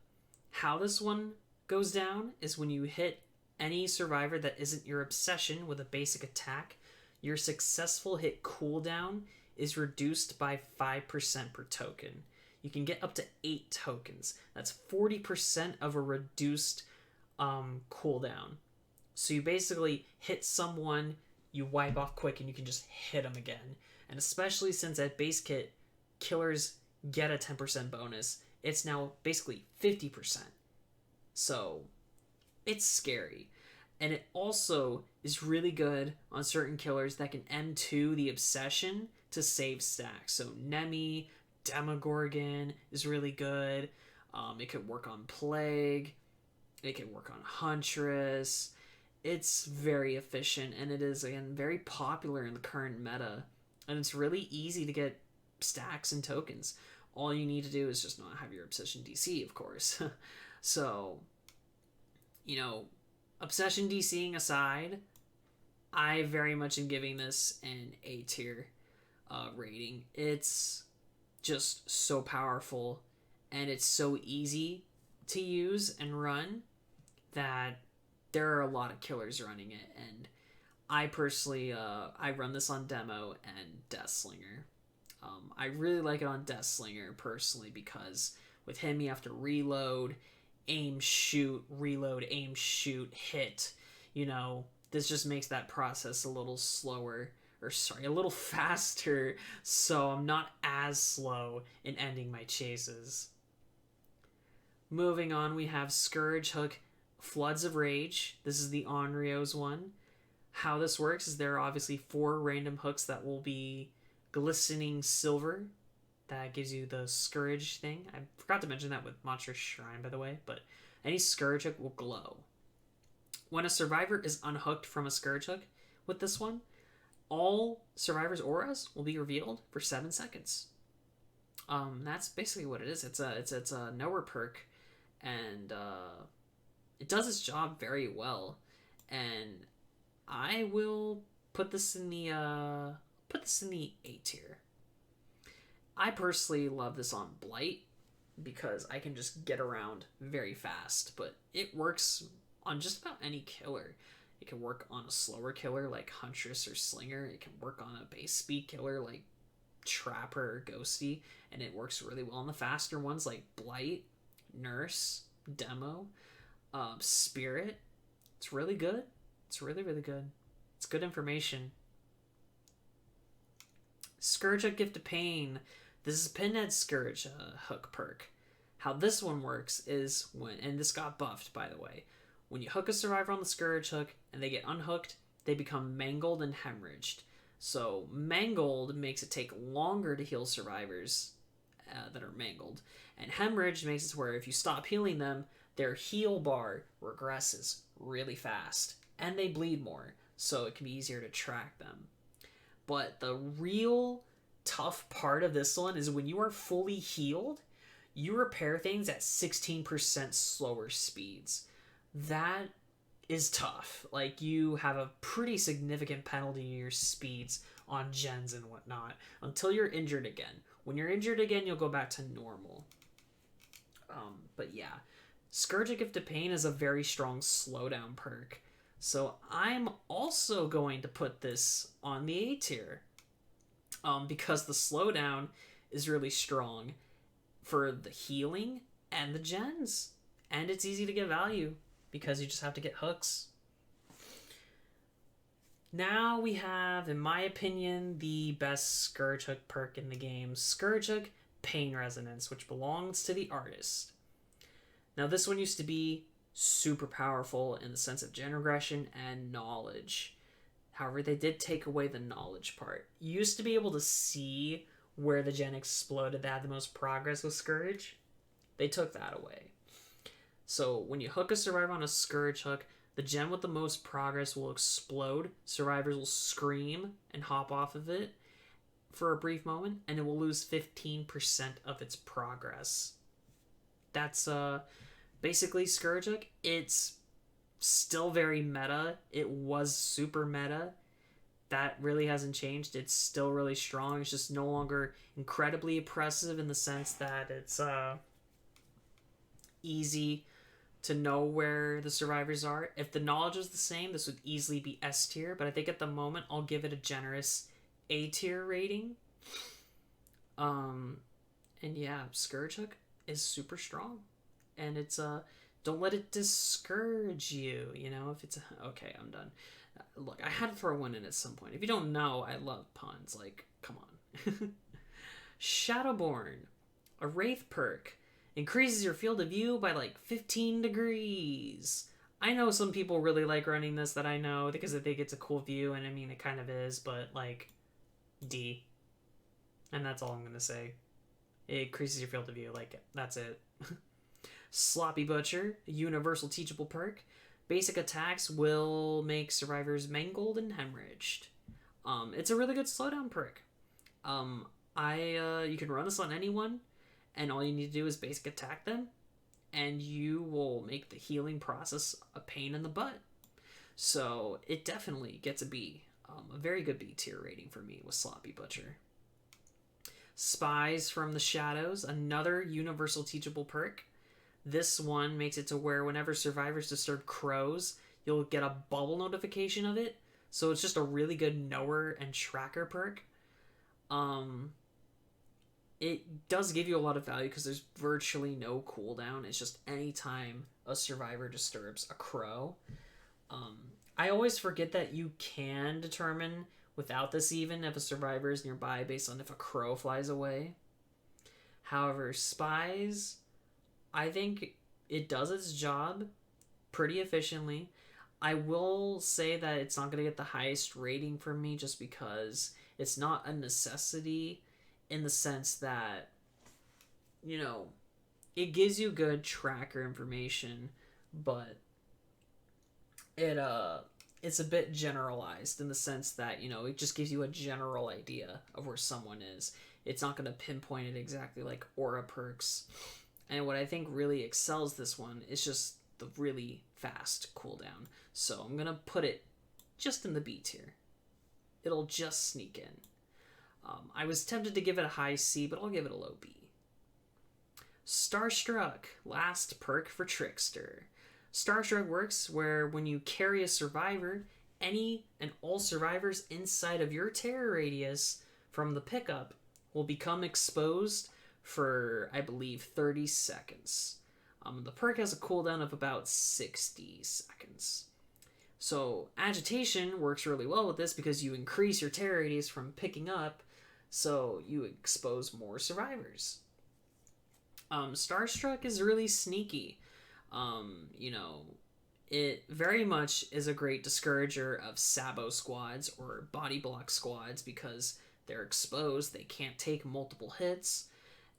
How this one goes down is when you hit any survivor that isn't your obsession with a basic attack, your successful hit cooldown is reduced by 5% per token. You can get up to 8 tokens. That's 40% of a reduced cooldown. So you basically hit someone, you wipe off quick, and you can just hit them again. And especially since at base kit, killers get a 10% bonus, it's now basically 50%. So it's scary. And it also is really good on certain killers that can M2 the obsession to save stacks. So Nemi, Demogorgon is really good. It could work on Plague. It could work on Huntress. It's very efficient, and it is, again, very popular in the current meta. And it's really easy to get stacks and tokens. All you need to do is just not have your obsession DC, of course. So, obsession DCing aside, I very much am giving this an A tier rating. It's just so powerful, and it's so easy to use and run that there are a lot of killers running it. And I personally, I run this on demo and Deathslinger. I really like it on Deathslinger personally because with him you have to reload, aim, shoot, reload, aim, shoot, hit. This just makes that process a little slower, or sorry, a little faster, so I'm not as slow in ending my chases. Moving on, we have Scourge Hook Floods of Rage. This is the Onryo's one. How this works is there are obviously 4 random hooks that will be glistening silver. That gives you the Scourge thing. I forgot to mention that with Monstrous Shrine, by the way, but any Scourge hook will glow. When a survivor is unhooked from a Scourge hook with this one, all survivors' auras will be revealed for 7 seconds. That's basically what it is. It's a knower perk, and it does its job very well. And I will put this in the A tier. I personally love this on Blight because I can just get around very fast, but it works on just about any killer. It can work on a slower killer like Huntress or Slinger. It can work on a base speed killer like Trapper or Ghosty, and it works really well on the faster ones like Blight, Nurse, Demo, Spirit. It's really good. It's really, really good. It's good information. Scourge Hook Gift of Pain. This is Pinhead's Scourge hook perk. How this one works is and this got buffed, by the way, when you hook a survivor on the Scourge Hook and they get unhooked, they become mangled and hemorrhaged. So mangled makes it take longer to heal survivors that are mangled, and hemorrhaged makes it to where if you stop healing them, their heal bar regresses really fast, and they bleed more, so it can be easier to track them. But the real tough part of this one is when you are fully healed, you repair things at 16% slower speeds. That is tough. Like, you have a pretty significant penalty to your speeds on gens and whatnot until you're injured again. When you're injured again, you'll go back to normal. But yeah, Scourge of Gift of Pain is a very strong slowdown perk. So I'm also going to put this on the A tier. Because the slowdown is really strong for the healing and the gens. And it's easy to get value because you just have to get hooks. Now we have, in my opinion, the best Scourge Hook perk in the game. Scourge Hook Pain Resonance, which belongs to the artist. Now this one used to be super powerful in the sense of gen regression and knowledge. However, they did take away the knowledge part. You used to be able to see where the gen exploded that had the most progress with Scourge. They took that away. So when you hook a survivor on a Scourge hook, the gen with the most progress will explode. Survivors will scream and hop off of it for a brief moment, and it will lose 15% of its progress. That's basically Scourge hook. It's still very meta. It was super meta. That really hasn't changed. It's still really strong. It's just no longer incredibly oppressive in the sense that it's easy to know where the survivors are. If the knowledge was the same, this would easily be S tier, but I think at the moment I'll give it a generous A tier rating. And yeah, Scourge hook is super strong. And it's don't let it discourage you, if it's okay, I'm done. Look, I had to throw one in at some point. If you don't know, I love puns. Like, come on. Shadowborn, a Wraith perk. Increases your field of view by like 15 degrees. I know some people really like running this that I know because they think it's a cool view, and I mean, it kind of is, but like, D. And that's all I'm going to say. It increases your field of view. Like, that's it. Sloppy Butcher, a universal teachable perk. Basic attacks will make survivors mangled and hemorrhaged. It's a really good slowdown perk. You can run this on anyone. and all you need to do is basic attack them, and you will make the healing process a pain in the butt. So it definitely gets a B. A very good B tier rating for me with Sloppy Butcher. Spies from the Shadows, another universal teachable perk. This one makes it to where whenever survivors disturb crows, you'll get a bubble notification of it. So it's just a really good knower and tracker perk. It does give you a lot of value because there's virtually no cooldown. It's just anytime a survivor disturbs a crow. I always forget that you can determine without this even if a survivor is nearby based on if a crow flies away. However, spies, I think it does its job pretty efficiently. I will say that it's not going to get the highest rating from me just because it's not a necessity in the sense that, you know, it gives you good tracker information, but it's a bit generalized in the sense that, you know, it just gives you a general idea of where someone is. It's not going to pinpoint it exactly like aura perks. And what I think really excels this one is just the really fast cooldown. So I'm going to put it just in the B tier. It'll just sneak in. I was tempted to give it a high C, but I'll give it a low B. Starstruck, last perk for Trickster. Starstruck works where when you carry a survivor, any and all survivors inside of your terror radius from the pickup will become exposed for, I believe, 30 seconds. The perk has a cooldown of about 60 seconds. So Agitation works really well with this because you increase your terror radius from picking up, so you expose more survivors. Starstruck is really sneaky. You know, it very much is a great discourager of Sabo squads or body block squads because they're exposed, they can't take multiple hits,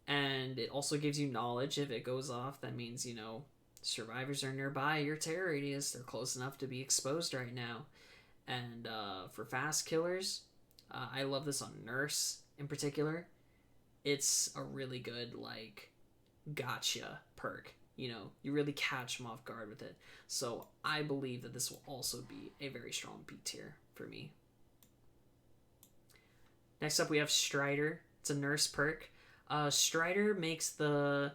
and it also gives you knowledge. If it goes off, that means, you know, survivors are nearby your terror radius, they're close enough to be exposed right now. And for fast killers, I love this on Nurse in particular. It's a really good, like, gotcha perk. You know, you really catch them off guard with it. So I believe that this will also be a very strong B tier for me. Next up we have Strider. It's a Nurse perk. Strider makes the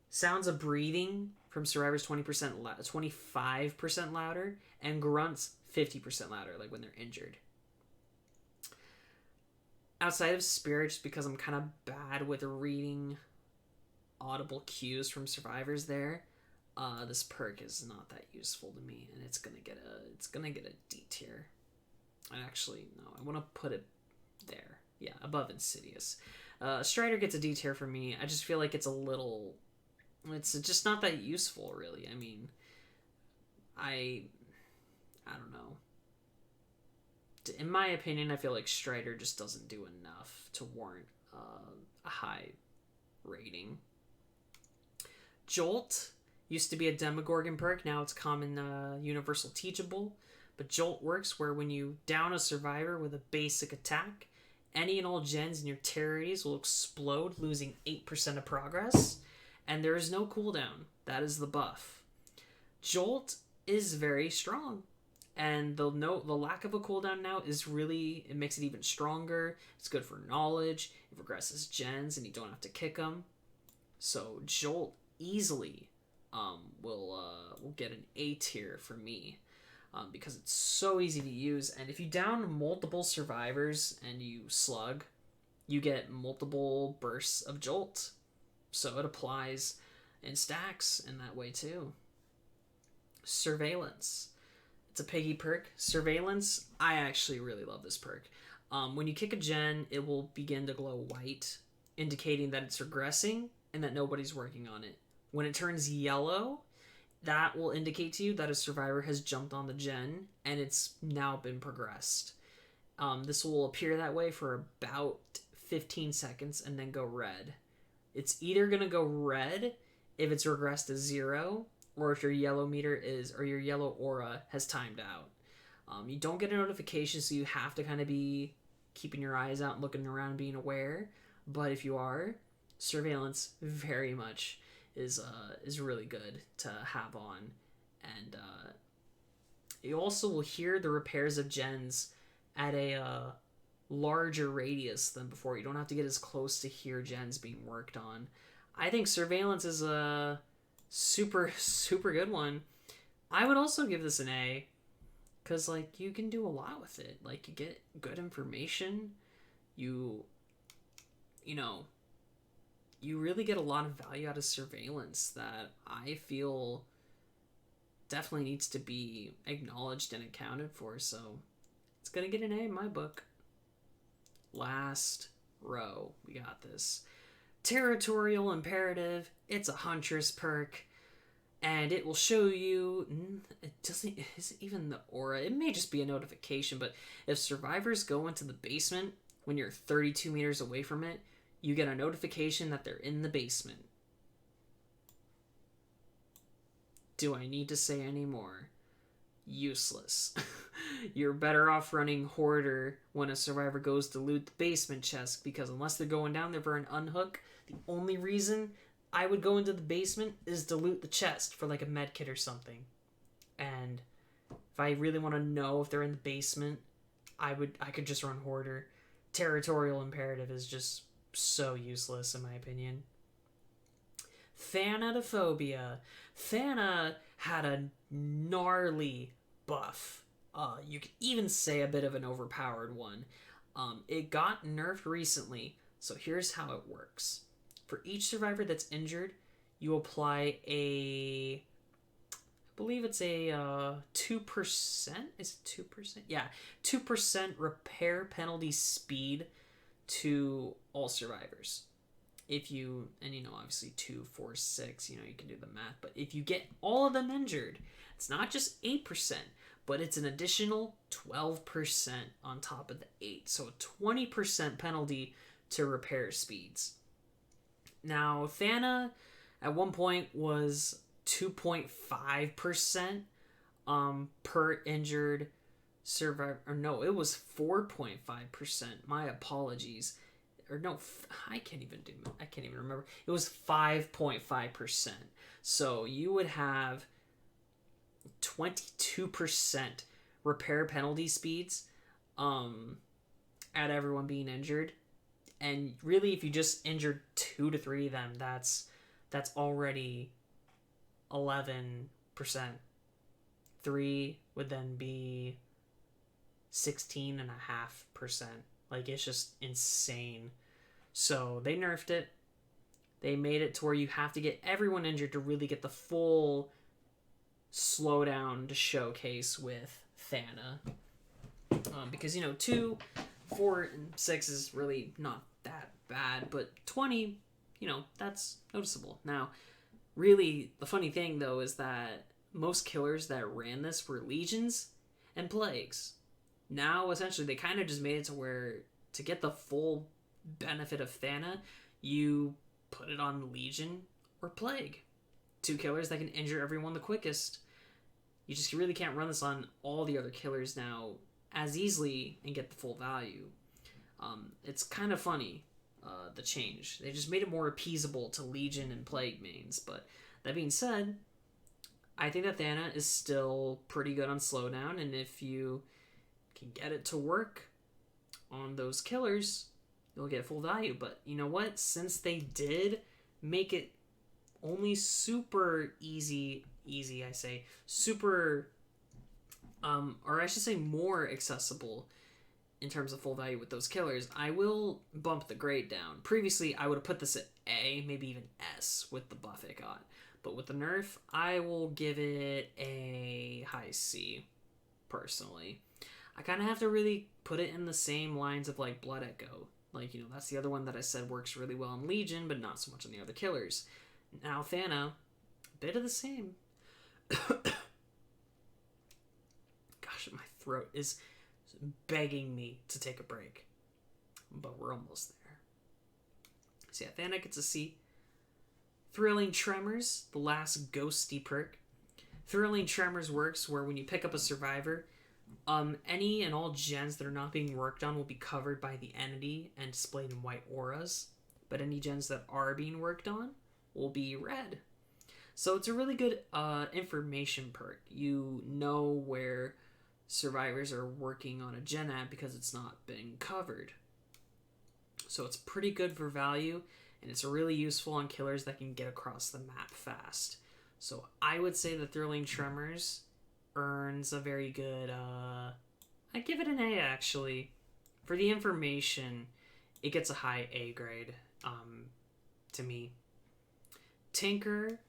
sounds of breathing from survivors 25% louder, and grunts 50% louder, like when they're injured. Outside of Spirit, just because I'm kind of bad with reading audible cues from survivors there, this perk is not that useful to me, and it's gonna get a D tier. And actually, no, I want to put it there. Yeah, above Insidious. Strider gets a D tier for me. I just feel like it's just not that useful, really. I mean, I don't know. In my opinion, I feel like Strider just doesn't do enough to warrant a high rating. Jolt used to be a Demogorgon perk. Now it's common universal teachable. But Jolt works where when you down a survivor with a basic attack, any and all gens in your terror radius will explode, losing 8% of progress. And there is no cooldown. That is the buff. Jolt is very strong. And the lack of a cooldown now is really, it makes it even stronger. It's good for knowledge. It regresses gens and you don't have to kick them. So Jolt easily will get an A tier for me. Because it's so easy to use, and if you down multiple survivors and you slug, you get multiple bursts of Jolt. So it applies in stacks in that way too. Surveillance. It's a piggy perk. Surveillance, I actually really love this perk. When you kick a gen, it will begin to glow white, indicating that it's regressing and that nobody's working on it. When it turns yellow, that will indicate to you that a survivor has jumped on the gen and it's now been progressed. This will appear that way for about 15 seconds and then go red. It's either going to go red if it's regressed to 0 or if your yellow meter or your yellow aura has timed out. You don't get a notification, so you have to kind of be keeping your eyes out and looking around and being aware. But if you are, Surveillance very much is really good to have on, and you also will hear the repairs of gens at a larger radius than before. You don't have to get as close to hear gens being worked on. I think surveillance is a super good one. I would also give this an A, because like you can do a lot with it. Like you get good information, you know you really get a lot of value out of surveillance that I feel definitely needs to be acknowledged and accounted for. So it's gonna get an A in my book. Last row, we got this. Territorial imperative. It's a huntress perk, and it will show you. It doesn't. Is even the aura? It may just be a notification, but if survivors go into the basement when you're 32 meters away from it, you get a notification that they're in the basement. Do I need to say any more? Useless. You're better off running Hoarder when a survivor goes to loot the basement chest, because unless they're going down there for an unhook, the only reason I would go into the basement is to loot the chest for like a med kit or something. And if I really want to know if they're in the basement, I could just run Hoarder. Territorial imperative is just so useless in my opinion. Thanatophobia. Thana had a gnarly buff. You could even say a bit of an overpowered one. It got nerfed recently, so here's how it works. For each survivor that's injured, you apply I believe it's a 2%? Is it 2%? Yeah, 2% repair penalty speed to all survivors. If you, and obviously 2, 4, 6, you can do the math, but if you get all of them injured, it's not just 8%, but it's an additional 12% on top of the 8. So a 20% penalty to repair speeds. Now, Thana at one point was 2.5% per injured survivor. Or no, it was 4.5%. My apologies. Or no, I can't even remember. It was 5.5%. So you would have 22% repair penalty speeds at everyone being injured. And really, if you just injured 2 to 3 of them, that's already 11%. 3 would then be 16.5%. Like, it's just insane. So they nerfed it. They made it to where you have to get everyone injured to really get the full slowdown to showcase with Thana. Because 2, 4, and 6 is really not that bad, but 20, that's noticeable. Now, really, the funny thing though is that most killers that ran this were legions and plagues. Now, essentially, they kind of just made it to where to get the full benefit of Thana, you put it on legion or plague. 2 killers that can injure everyone the quickest. You just really can't run this on all the other killers now as easily and get the full value. It's kind of funny, the change. They just made it more appeasable to legion and plague mains. But that being said, I think that Thana is still pretty good on slowdown, and if you can get it to work on those killers, you'll get full value. But you know what? Since they did make it only super easy, I say, super, or I should say more accessible in terms of full value with those killers, I will bump the grade down. Previously, I would have put this at A, maybe even S with the buff it got. But with the nerf, I will give it a high C, personally. I kind of have to really put it in the same lines of like Blood Echo. Like, that's the other one that I said works really well in Legion, but not so much on the other killers. Now, Thana, a bit of the same. Gosh, my throat is begging me to take a break. But we're almost there. So yeah, Thana gets a C. Thrilling Tremors, the last ghosty perk. Thrilling Tremors works where when you pick up a survivor, any and all gens that are not being worked on will be covered by the entity and displayed in white auras. but any gens that are being worked on will be red. So it's a really good information perk. You know where survivors are working on a gen at because it's not been covered. So it's pretty good for value, and it's really useful on killers that can get across the map fast. So I would say the Thrilling Tremors earns a very good, I'd give it an A actually. For the information, it gets a high A grade, to me. Tinker,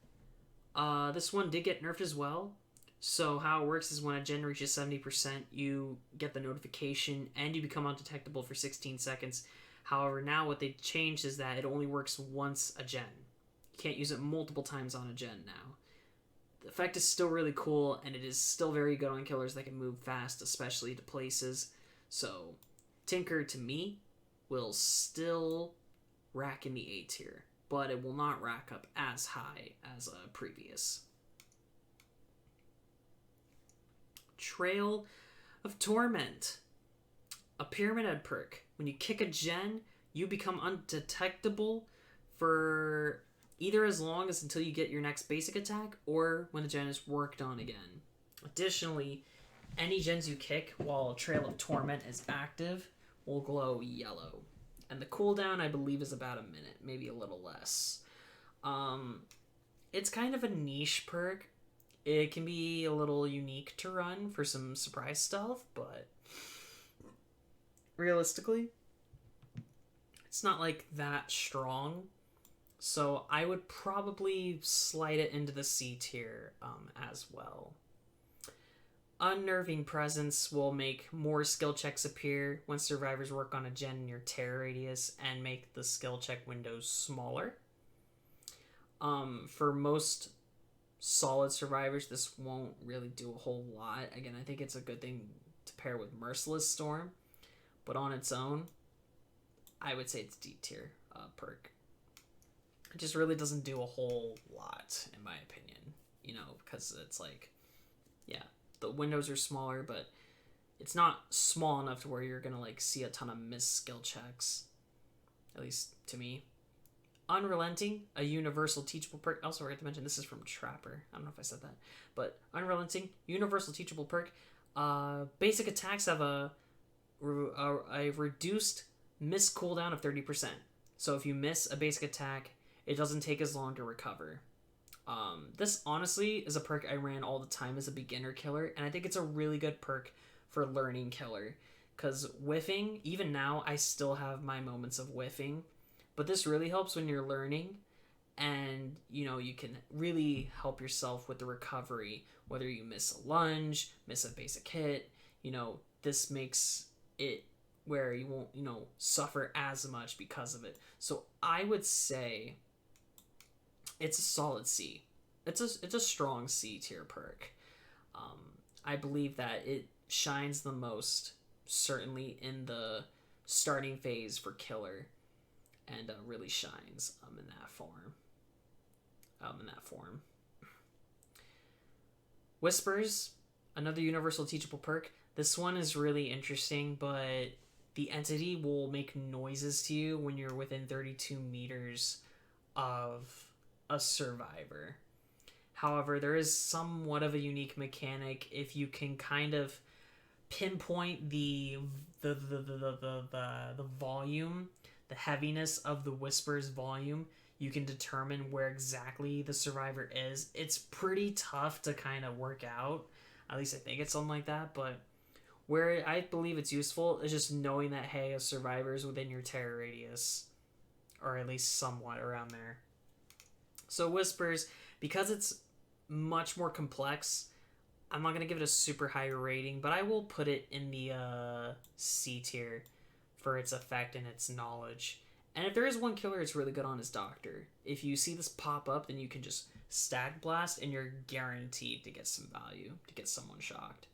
this one did get nerfed as well. So how it works is when a gen reaches 70%, you get the notification and you become undetectable for 16 seconds. However, now what they changed is that it only works once a gen. You can't use it multiple times on a gen now. The effect is still really cool, and it is still very good on killers that can move fast, especially to places. So, Tinker, to me, will still rack in the A tier, but it will not rack up as high as a previous. Trail of Torment. A Pyramid Head perk. When you kick a gen, you become undetectable for either as long as until you get your next basic attack, or when the gen is worked on again. Additionally, any gens you kick while Trail of Torment is active will glow yellow. And the cooldown, I believe, is about a minute, maybe a little less. It's kind of a niche perk. It can be a little unique to run for some surprise stealth, but realistically, it's not like that strong. So I would probably slide it into the C tier as well. Unnerving Presence will make more skill checks appear when survivors work on a gen in your terror radius and make the skill check windows smaller. For most solid survivors, this won't really do a whole lot. Again, I think it's a good thing to pair with Merciless Storm, but on its own, I would say it's D tier perk. It just really doesn't do a whole lot, in my opinion, because it's like, yeah, the windows are smaller, but it's not small enough to where you're gonna see a ton of missed skill checks, at least to me. Unrelenting, a universal teachable perk. Also, I forgot to mention this is from Trapper. I don't know if I said that, but Unrelenting, universal teachable perk. Basic attacks have a reduced miss cooldown of 30%. So if you miss a basic attack, it doesn't take as long to recover. This honestly is a perk I ran all the time as a beginner killer, and I think it's a really good perk for learning killer. Because whiffing, even now, I still have my moments of whiffing, but this really helps when you're learning, and you can really help yourself with the recovery, whether you miss a lunge, miss a basic hit. This makes it where you won't suffer as much because of it. So I would say it's a solid C. It's a strong C tier perk. I believe that it shines the most, certainly in the starting phase for killer, and really shines in that form. Whispers, another universal teachable perk. This one is really interesting, but the entity will make noises to you when you're within 32 meters of a survivor. However, there is somewhat of a unique mechanic if you can kind of pinpoint the volume, the heaviness of the whisper's volume. You can determine where exactly the survivor is. It's pretty tough to kind of work out. At least I think it's something like that, but where I believe it's useful is just knowing that, hey, a survivor is within your terror radius, or at least somewhat around there. So Whispers, because it's much more complex, I'm not going to give it a super high rating, but I will put it in the C tier for its effect and its knowledge. And if there is one killer it's really good on, is Doctor. If you see this pop up, then you can just Stack Blast and you're guaranteed to get some value, to get someone shocked.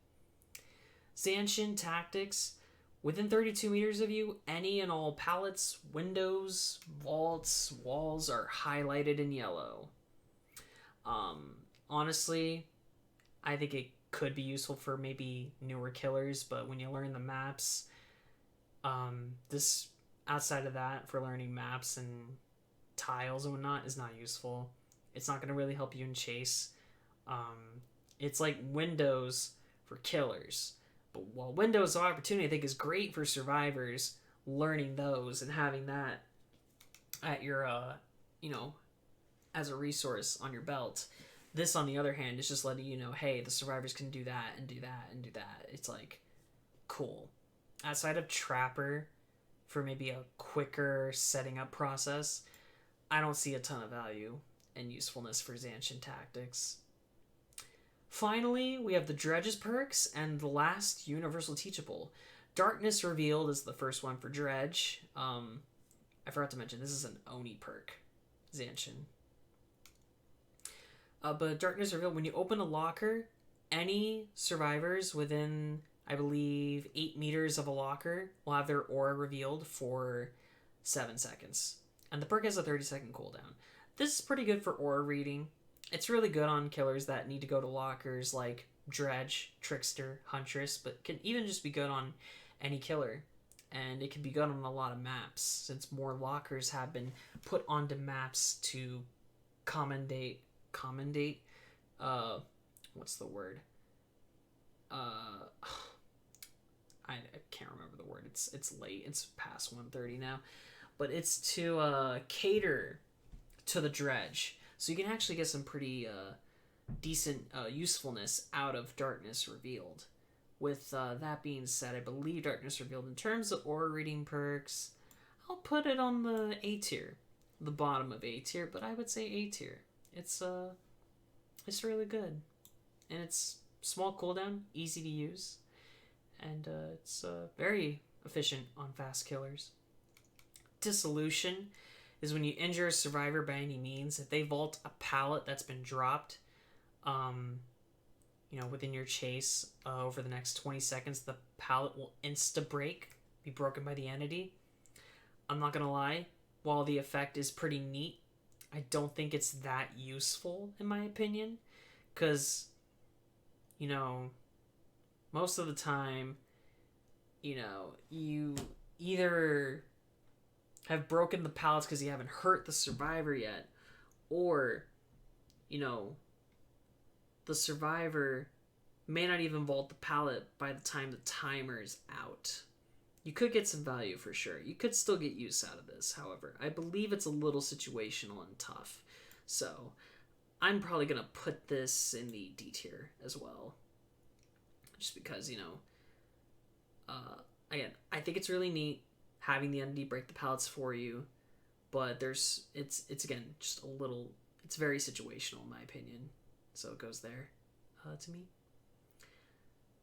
Zanshin Tactics. Within 32 meters of you, any and all pallets, windows, vaults, walls are highlighted in yellow. Honestly, I think it could be useful for maybe newer killers, but when you learn the maps, this outside of that, for learning maps and tiles and whatnot is not useful. It's not going to really help you in chase. It's like windows for killers. But while windows of opportunity I think is great for survivors, learning those and having that at your, as a resource on your belt. This, on the other hand, is just letting you know, hey, the survivors can do that and do that and do that. It's like, cool. Outside of Trapper, for maybe a quicker setting up process, I don't see a ton of value and usefulness for Zancian tactics. Finally, we have the Dredge's perks and the last Universal Teachable. Darkness Revealed is the first one for Dredge. I forgot to mention, this is an Oni perk, Zancian. But Darkness Revealed, when you open a locker, any survivors within, I believe, 8 meters of a locker will have their aura revealed for 7 seconds. And the perk has a 30-second cooldown. This is pretty good for aura reading. It's really good on killers that need to go to lockers like Dredge, Trickster, Huntress, but can even just be good on any killer. And it can be good on a lot of maps, since more lockers have been put onto maps to commendate, what's the word? I can't remember the word. It's late. It's past 1:30 now. But it's to cater to the Dredge. So you can actually get some pretty decent usefulness out of Darkness Revealed. With that being said, I believe Darkness Revealed, in terms of aura reading perks, I'll put it on the A tier. The bottom of A tier, but I would say A tier. It's really good. And it's small cooldown, easy to use. And it's very efficient on fast killers. Dissolution is when you injure a survivor by any means. If they vault a pallet that's been dropped, within your chase over the next 20 seconds, the pallet will insta-break, be broken by the entity. I'm not going to lie, while the effect is pretty neat, I don't think it's that useful, in my opinion. Because, most of the time, you either have broken the pallets because you haven't hurt the survivor yet, or, the survivor may not even vault the pallet by the time the timer is out. You could get some value for sure. You could still get use out of this, however. I believe it's a little situational and tough. So, I'm probably going to put this in the D tier as well. Just because, again, I think it's really neat having the entity break the pallets for you. But it's again, just a little, it's very situational in my opinion. So it goes there to me.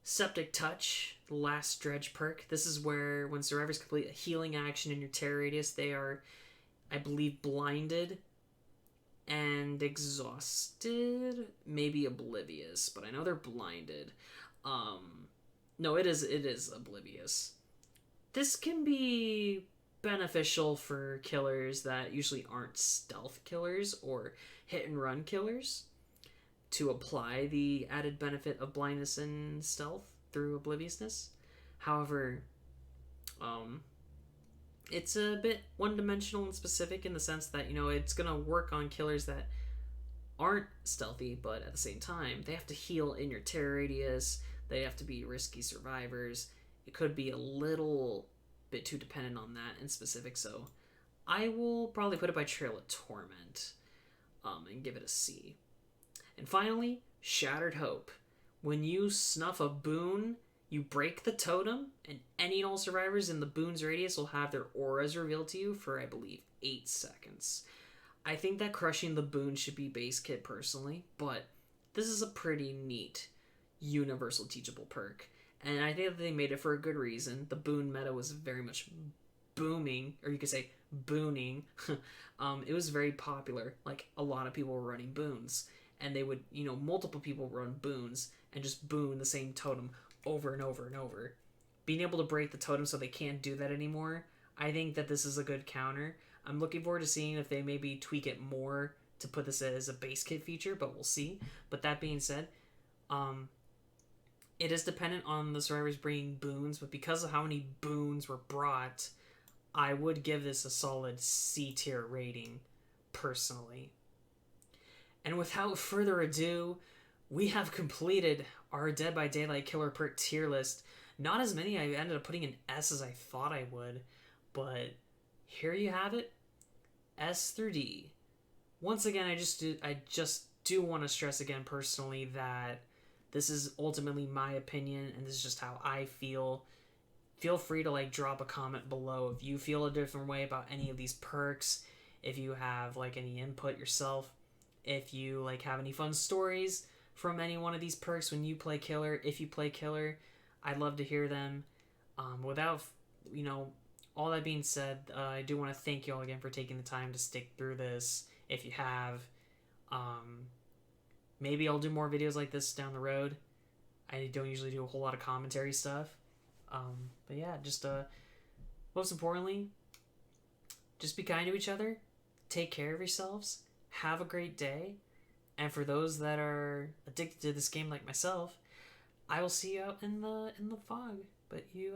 Septic Touch, the last Dredge perk. This is where when survivors complete a healing action in your terror radius, they are, I believe, blinded and exhausted, maybe oblivious, but I know they're blinded. No, it is oblivious. This can be beneficial for killers that usually aren't stealth killers or hit and run killers, to apply the added benefit of blindness and stealth through obliviousness. However, it's a bit one-dimensional and specific in the sense that, it's going to work on killers that aren't stealthy, but at the same time, they have to heal in your terror radius, they have to be risky survivors. It could be a little bit too dependent on that in specific, so I will probably put it by Trail of Torment and give it a C. And finally, Shattered Hope. When you snuff a boon, you break the totem, and any and all survivors in the boon's radius will have their auras revealed to you for, I believe, 8 seconds. I think that crushing the boon should be base kit personally, but this is a pretty neat universal teachable perk. And I think that they made it for a good reason. The boon meta was very much booming, or you could say booning. It was very popular. Like, a lot of people were running boons. And they would, multiple people run boons and just boon the same totem over and over and over. Being able to break the totem so they can't do that anymore, I think that this is a good counter. I'm looking forward to seeing if they maybe tweak it more to put this as a base kit feature, but we'll see. But that being said, it is dependent on the survivors bringing boons, but because of how many boons were brought, I would give this a solid C tier rating personally. And without further ado, we have completed our Dead by Daylight Killer Perk tier list. Not as many. I ended up putting an S as I thought I would, but here you have it, S through D. Once again, I just do want to stress again personally that this is ultimately my opinion, and this is just how I feel. Feel free to drop a comment below if you feel a different way about any of these perks, if you have any input yourself, if you have any fun stories from any one of these perks when you play Killer. If you play Killer, I'd love to hear them. Without all that being said, I do want to thank you all again for taking the time to stick through this. If you have, maybe I'll do more videos like this down the road. I don't usually do a whole lot of commentary stuff. But yeah, just most importantly, just be kind to each other. Take care of yourselves. Have a great day. And for those that are addicted to this game like myself, I will see you out in the fog. But you